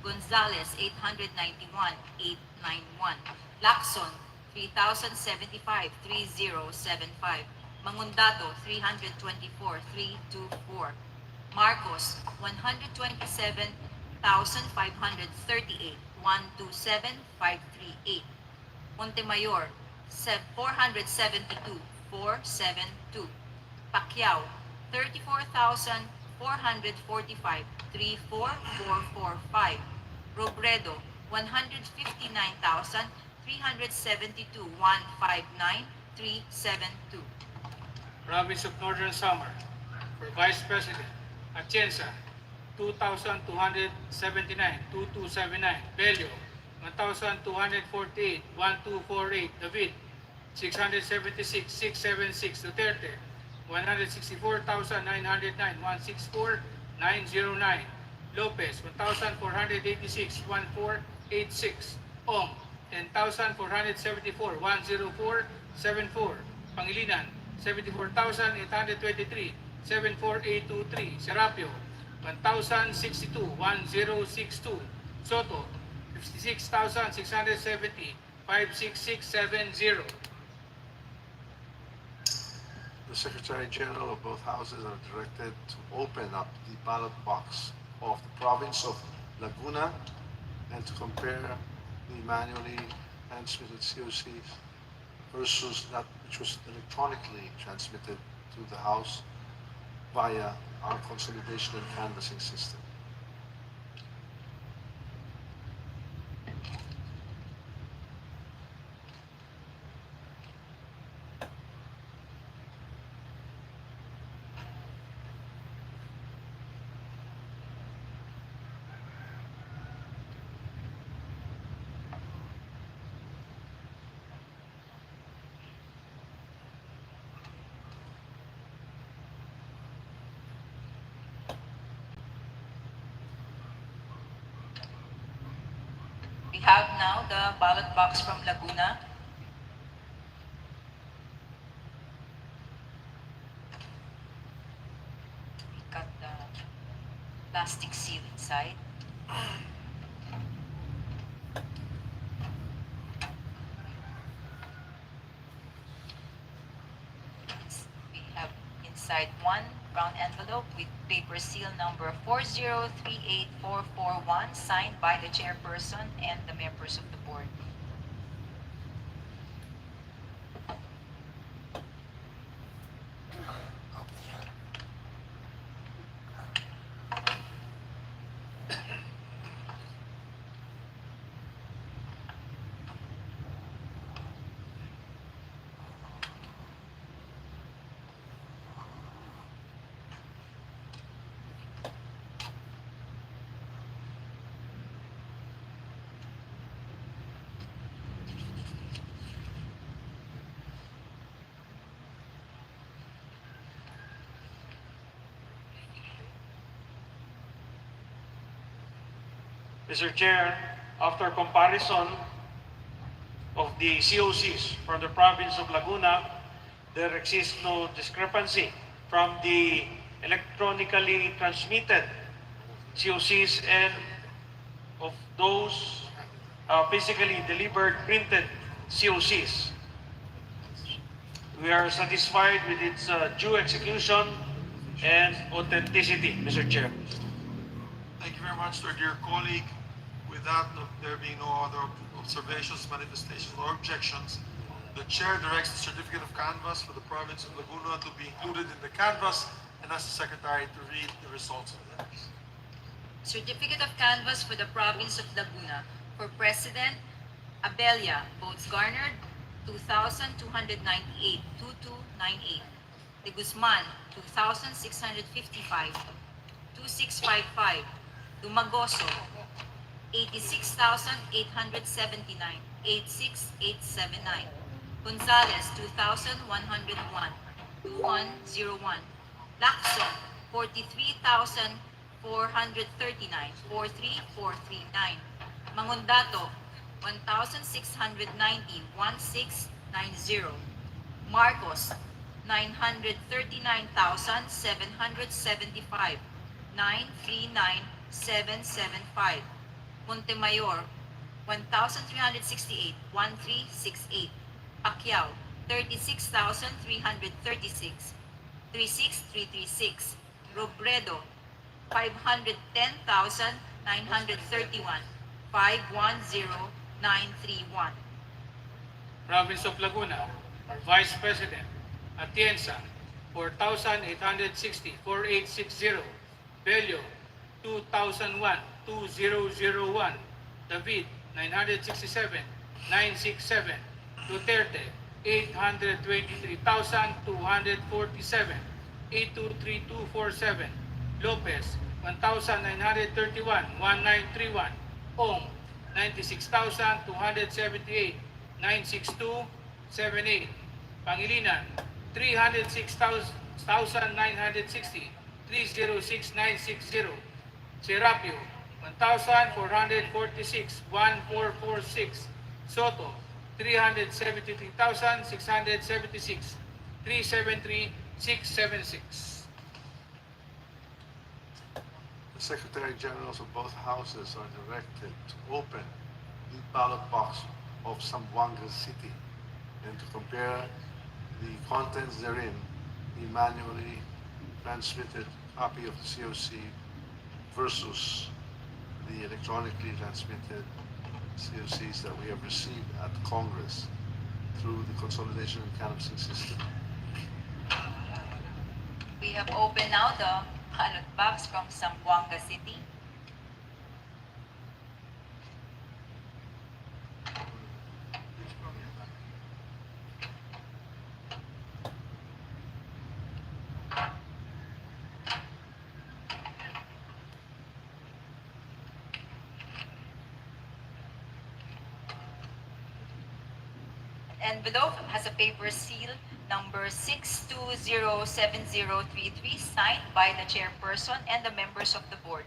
Gonzales 891, 891. Lacson 3,075, 3075. Mangundato 324, 324. Marcos 127,538, 127,538. Montemayor 472, 472. Pacquiao 34,445, 34445. Robredo 159,372, 159, 372. Province of Northern Samar, for Vice President, Atienza, 2,279, 2279. Bello, 1,248, 1248. David, 676, 676. Duterte, 164,909, 164, 909. Lopez, 1,486, 1486. Ong, 10,474, 104, 74. Pangilinan, 74,823, 74823. Serapio, 1,062, 1062. Soto, 56,670, 56670. The Secretary General of both houses are directed to open up the ballot box of the province of Laguna and to compare the manually transmitted COCs versus that which was electronically transmitted to the House via our consolidation and canvassing system. We have now the ballot box from Laguna. We cut the plastic seal inside. We have inside one brown envelope with paper seal number 4038441 signed by the chairperson and the members of the board. Mr. Chair, after comparison of the COCs from the province of Laguna, there exists no discrepancy from the electronically transmitted COCs and of those physically delivered printed COCs. We are satisfied with its due execution and authenticity, Mr. Chair. Thank you very much to our dear colleague. With that, there being no other observations, manifestations, or objections, the chair directs the certificate of canvass for the province of Laguna to be included in the canvass and asks the secretary to read the results of that. Certificate of canvass for the province of Laguna. For President, Abella, votes garnered 2,298, 2298. De Guzman, 2,655, 2655. Dumagoso, 86,879, 86879. Gonzales, 2,101, 2101. Lacson, 43,439, 43439. Mangondato, 1,619, 1690. Marcos, 939,775, 939775. Montemayor, 1,368, 1368. Pacquiao, 36,336, 36336. Robredo, 510,931, 510931. Province of Laguna, Vice President, Atienza, 4,860, 4860. Bello, 2001, 2001. David, 967, 967. Duterte, 823,247, 823247. Lopez, 1,931, 1931. Ong, 96,278, 96278. Pangilinan, 306,960, 306960. Serapio, 1,446, 1446. Soto, 373,676, 373,676. The Secretary Generals of both houses are directed to open the ballot box of Zamboanga City and to compare the contents therein, the manually transmitted copy of the COC versus the electronically transmitted COCs that we have received at Congress through the consolidation and canvassing system. We have opened now the ballot box from Zamboanga City. Envelope has a paper seal number 6207033 signed by the chairperson and the members of the board.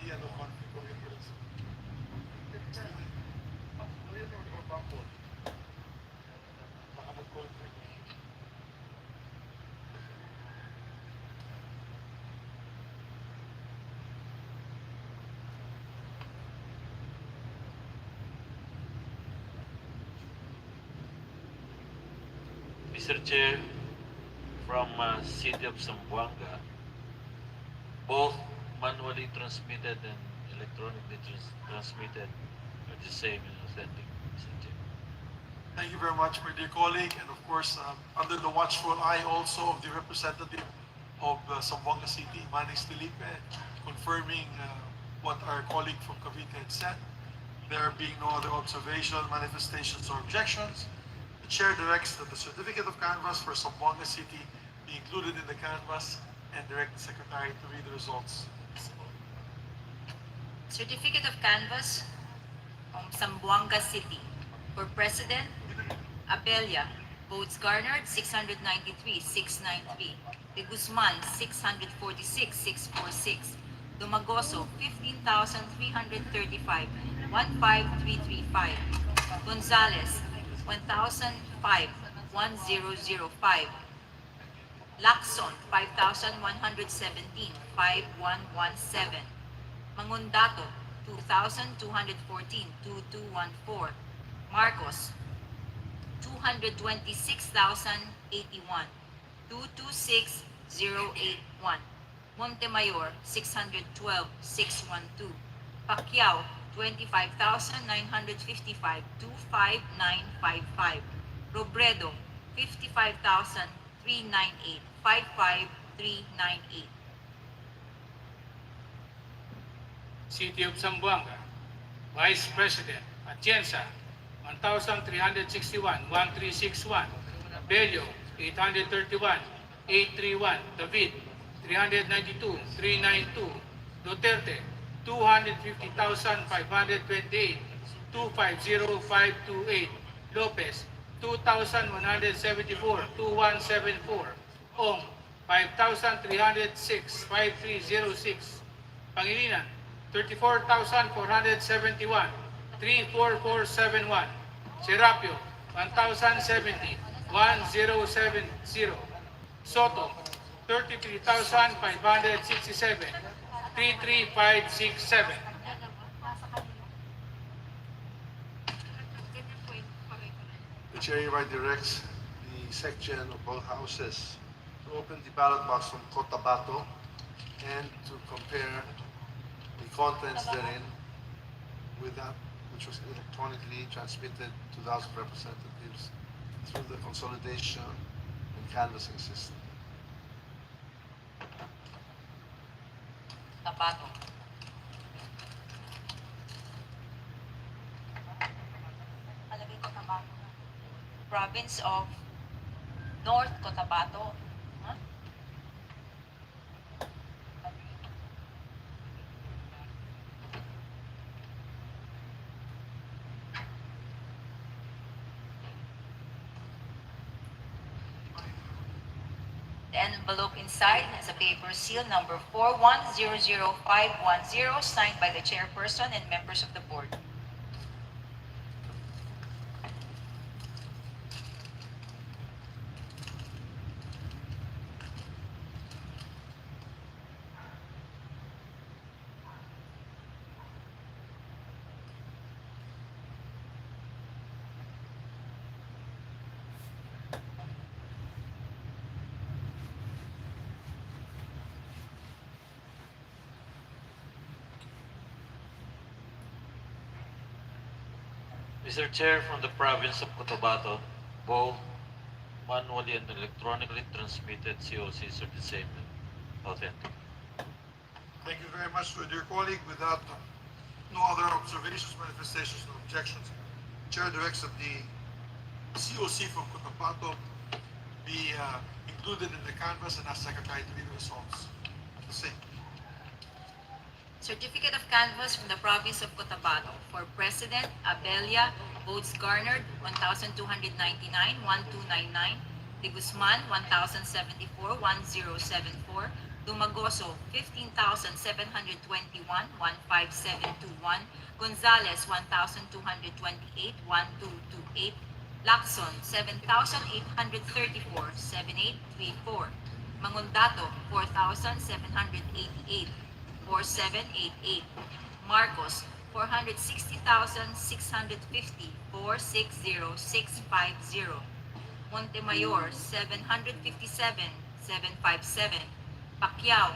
hindi conflict of interest. Baka mag-conflict. Mr. Chair, from City of Zamboanga, both manually transmitted and electronically transmitted are the same and authentic, Mr. Chair. Thank you very much, my dear colleague, and of course, under the watchful eye also of the representative of Zamboanga City, Manis Felipe, confirming what our colleague from Cavite had said. There being no other observation, manifestations, or objections, the chair directs that the certificate of canvass for Zamboanga City be included in the canvass and direct the secretary to read the results. Certificate of Canvass from Zamboanga City. For President, Abella, votes garnered 693,693. De Guzman, 646,646. Dumagoso, 15,335, 15,335. Gonzales, 1,005, 1,005. Lacson, 5,117, 5,117. Mangundato, 2,214, 2,214. Marcos, 226,081, 226,081. Montemayor, 612, 612. Pacquiao, 25,955, 25955. Robredo, 55,398, 55398. City of Zamboanga, Vice President, Atienza, 1,361, 1,361. Bello, 831, 831. David, 392, 392. Duterte, 250,528, 250528. Lopez, 2,174, 2174. Ong, 5,306, 5306. Pangilinan, 34,471, 34471. Serapio, 1,070, 1070. Soto, 33,567, 33567. The chair hereby directs the section of both houses to open the ballot box from Cotabato and to compare the contents therein with that which was electronically transmitted to the House of Representatives through the consolidation and canvassing system. Tabato. Palagay ko Tabato. Province of North Cotabato. Huh? The envelope inside has a paper seal number 4100510 signed by the chairperson and members of the board. Mr. Chair, from the province of Cotabato, both manually and electronically transmitted COCs are the same and authentic. Thank you very much to dear colleague. Without no other observations, manifestations, or objections, Chair directs that the COC from Cotabato be included in the canvass and ask Secretary to read the results. The same. Certificate of Canvass from the province of Cotabato. For President, Abella, votes garnered 1,299, 1299. De Guzman, 1,074, 1074. Dumagoso, 15,721, 15721. Gonzales, 1,228, 1228. Lacson, 7,834, 7834. Mangundato, 4,788, 4788. Marcos, 460,650, 460650. Montemayor, 757, 757. Pacquiao,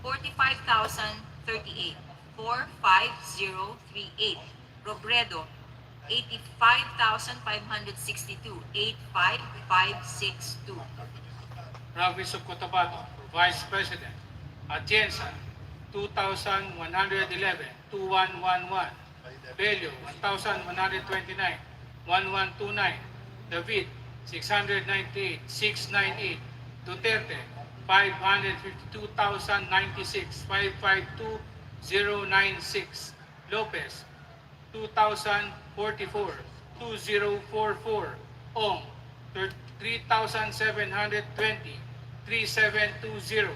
45,038, 45038. Robredo, 85,562, 85562. Province of Cotabato for Vice President, Atienza, 2,111, 2111. Bello, 1,129, 1129. David, 698, 698. Duterte, 552,096, 552,096. Lopez, 2,044, 2044. Ong, 3,720, 3720.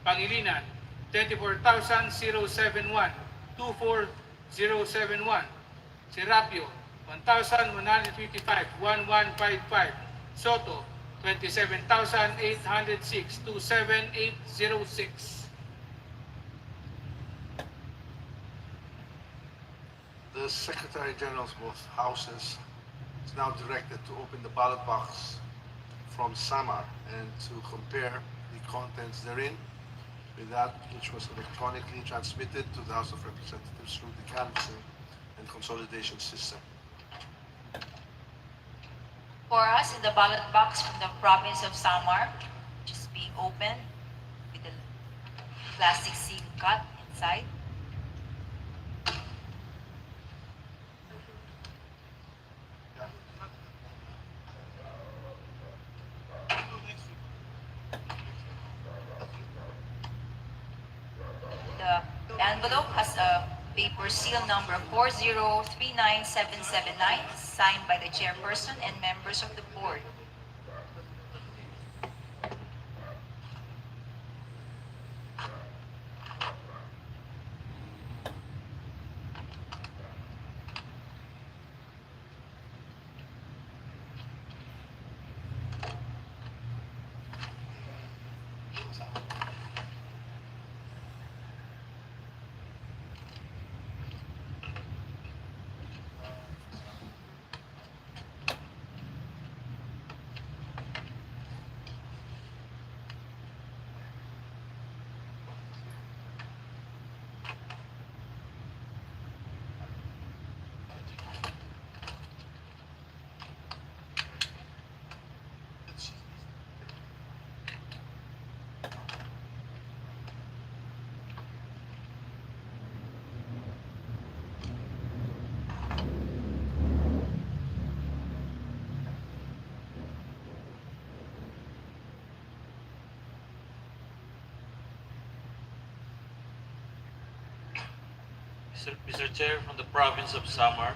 Pangilinan, 34,071, 24071. Serapio, 1,155, 1155. Soto, 27,806, 27806. The Secretary General of both houses is now directed to open the ballot box from Samar and to compare the contents therein with that which was electronically transmitted to the House of Representatives through the canvassing and consolidation system. For us, in the ballot box from the province of Samar, which is being opened with a plastic seal cut inside. The envelope has a paper seal number 4039779, signed by the chairperson and members of the board. Mr. Chair, from the province of Samar,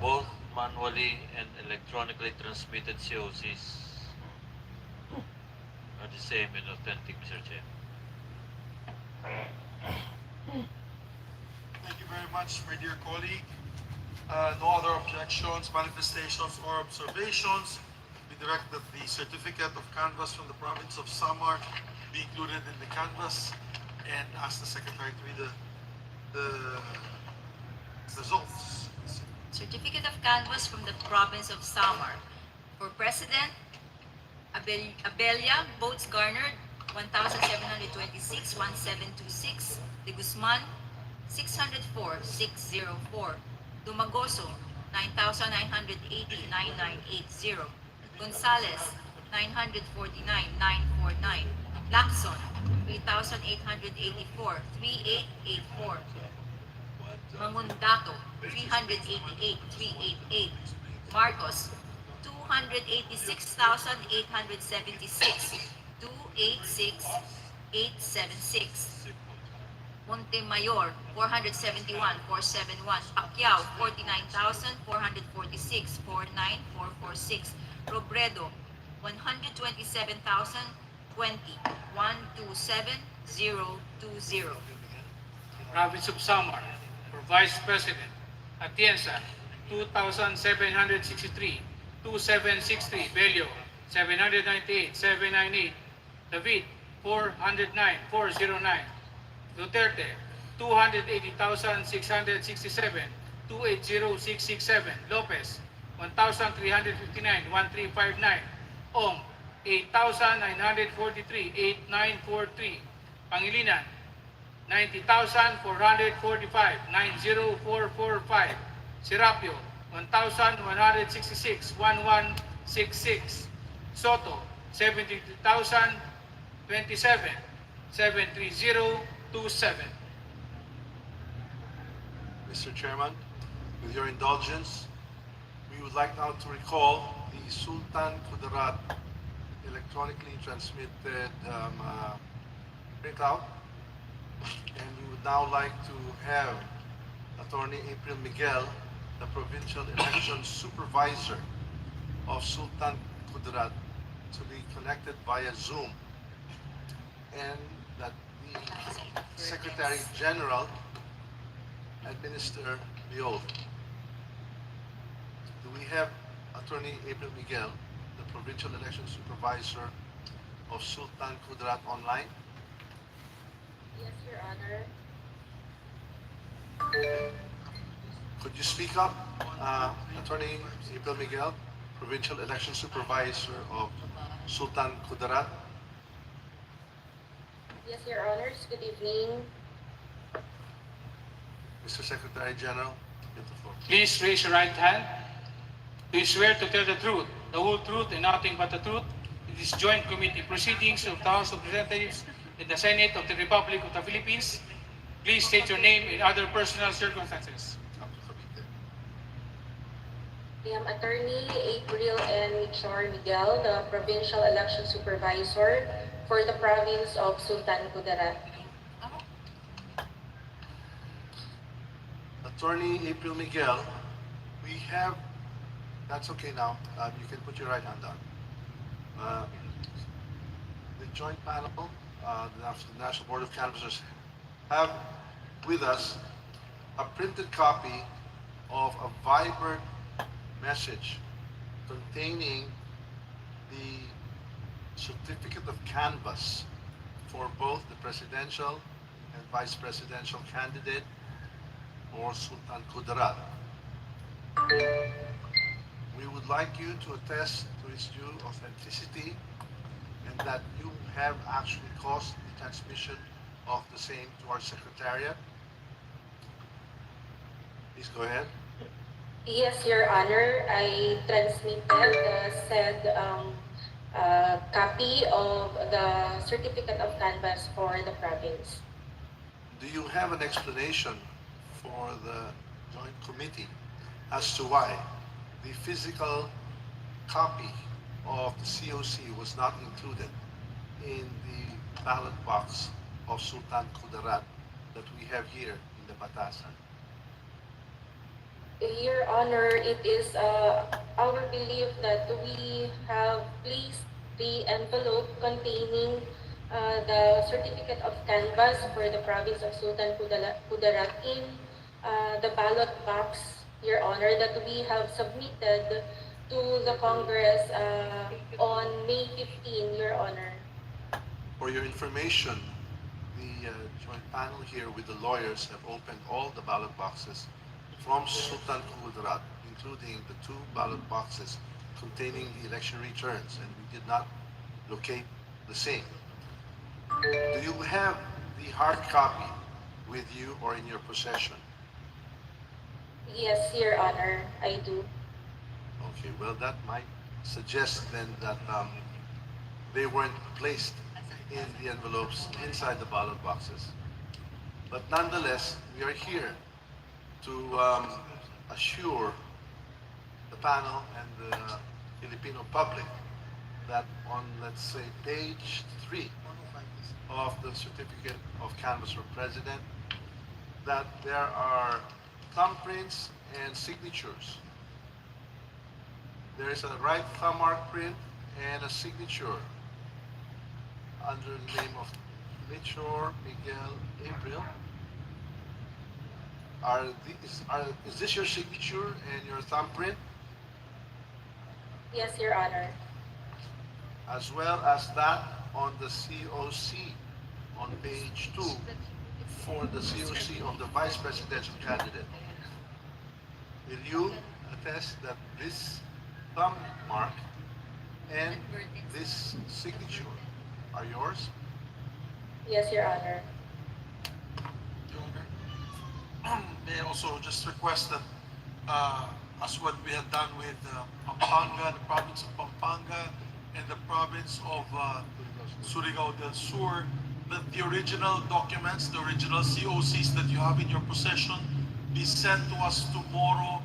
both manually and electronically transmitted COCs are the same and authentic, Mr. Chair. Thank you very much, my dear colleague. No other objections, manifestations, or observations. We direct that the certificate of canvass from the province of Samar be included in the canvass and ask the secretary to read the results. Certificate of canvass from the province of Samar. For President, Abelia, votes garnered 1,726, 1726. De Guzman, 604, 604. Dumagoso, 9,980, 9980. Gonzales, 949, 949. Lacson, 3,884, 3884. Mangundato, 388, 388. Marcos, 286,876, 286, 876. Montemayor, 471, 471. Pacquiao, 49,446, 49446. Robredo, 127,000, 127-020. Province of Samar, for Vice President, Atienza, 2,763, 2,763, Bello, 798, 798, David, 409, 409, Duterte, 280,667, 280,667, Lopez, 1,359, 1,359, Ong, 8,943, 8,943, Pangilinan, 90,445, 90445. Serapio, 1,166, 1166. Soto, 73,027, 73027. Mr. Chairman, with your indulgence, we would like now to recall the Sultan Kudarat electronically transmitted printout. And we would now like to have Attorney April Miguel, the Provincial Election Supervisor of Sultan Kudarat, to be connected via Zoom, and that the Secretary General administer the oath. Do we have Attorney April Miguel, the Provincial Election Supervisor of Sultan Kudarat, online? Yes, Your Honor. Could you speak up, Attorney April Miguel, Provincial Election Supervisor of Sultan Kudarat? Yes, Your Honors. Good evening. Mr. Secretary General, you have the floor. Please raise your right hand. Do you swear to tell the truth, the whole truth, and nothing but the truth in this joint committee proceedings of the House of Representatives and the Senate of the Republic of the Philippines? Please state your name and other personal circumstances. I am Attorney April N. Chor Miguel, the Provincial Election Supervisor for the province of Sultan Kudarat. Attorney April Miguel, we have, that's okay now, you can put your right hand down. The joint panel, the National Board of Canvassers, have with us a printed copy of a vibrant message containing the certificate of canvass for both the presidential and vice presidential candidate or Sultan Kudarat. We would like you to attest to its due authenticity and that you have actually caused the transmission of the same to our Secretariat. Please go ahead. Yes, Your Honor. I transmitted said copy of the certificate of canvass for the province. Do you have an explanation for the joint committee as to why the physical copy of the COC was not included in the ballot box of Sultan Kudarat that we have here in the Batasan? Your Honor, it is our belief that we have placed the envelope containing the certificate of canvass for the province of Sultan Kudarat in the ballot box, Your Honor, that we have submitted to the Congress on May 15, Your Honor. For your information, the joint panel here with the lawyers have opened all the ballot boxes from Sultan Kudarat, including the two ballot boxes containing the election returns, and we did not locate the same. Do you have the hard copy with you or in your possession? Yes, Your Honor, I do. Okay, well, that might suggest then that they weren't placed in the envelopes inside the ballot boxes. But nonetheless, we are here to assure the panel and the Filipino public that on, let's say, page 3 of the certificate of canvass for president, that there are thumbprints and signatures. There is a right thumb mark print and a signature under the name of Melchor Miguel April. Is this your signature and your thumbprint, Yes, Your Honor. as well as that on the COC on page 2 for the COC of the vice presidential candidate? Will you attest that this thumb mark and this signature are yours? Yes, Your Honor. Your Honor, may I also just request that, as what we have done with Pampanga, the province of Pampanga, and the province of Surigao del Sur, that the original documents, the original COCs that you have in your possession, be sent to us tomorrow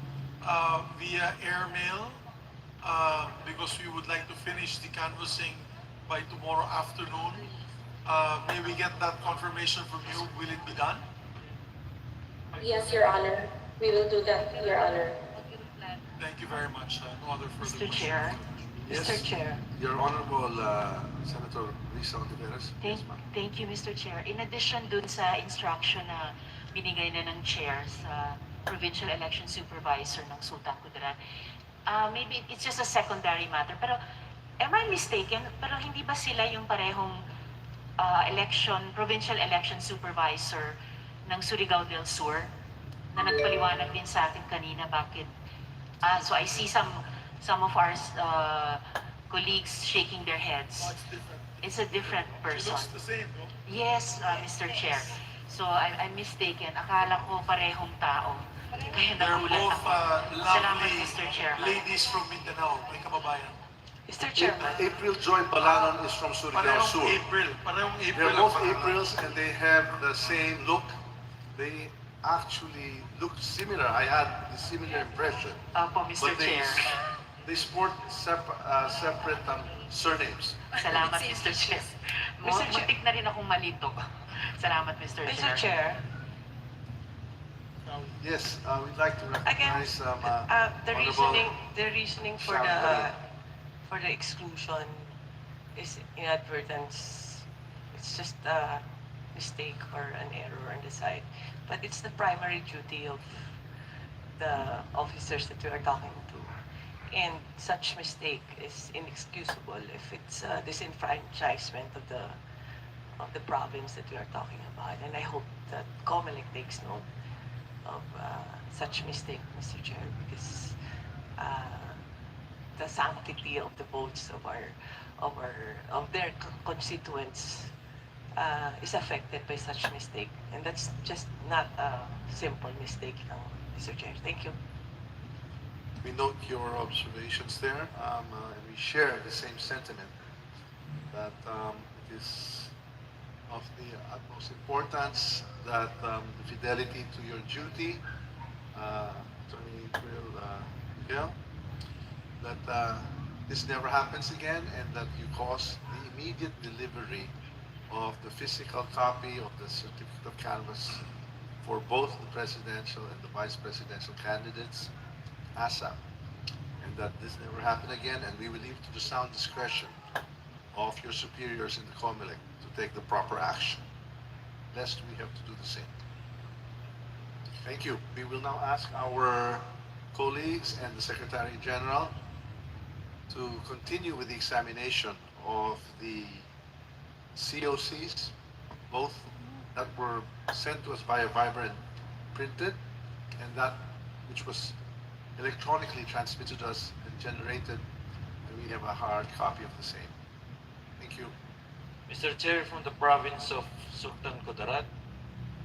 via airmail, because we would like to finish the canvassing by tomorrow afternoon. May we get that confirmation from you? Will it be done? Yes, Your Honor. We will do that, Your Honor. Thank you very much. No other further Mr. questions. Chair. Yes. Mr. Chair. Your Honorable Senator Risa Ontiveros. Thank, Yes, ma'am. thank you, Mr. Chair. In addition dun sa instruction na binigay na ng chair sa Provincial Election Supervisor ng Sultan Kudarat, maybe it's just a secondary matter, pero am I mistaken? Pero hindi ba sila yung parehong Provincial Election Supervisor ng Surigao del Sur na nagpaliwanag din sa atin kanina bakit? So I see some of our colleagues shaking their heads. No, it's different. It's a different It person. looks the same, no? Yes, Mr. Chair. So I'm mistaken. Akala ko parehong tao. Kaya They're nagulat both ako. Salamat, lovely Mr. Chairman. ladies from Mindanao, may kababayan. Mr. Chairman. April Joy Balanon is from Surigao Parehong Sur. April. Parehong April. They're ang both pangalan. Aprils and they have the same look. They actually look similar. I had the similar impression. Opo, Mr. But they, Chair. they sport separate surnames. Salamat, Mr. Chair. Mr. Chair. Muntik na rin akong malito. Salamat, Mr. Mr. Chair. Chair, Yes, we'd like to again, recognize the reasoning for the exclusion is inadvertence. It's just a mistake or an error on the side. But it's the primary duty of the officers that we are talking to. And such mistake is inexcusable if it's a disenfranchisement of the province that we are talking about. And I hope that COMELEC takes note of such mistake, Mr. Chair, because the sanctity of the votes of their constituents is affected by such mistake, and that's just not a simple mistake, Mr. Chair. Thank you. We note your observations there, and we share the same sentiment that it is of the utmost importance that the fidelity to your duty, Attorney Miguel, that this never happens again and that you cause the immediate delivery of the physical copy of the certificate of canvass for both the presidential and the vice presidential candidates ASAP, and that this never happen again, and we will leave to the sound discretion of your superiors in the COMELEC to take the proper action, lest we have to do the same. Thank you. We will now ask our colleagues and the Secretary General to continue with the examination of the COCs, both that were sent to us via Viber and printed, and that which was electronically transmitted to us and generated, and we have a hard copy of the same. Thank you. Mr. Chair, from the province of Sultan Kudarat,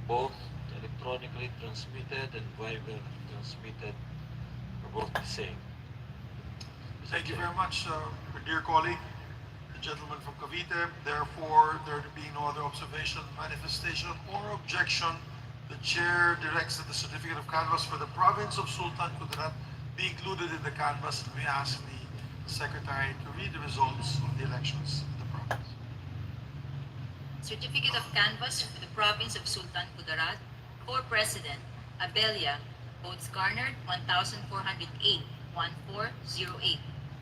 both electronically transmitted and Viber transmitted are both the same. Thank you very much, my dear colleague, the gentleman from Cavite. Therefore, there being no other observation, manifestation, or objection, the chair directs that the certificate of canvass for the province of Sultan Kudarat be included in the canvass, and we ask the secretary to read the results of the elections in the province. Certificate of canvass for the province of Sultan Kudarat. For President, Abella, votes garnered 1,408, 1408.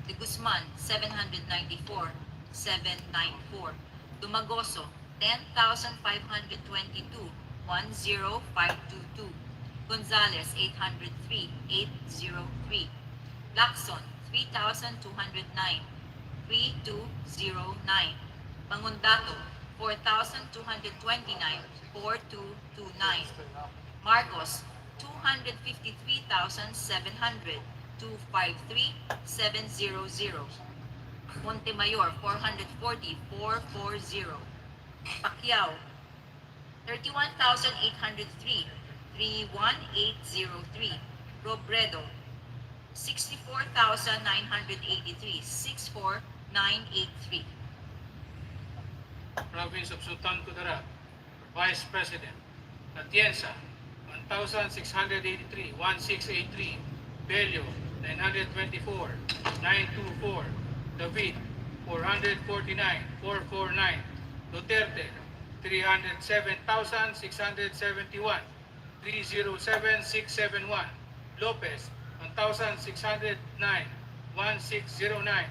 De Guzman, 794, 794. Dumagoso, 10,522, 10522. Gonzales, 803, 803. Lacson, 3,209, 3209. Mangundato, 4,229, 4229. Marcos, 253,700, 253, 700. Montemayor, 440, 440. Pacquiao, 31,803, 31803. Robredo, 64,983, 64983. Province of Sultan Kudarat, Vice President. Atienza, 1,683, 1683. Bello, 924, 924. David, 449, 449. Duterte, 307,671, 307,671. Lopez, 1,609, 1609.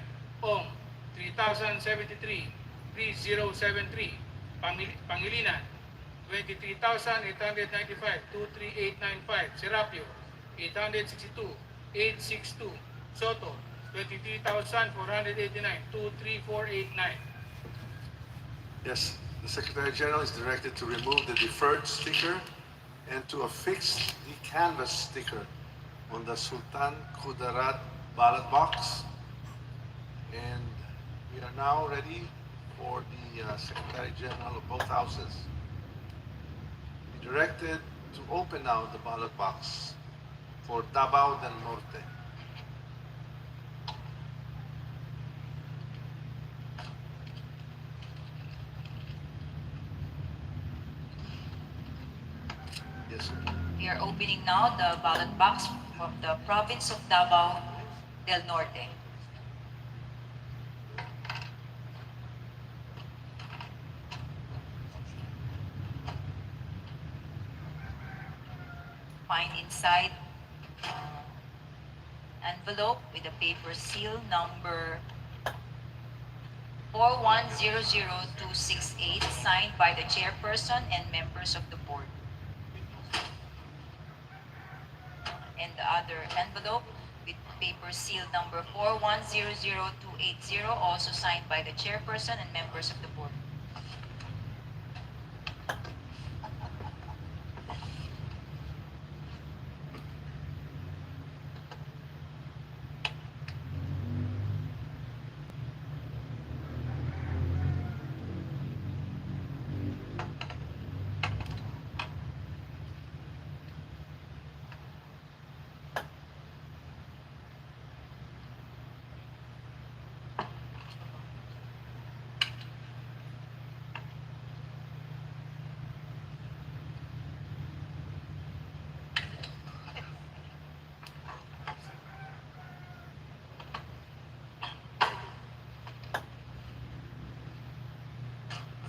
Ong, 3,073, 3073. Pangilinan, 23,895, 23895. Serapio, 862, 862. Soto, 23,489, 23489. Yes, the Secretary General is directed to remove the deferred sticker and to affix the canvas sticker on the Sultan Kudarat ballot box. And we are now ready for the Secretary General of both houses. Be directed to open now the ballot box for Davao del Norte. Yes, sir. We are opening now the ballot box from the province of Davao del Norte. Find inside envelope with a paper seal number 4100268, signed by the chairperson and members of the board. And the other envelope with paper seal number 4100280, also signed by the chairperson and members of the board.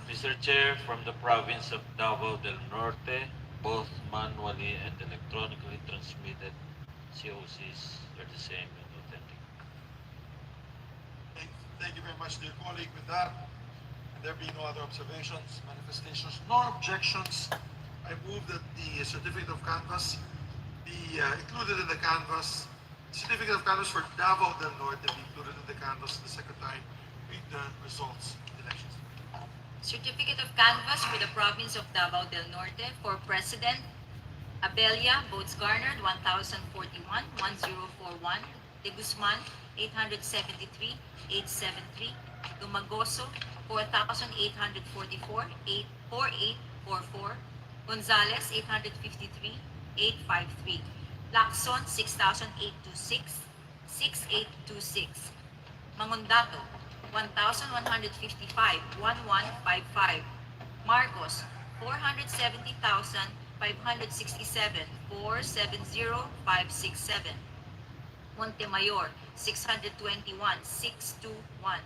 Mr. Chair, from the province of Davao del Norte, both manually and electronically transmitted COCs are the same and authentic. Thank you very much, dear colleague. With that, and there be no other observations, manifestations, nor objections, I move that the certificate of canvass be included in the canvass. Certificate of canvass for Davao del Norte be included in the canvass. The secretary read the results of the elections. Certificate of canvass for the province of Davao del Norte for President Abella, votes garnered 1,041, 1041. De Guzman, 873, 873. Dumagoso, 4,844, 4844. Gonzales, 853, 853. Lacson, 6,826, 6826. Mangundato, 1,155, 1155. Marcos, 470,567, 470567. Montemayor, 621, 621.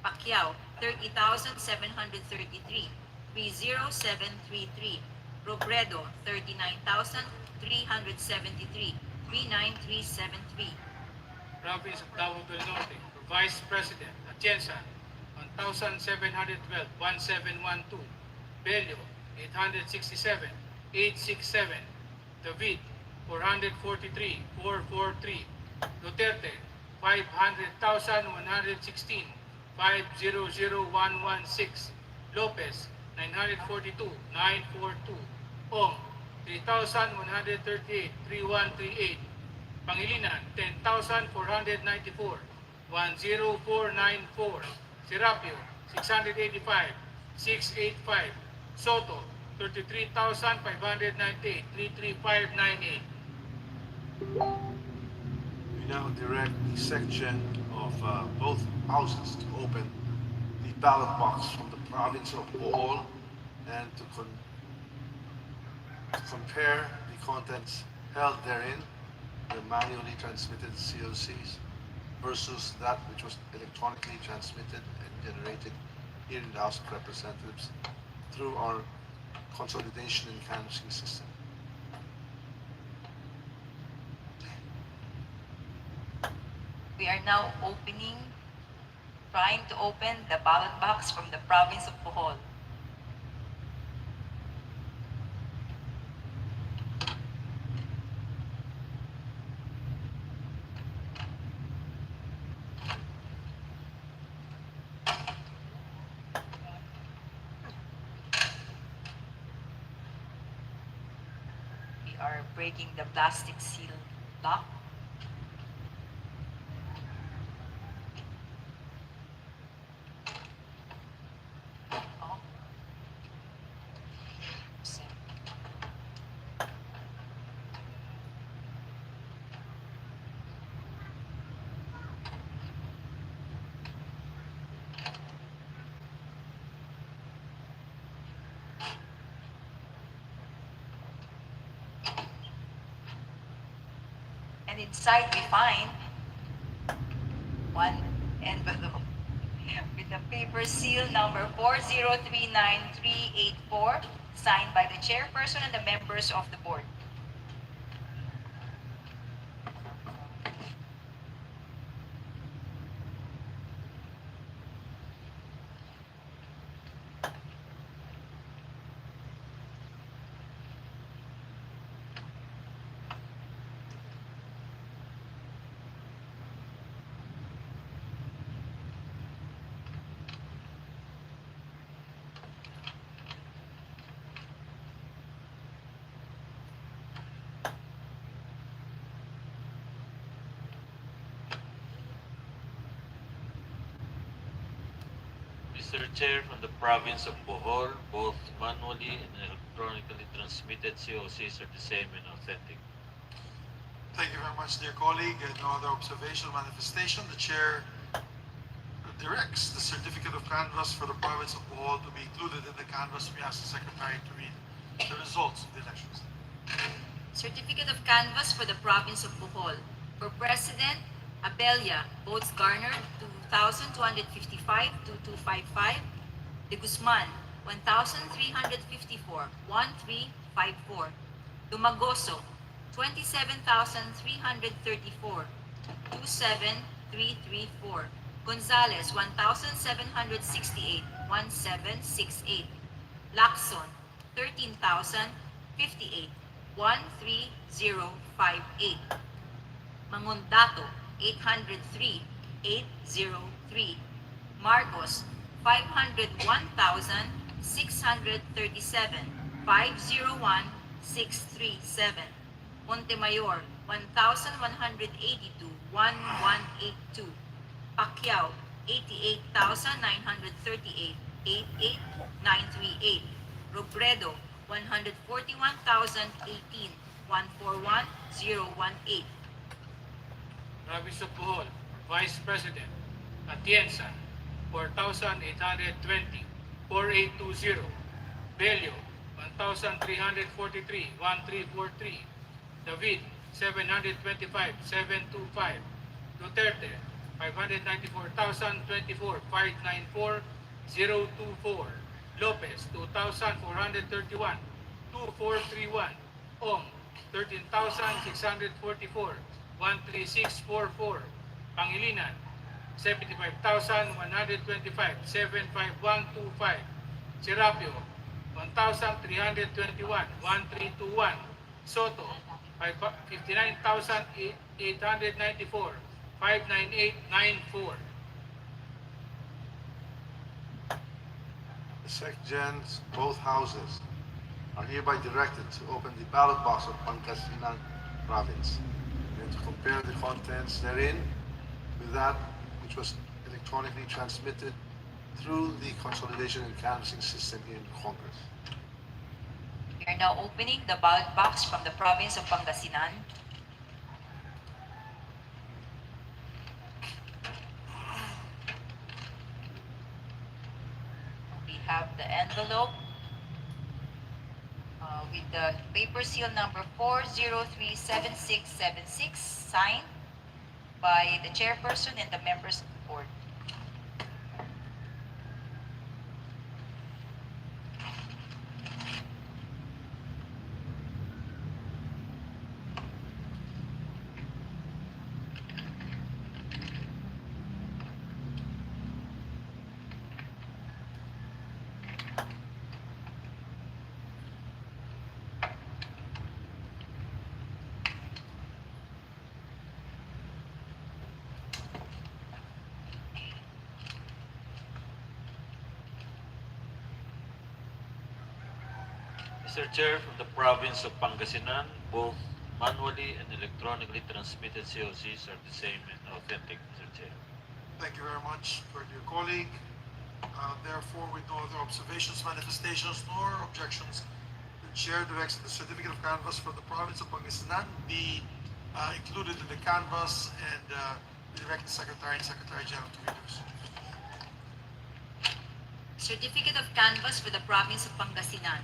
Pacquiao, 30,733, 30733. Robredo, 39,373, 39373. Province of Davao del Norte, Vice President. Atienza, 1,712, 1,712. Bello, 867, 867. David, 443, 443. Duterte, 500,116, 500,116. Lopez, 942, 942. Ong, 3,138, 3138. Pangilinan, 10,494, 10494. Serapio, 685, 685. Soto, 33,598, 33598. We now direct the section of both houses to open the ballot box from the province of Bohol and to compare the contents held therein, the manually transmitted COCs versus that which was electronically transmitted and generated here in the House of Representatives through our consolidation and canvassing system. We are now trying to open the ballot box from the province of Bohol. We are breaking the plastic seal lock. Oh. And inside we find one envelope with the paper seal number 4039384, signed by the chairperson and the members of the board. Mr. Chair, from the province of Bohol, both manually and electronically transmitted COCs are the same and authentic. Thank you very much, dear colleague. No other observation or manifestation. The chair directs the certificate of canvass for the province of Bohol to be included in the canvass. We ask the secretary to read the results of the elections. Certificate of canvass for the province of Bohol. For President, Abella, votes garnered 2,255 to 255. De Guzman, 1,354, 1354. Dumagoso, 27,334, 27334. Gonzales, 1,768, 1768. Lacson, 13,058, 13058. Mangondato, 803, 803. Marcos, 501,637, 501,637. Montemayor, 1,182, 1182. Pacquiao, 88,938, 88938. Robredo, 141,018, 141,018. Province of Bohol, Vice President, Atienza, 4,820, 4820. Bello, 1,343, 1343. David, 725, 725. Duterte, 594,024, 594, 024. Lopez, 2,431, 2431. Ong, 13,644, 13644. Pangilinan, 75,125, 75125. Serapio, 1,321, 1321. Soto, 59,894, 59894. The Secgens, both houses, are hereby directed to open the ballot box of Pangasinan Province and to compare the contents therein with that which was electronically transmitted through the consolidation and canvassing system in Congress. We are now opening the ballot box from the province of Pangasinan. We have the envelope with the paper seal number 4037676 signed by the chairperson and the members of the board. Mr. Chair, from the province of Pangasinan, both manually and electronically transmitted COCs are the same and authentic, Mr. Chair. Thank you very much for your colleague. Therefore, with no other observations, manifestations, nor objections, the chair directs that the certificate of canvass for the province of Pangasinan be included in the canvass and direct the secretary and secretary general to read those. Certificate of canvass for the province of Pangasinan.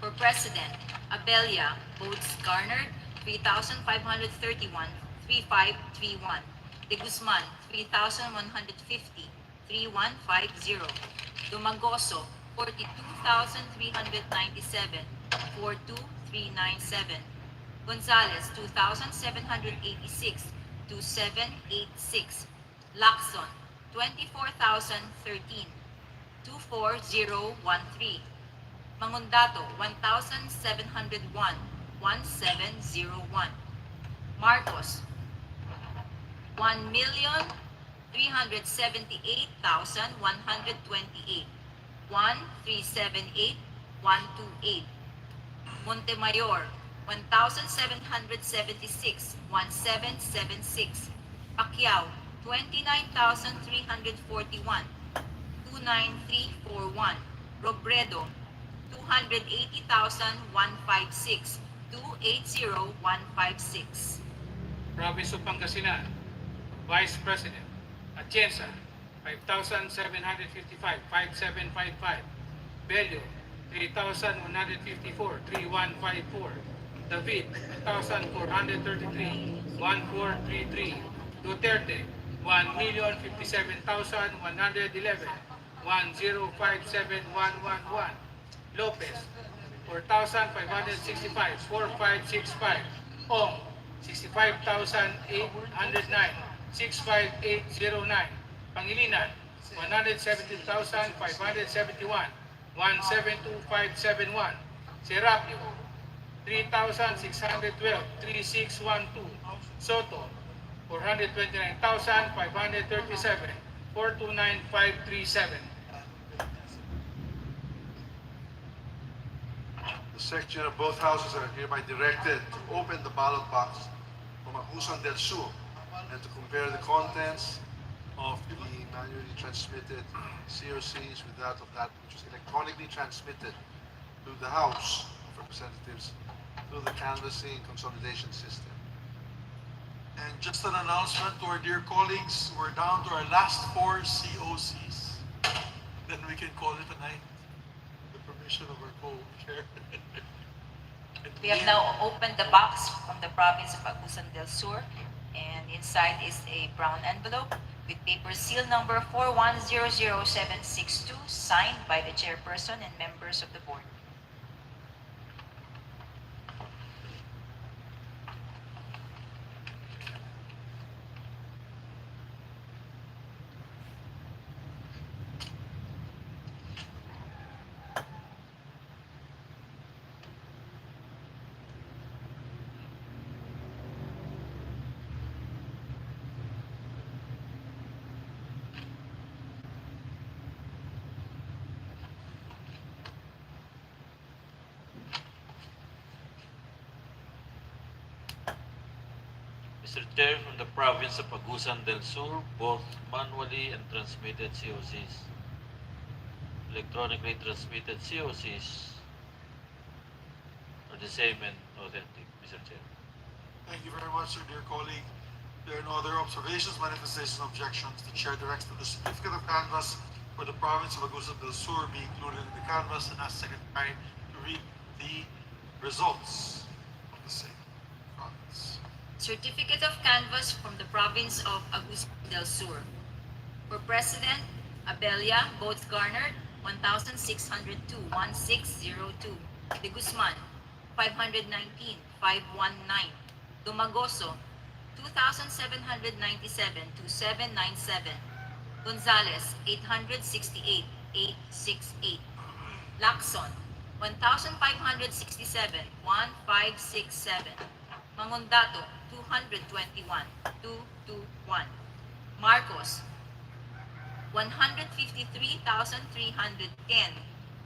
For President, Abella, votes garnered 3,531, 3531. De Guzman, 3,150, 3150. Dumagoso, 42,397, 42397. Gonzales, 2,786, 2786. Lacson, 24,013, 24013. Mangundato, 1,701, 1701. Marcos, 1,378,128, 1378, 128. Montemayor, 1,776, 1776. Pacquiao, 29,341, 29341. Robredo, 280,156, 280,156. Province of Pangasinan, Vice President, Atienza, 5,755, 5755. Bello, 3,154, 3154. David, 1,433, 1433. Duterte, 1,057,111, 1057111. Lopez, 4,565, 4565. Ong, 65,809, 65809. Pangilinan, 117,571, 172571. Serapio, 3,612, 3612. Soto, 429,537, 429537. The section of both houses are hereby directed to open the ballot box from Agusan del Sur and to compare the contents of the manually transmitted COCs with that which was electronically transmitted to the House of Representatives through the canvassing consolidation system. And just an announcement to our dear colleagues, we're down to our last 4 COCs. Then we can call it a night. The permission of our co-chair. We have now opened the box from the province of Agusan del Sur, and inside is a brown envelope with paper seal number 4100762 signed by the chairperson and members of the board. Mr. Chair, from the province of Agusan del Sur, both manually and transmitted COCs, electronically transmitted COCs are the same and authentic, Mr. Chair. Thank you very much, dear colleague. There are no other observations, manifestations, objections. The chair directs that the certificate of canvass for the province of Agusan del Sur be included in the canvass and asks Secretary to read the results of the same province. Certificate of canvass from the province of Agusan del Sur. For President, Abella, votes garnered 1,602, 1602. De Guzman, 519, 519. Dumagoso, 2,797 to 797. Gonzales, 868, 868. Lacson, 1,567, 1567. Mangondato, 221, 221. Marcos, 153,310,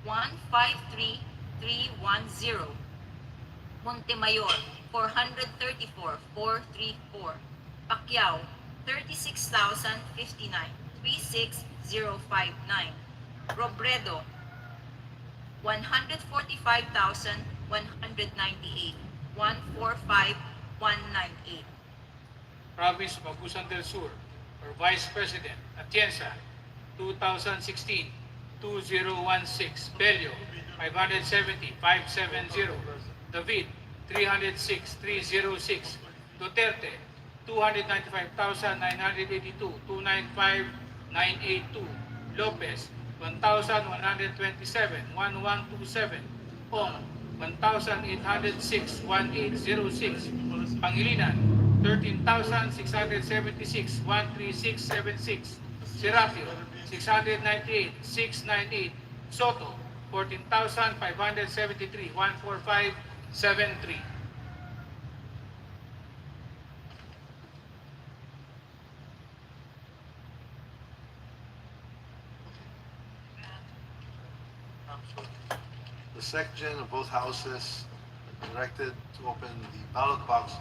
153310. Montemayor, 434, 434. Pacquiao, 36,059, 36059. Robredo, 145,198, 145,198. Province of Agusan del Sur, or Vice President, Atienza, 2016, 2016. Bello, 570, 570. David, 306, 306. Duterte, 295,982, 295,982. Lopez, 1,127, 1127. Ong, 1,806, 1806. Pangilinan, 13,676, 13676. Serapio, 698, 698. Soto, 14,573, 14573. The Secretary of both houses directed to open the ballot box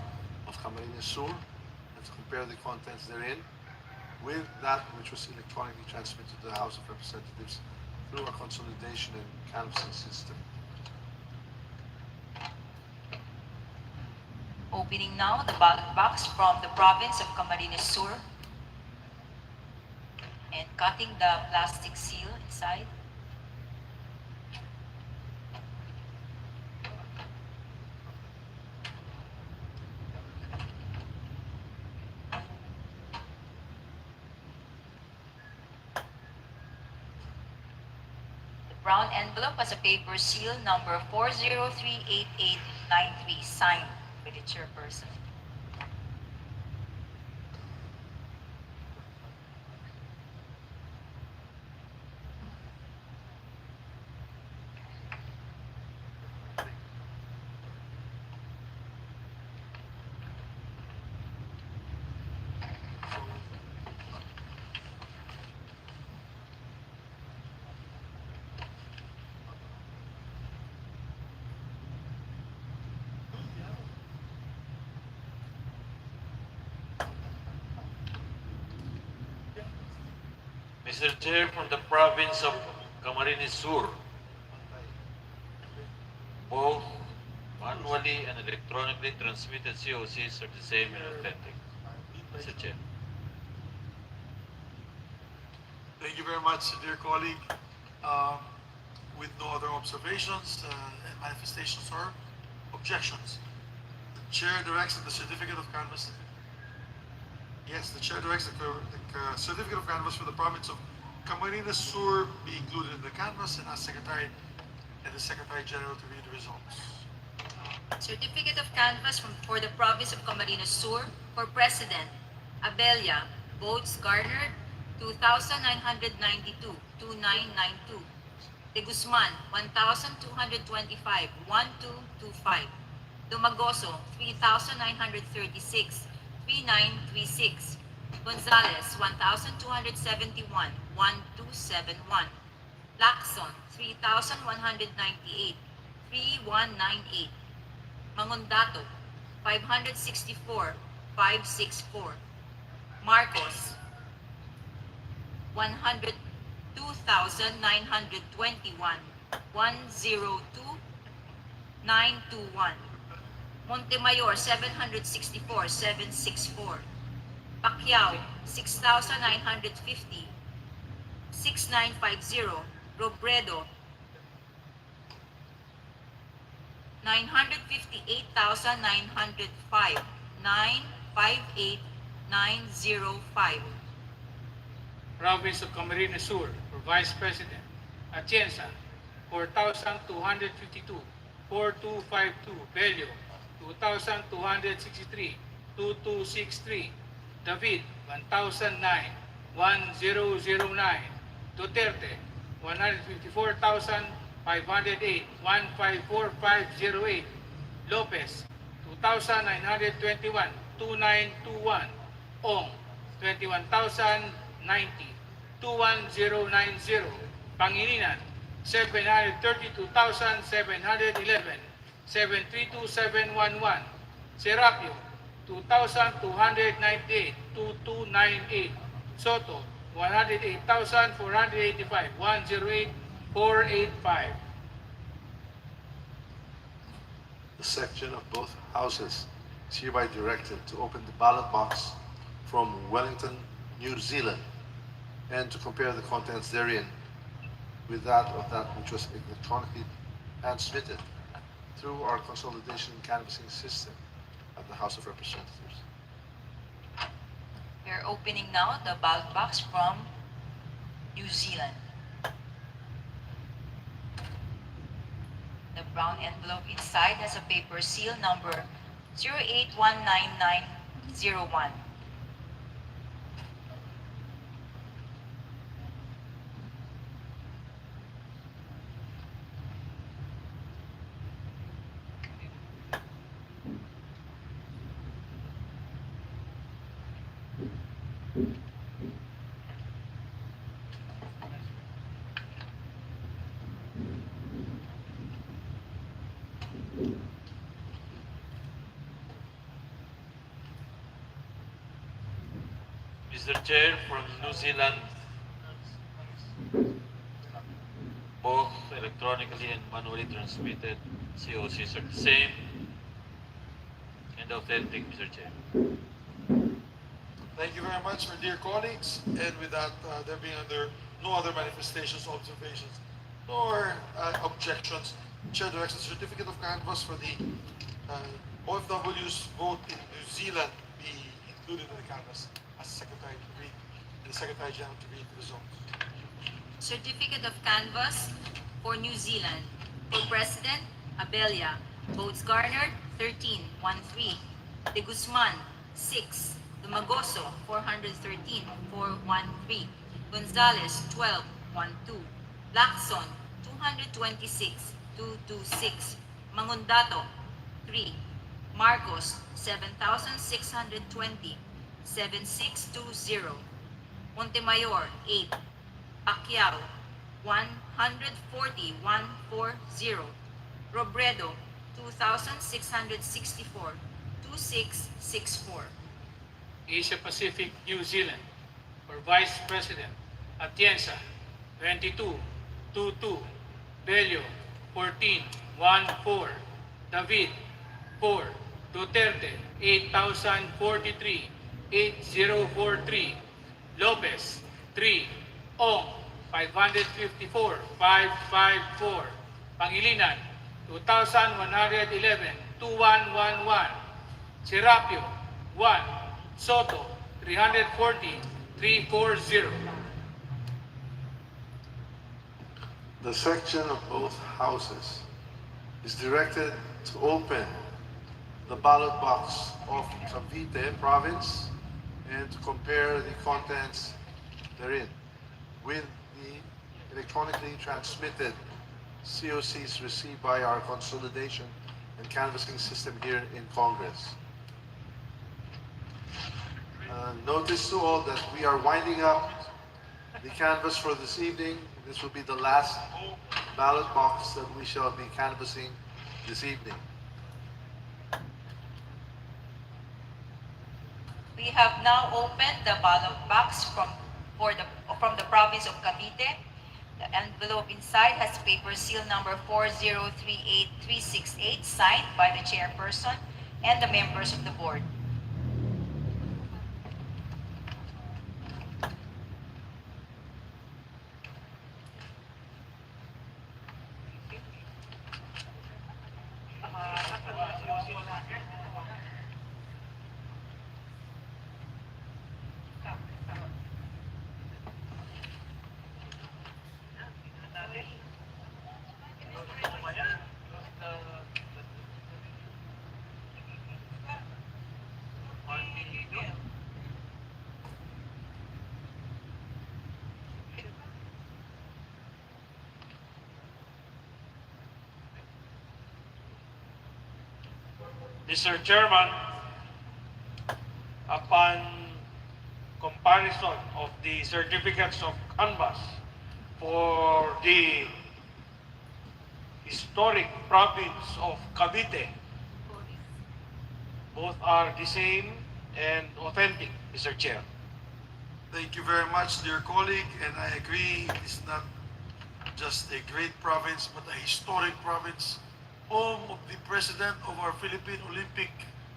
of Camarines Sur and to compare the contents therein with that which was electronically transmitted to the House of Representatives through a consolidation and canvassing system. Opening now the ballot box from the province of Camarines Sur and cutting the plastic seal inside. The brown envelope has a paper seal number 4038893 signed by the chairperson. Mr. Chair, from the province of Camarines Sur, both manually and electronically transmitted COCs are the same and authentic, Mr. Chair. Thank you very much, dear colleague. With no other observations and manifestations or objections, the chair directs that the certificate of canvass. Yes, the chair directs that the certificate of canvass for the province of Camarines Sur be included in the canvass and asks Secretary and the Secretary General to read the results. Certificate of canvass for the province of Camarines Sur for President, Abella, votes garnered 2,992, 2,992. De Guzman, 1,225, 1,225. Dumagoso, 3,936, 3,936. Gonzales, 1,271, 1,271. Lacson, 3,198, 3,198. Mangondato, 564, 564. Marcos, 102,921, 102,921. Montemayor, 764, 764. Pacquiao, 6,950, 6950. Robredo, 958,905, 958,905. Province of Camarines Sur for Vice President. Atienza, 4,252, 4,252. Bello, 2,263, 2,263. David, 1,009, 1,009. Duterte, 154,508, 1,54508. Lopez, 2,921, 2,921. Ong, 21,090, 21090. Pangilinan, 732,711, 732,711. Serapio, 2,298, 2,298. Soto, 108,485, 108,485. The section of both houses is hereby directed to open the ballot box from Wellington, New Zealand, and to compare the contents therein with that which was electronically transmitted through our consolidation canvassing system of the House of Representatives. We are opening now the ballot box from New Zealand. The brown envelope inside has a paper seal number 08199901. Mr. Chair, from New Zealand, both electronically and manually transmitted COCs are the same and authentic, Mr. Chair. Thank you very much, my dear colleagues. And with that, there being no other manifestations, observations, nor objections, Chair directs the certificate of canvass for the OFW's vote in New Zealand be included in the canvass as Secretary to read, and the Secretary General to read the results. Certificate of canvass for New Zealand. For President, Abella. Votes garnered, 13, 1-3. De Guzman, 6. Dumagoso, 413, 413. Gonzales, 12, 1-2. Lacson, 226, 226. Mangundato, 3. Marcos, 7,620, 7620. Montemayor, 8. Pacquiao, 140, 140. Robredo, 2,664, 2664. Asia Pacific, New Zealand for Vice President. Atienza, 22, 22. Bello, 14, 14. David, 4. Duterte, 8,043, 8043. Lopez, 3. Ong, 554, 554. Pangilinan, 2,111, 2111. Serapio, 1. Soto, 340, 340. The section of both houses is directed to open the ballot box of Cavite province and to compare the contents therein with the electronically transmitted COCs received by our consolidation and canvassing system here in Congress. Notice to all that we are winding up the canvass for this evening. This will be the last ballot box that we shall be canvassing this evening. We have now opened the ballot box from the province of Cavite. The envelope inside has paper seal number 4038368 signed by the chairperson and the members of the board. Mr. Chairman, upon comparison of the certificates of canvass for the historic province of Cavite, both are the same and authentic, Mr. Chair. Thank you very much, dear colleague, and I agree it's not just a great province, but a historic province, home of the president of our Philippine Olympic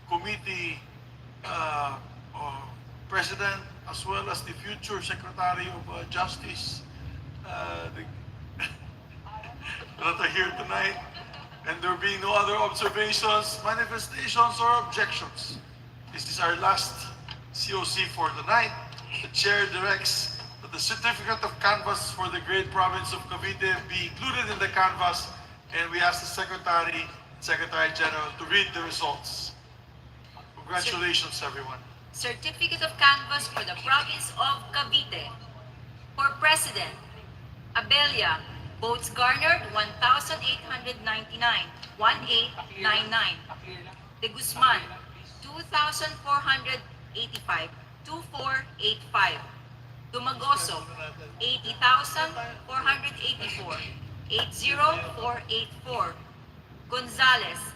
Committee president, as well as the future Secretary of Justice, that are here tonight. And there being no other observations, manifestations, or objections, this is our last COC for the night. The chair directs that the certificate of canvass for the great province of Cavite be included in the canvass, and we ask the Secretary General to read the results. Congratulations, everyone. Certificate of canvass for the province of Cavite. For President, Abella, votes garnered 1,899, 1899. De Guzman, 2,485, 2485. Dumagoso, 80,484, 80484. Gonzales,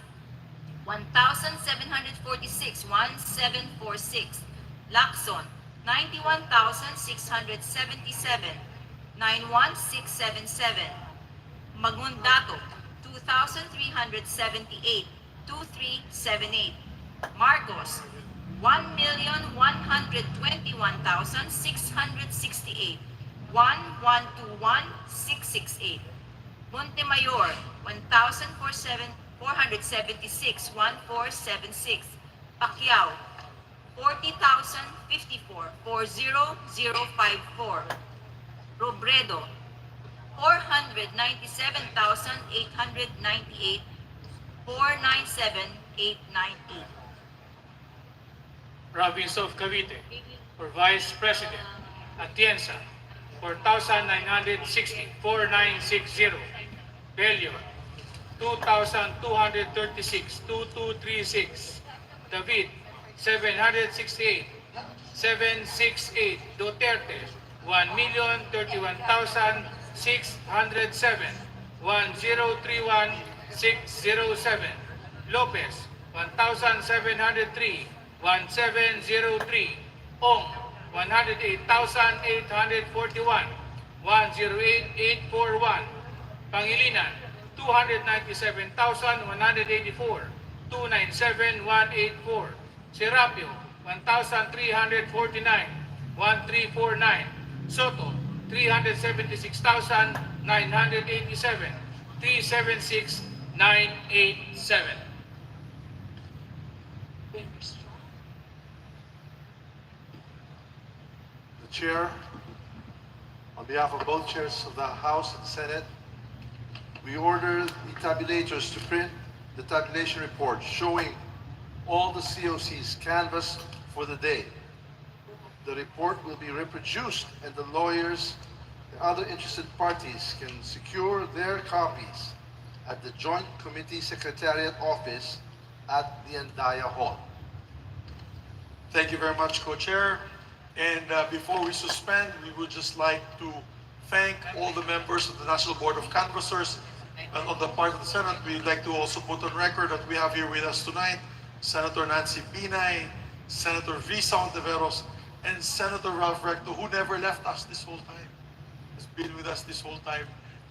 1,746, 1746. Lacson, 91,677, 91677. Magundato, 2,378, 2378. Marcos, 1,121,668, 1121,668. Montemayor, 1,476, 1476. Pacquiao, 40,054, 40054. Robredo, 497,898, 497,898. Province of Cavite, for Vice President, Atienza, 4,960, 4960. Bello, 2,236, 2236. David, 768, 768. Duterte, 1,031,607, 1,031,607. Lopez, 1,703, 1703. Ong, 108,841, 108,841. Pangilinan, 297,184, 297,184. Serapio, 1,349, 1349. Soto, 376,987, 376,987. The chair, on behalf of both chairs of the House and Senate, we order the tabulators to print the tabulation report showing all the COCs canvassed for the day. The report will be reproduced and the lawyers and other interested parties can secure their copies at the Joint Committee Secretariat Office at the Andaya Hall. Thank you very much, Co-Chair. And before we suspend, we would just like to thank all the members of the National Board of Canvassers. And on the part of the Senate, we'd like to also put on record that we have here with us tonight Senator Nancy Binay, Senator Risa Ontiveros, and Senator Ralph Recto, who never left us this whole time, has been with us this whole time,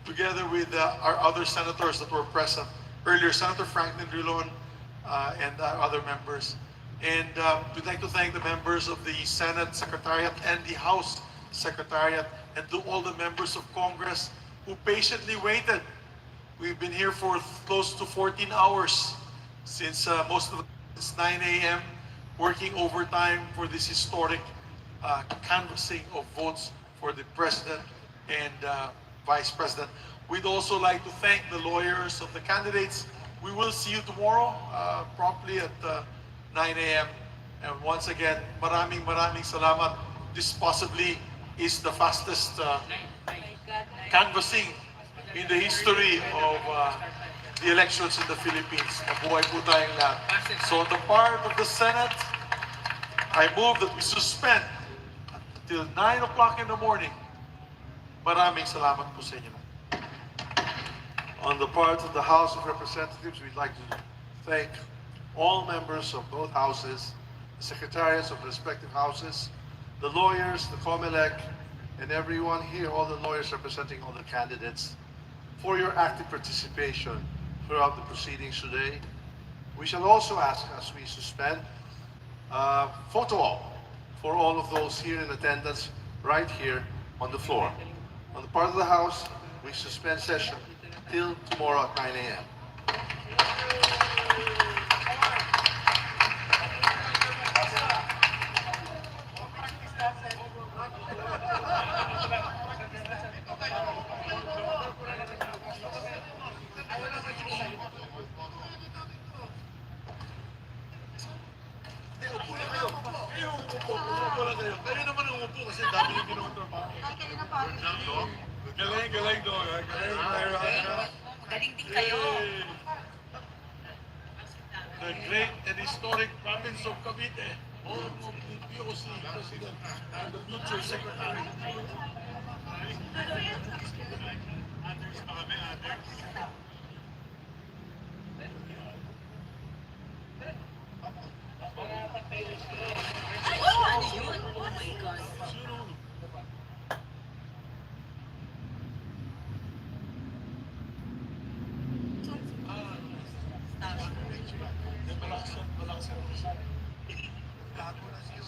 together with our other senators that were present earlier, Senator Franklin Rilon and other members. And we'd like to thank the members of the Senate Secretariat and the House Secretariat, and to all the members of Congress who patiently waited. We've been here for close to 14 hours since it's 9 a.m. working overtime for this historic canvassing of votes for the president and vice president. We'd also like to thank the lawyers of the candidates. We will see you tomorrow promptly at 9 a.m. And once again, maraming salamat. This possibly is the fastest canvassing in the history of the elections in the Philippines. Mabuhay po tayong lahat. So on the part of the Senate, I move that we suspend till 9 o'clock in the morning. Maraming salamat po sa inyo. On the part of the House of Representatives, we'd like to thank all members of both houses, the secretariats of the respective houses, the lawyers, the COMELEC, and everyone here, all the lawyers representing all the candidates, for your active participation throughout the proceedings today. We shall also ask, as we suspend, photo op for all of those here in attendance right here on the floor. On the part of the House, we suspend session till tomorrow at 9 a.m. Kayo naman ang umupo kasi dami yung ginawa trabaho. Galing do. Magaling din kayo. The great and historic province of Cavite, home of the POC President and the future Secretary. Ano yun? Oh my God. Malakas yan. Lahat mo na siya.